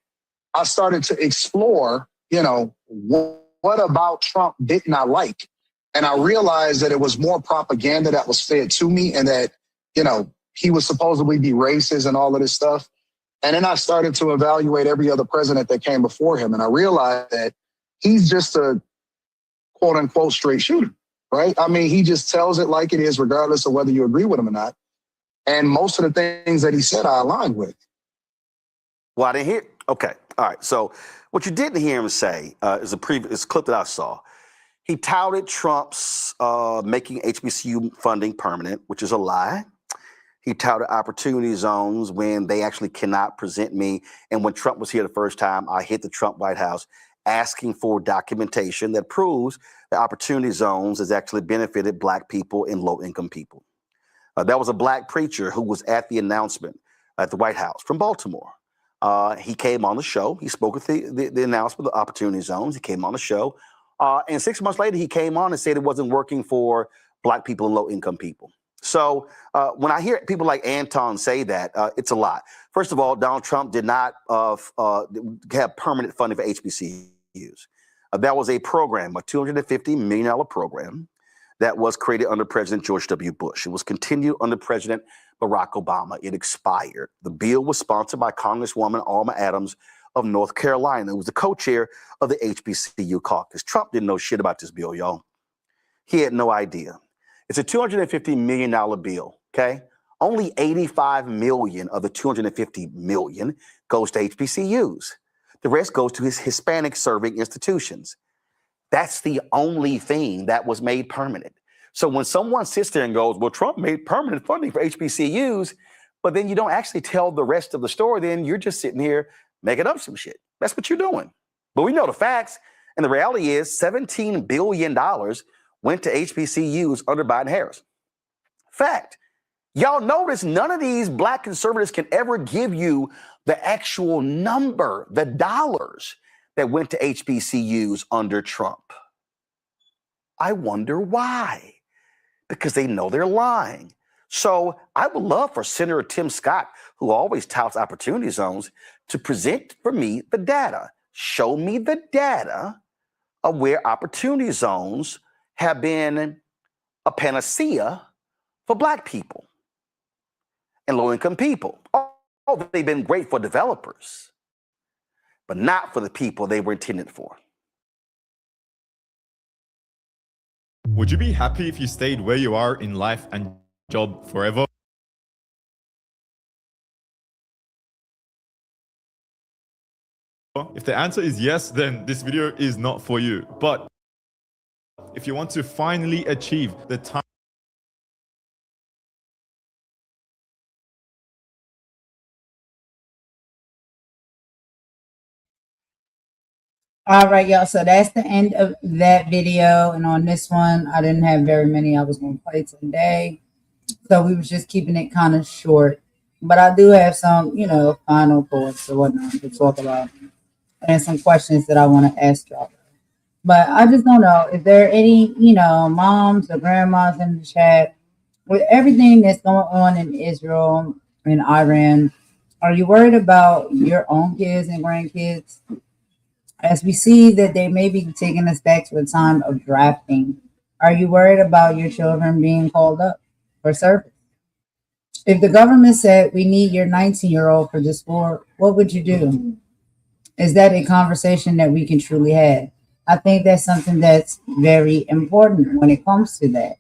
I started to explore, what about Trump didn't I like? And I realized that it was more propaganda that was fed to me and that, he was supposedly be racist and all of this stuff. And then I started to evaluate every other president that came before him. And I realized that he's just a quote unquote straight shooter, right? I mean, he just tells it like it is, regardless of whether you agree with him or not. And most of the things that he said, I aligned with. Well, I didn't hear. Okay. All right. So what you didn't hear him say is a clip that I saw. He touted Trump's making HBCU funding permanent, which is a lie. He touted opportunity zones when they actually cannot present me. And when Trump was here the first time, I hit the Trump White House asking for documentation that proves the opportunity zones has actually benefited black people and low-income people. That was a black preacher who was at the announcement at the White House from Baltimore. He came on the show. He spoke at the announcement of the opportunity zones. He came on the show. And 6 months later, he came on and said it wasn't working for black people and low-income people. So when I hear people like Anton say that, it's a lie. First of all, Donald Trump did not have permanent funding for HBCUs. That was a program, a $250 million program that was created under President George W. Bush. It was continued under President Barack Obama. It expired. The bill was sponsored by Congresswoman Alma Adams of North Carolina, who was the co-chair of the HBCU caucus. Trump didn't know shit about this bill, y'all. He had no idea. It's a $250 million bill, okay? Only $85 million of the $250 million goes to HBCUs. The rest goes to his Hispanic serving institutions. That's the only thing that was made permanent. So when someone sits there and goes, well, Trump made permanent funding for HBCUs, but then you don't actually tell the rest of the story, then you're just sitting here making up some shit. That's what you're doing. But we know the facts. And the reality is $17 billion went to HBCUs under Biden-Harris. Fact. Y'all notice none of these black conservatives can ever give you the actual number, the dollars that went to HBCUs under Trump. I wonder why. Because they know they're lying. So I would love for Senator Tim Scott, who always touts opportunity zones, to present for me the data. Show me the data of where opportunity zones have been a panacea for black people and low-income people. Oh, they've been great for developers, but not for the people they were intended for. Would you be happy if you stayed where you are in life and job forever? If the answer is yes, then this video is not for you. But if you want to finally achieve the time All right, y'all. So that's the end of that video. And on this one, I didn't have very many I was going to play today. So we was just keeping it kind of short. But I do have some, final thoughts or whatnot to talk about. And some questions that I want to ask y'all. But I just don't know. Is there any, moms or grandmas in the chat? With everything that's going on in Israel and Iran, are you worried about your own kids and grandkids? As we see that they may be taking us back to a time of drafting, are you worried about your children being called up for service? If the government said we need your 19-year-old for this war, what would you do? Is that a conversation that we can truly have? I think that's something that's very important when it comes to that.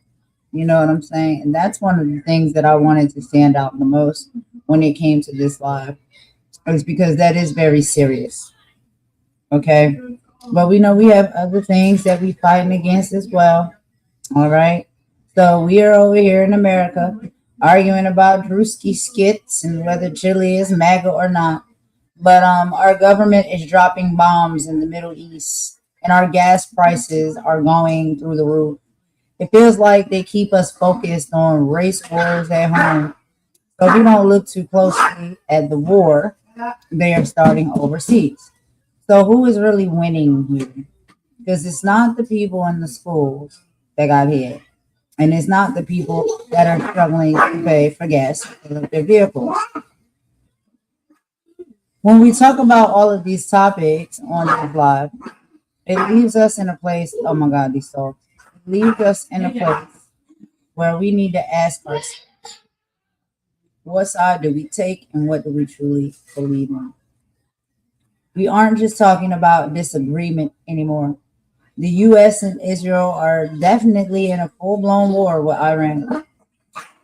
You know what I'm saying? And that's one of the things that I wanted to stand out the most when it came to this live. It's because that is very serious. Okay, but we know we have other things that we're fighting against as well. All right, so we are over here in America arguing about Druski skits and whether Chilli is MAGA or not. But our government is dropping bombs in the Middle East, and our gas prices are going through the roof. It feels like they keep us focused on race wars at home, so we don't look too closely at the war they are starting overseas. So who is really winning here? Because it's not the people in the schools that got hit. And it's not the people that are struggling to pay for gas to fill up their vehicles. When we talk about all of these topics on this live, it leaves us in a place, oh my God, these thoughts. It leaves us in a place where we need to ask ourselves, what side do we take and what do we truly believe in? We aren't just talking about disagreement anymore. The U.S. and Israel are definitely in a full-blown war with Iran.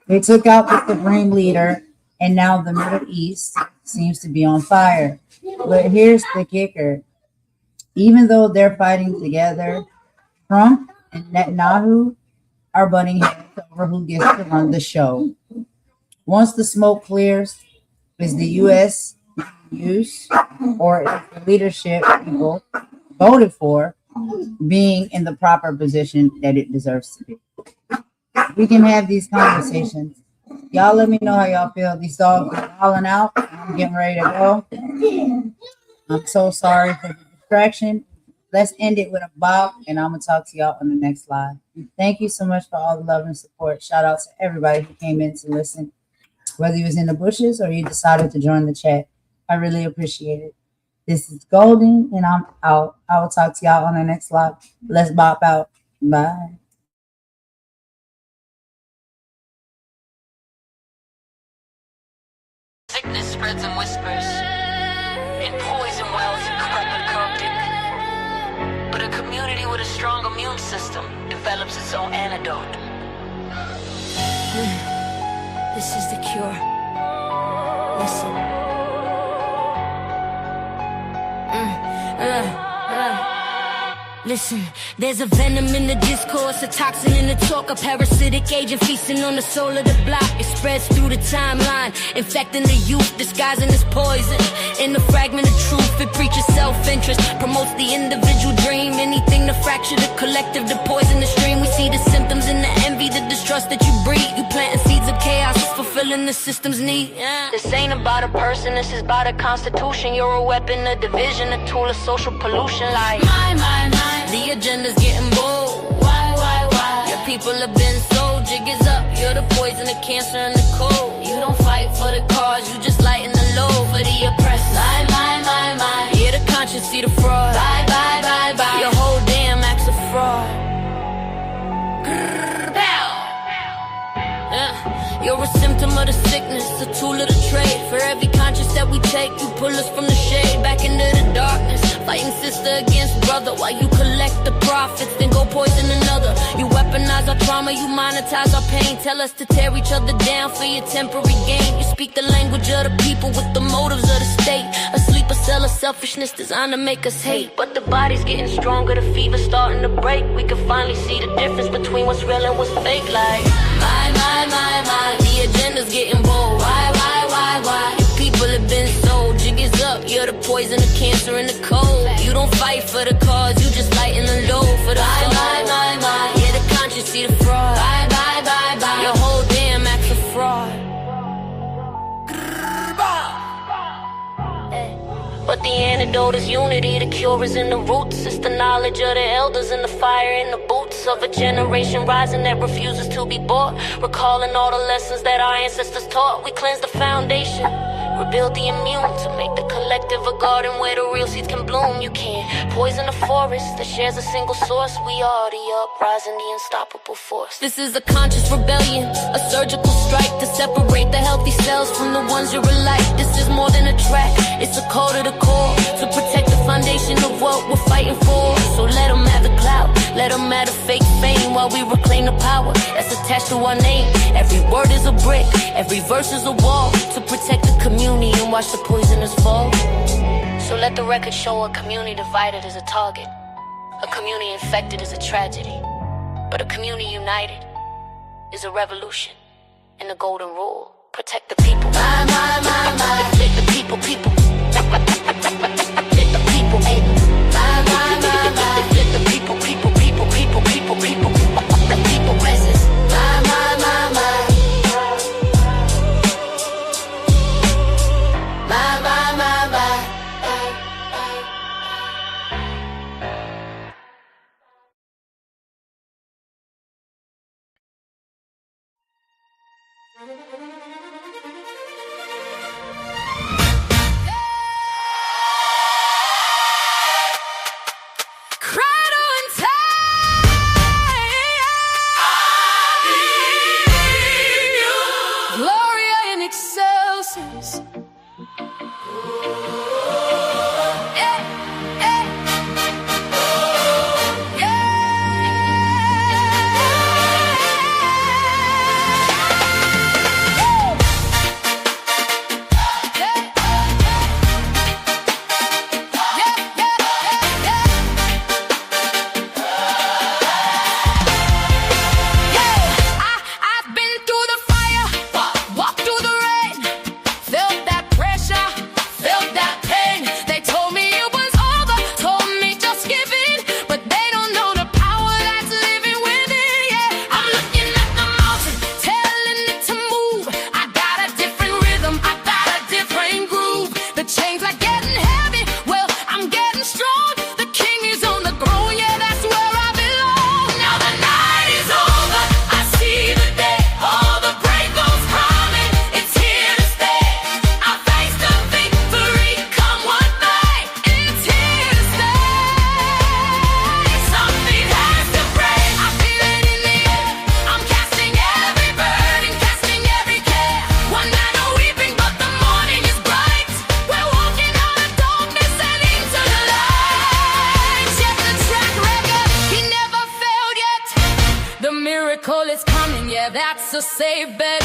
They took out the supreme leader, and now the Middle East seems to be on fire. But here's the kicker. Even though they're fighting together, Trump and Netanyahu are butting heads over who gets to run the show. Once the smoke clears, is the U.S. use or is the leadership people voted for being in the proper position that it deserves to be? We can have these conversations. Y'all let me know how y'all feel. These dogs are howling out. I'm getting ready to go. I'm so sorry for the distraction. Let's end it with a bop, and I'm going to talk to y'all on the next live. Thank you so much for all the love and support. Shout out to everybody who came in to listen, whether you was in the bushes or you decided to join the chat. I really appreciate it. This is Golden, and I'm out. I will talk to y'all on the next live. Let's bop out. Bye. Sickness spreads in whispers, and poison wells in corrupted corrupted. But a community with a strong immune system develops its own antidote. This is the cure. Listen. Listen, there's a venom in the discourse, a toxin in the talk, a parasitic agent feasting on the soul of the block. It spreads through the timeline, infecting the youth, disguising as poison. In the fragment of truth, it preaches self-interest, promotes the individual dream. Anything to fracture the collective, to poison the stream. We see the symptoms in the envy, the distrust that you breed. You planting seeds of chaos, fulfilling the system's need. This ain't about a person, this is about a constitution. You're a weapon of division, a tool of social pollution. Like the agenda's getting bold. Why? Your people have been sold. Jig is up, you're the poison, the cancer, and the cold. You don't fight for the cause, you just lighten the load for the oppressed. My. Yeah, the conscience, see the fraud. Bye. Your whole damn act's a fraud. You're a symptom of the sickness, a tool of the trade. For every conscience that we take, you pull us from the shade back into the darkness. Fighting sister against brother while you collect the profits, then go poison another. You weaponize our trauma, you monetize our pain. Tell us to tear each other down for your temporary gain. You speak the language of the people with the motives of the state. A sleeper cell of selfishness designed to make us hate. But the body's getting stronger, the fever's starting to break. We can finally see the difference between what's real and what's fake. Like, my. The agenda's getting bold. Why? Your people have been sold. Jig is up, you're the poison, the cancer, and the cold. You don't fight for the cause, you just lighten the load for the soul. Yeah, the conscience, see the fraud. Bye. Your whole damn act's a fraud. But the antidote is unity, the cure is in the roots. It's the knowledge of the elders and the fire in the boots of a generation rising that refuses to be bought. Recalling all the lessons that our ancestors taught. We cleanse the foundation, rebuild the immune, to make the collective a garden where the real seeds can bloom. You can't poison the forest that shares a single source. We are the uprising, the unstoppable force. This is a conscious rebellion, a surgical strike to separate the healthy cells from the ones you're alike. This is more than a track, it's a call to the core, to protect the foundation of what we're fighting for. So let them have the clout, let them have the fake fame, while we reclaim the power that's attached to our name. Every word is a brick, every verse is a wall, to protect the community and watch the poisoners fall. So let the record show a community divided is a target, a community infected is a tragedy, but a community united is a revolution. And the golden rule, protect the people. My. Protect the people. Protect the people. My. Protect the people. The people presence. My. My. miracle is coming, yeah, that's a safe bet.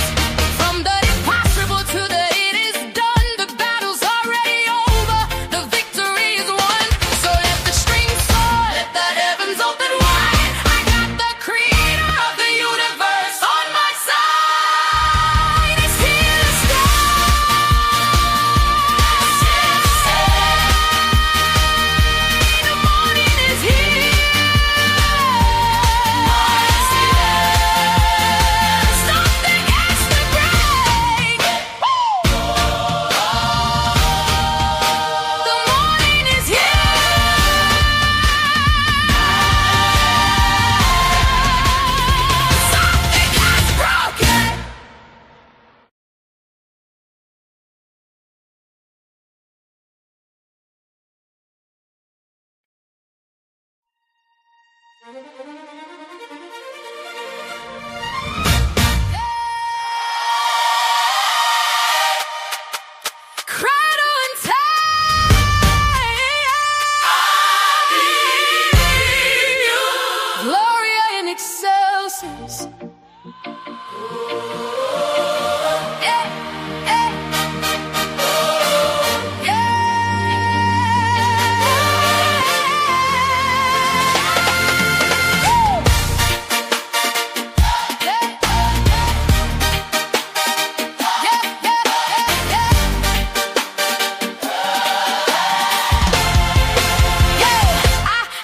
From the impossible to the it is done. The battle's already over, the victory is won. So let the strings soar, let the heavens open wide. I got the creator of the universe on my side. It's here to stay. The morning is here. Something has to break. The morning is here. Something has broken. Cradle and Gloria in excelsis. Yeah, yeah.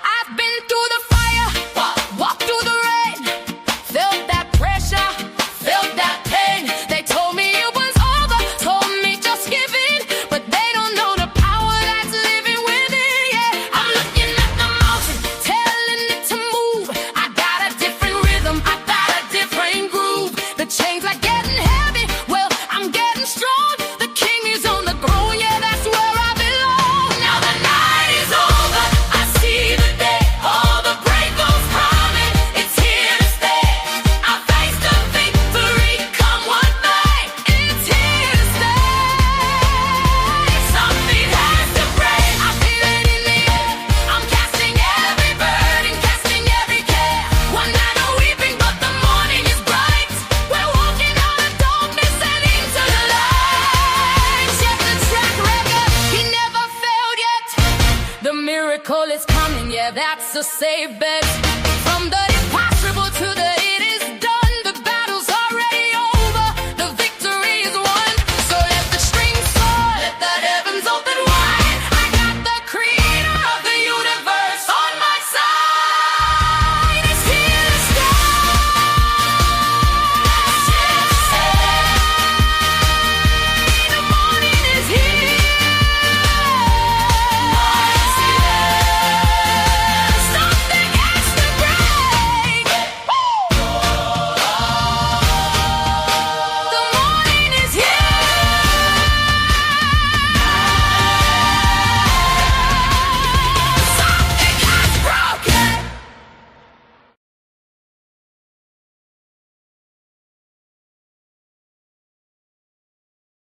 I've been through the fire, walked through the rain, felt that pressure, felt that pain. They told me it was over, told me just give in, but they don't know the power that's living within. Yeah, I'm looking at the mountain, telling it to move. I got a different rhythm, I got a different groove. The chains are getting heavy, well, I'm getting strong. The king is on the throne, yeah, that's where I belong. Now the night is over, I see the day. All the breakthroughs coming, it's here to stay. I face the victory, come what may. It's here to stay. Something has to break. I feel it in the air. I'm casting every burden, casting every care. One night of weeping, but the morning is bright. We're walking out of darkness and into the light. Check the track record, he never failed yet. The miracle is coming, yeah, that's a safe bet. From the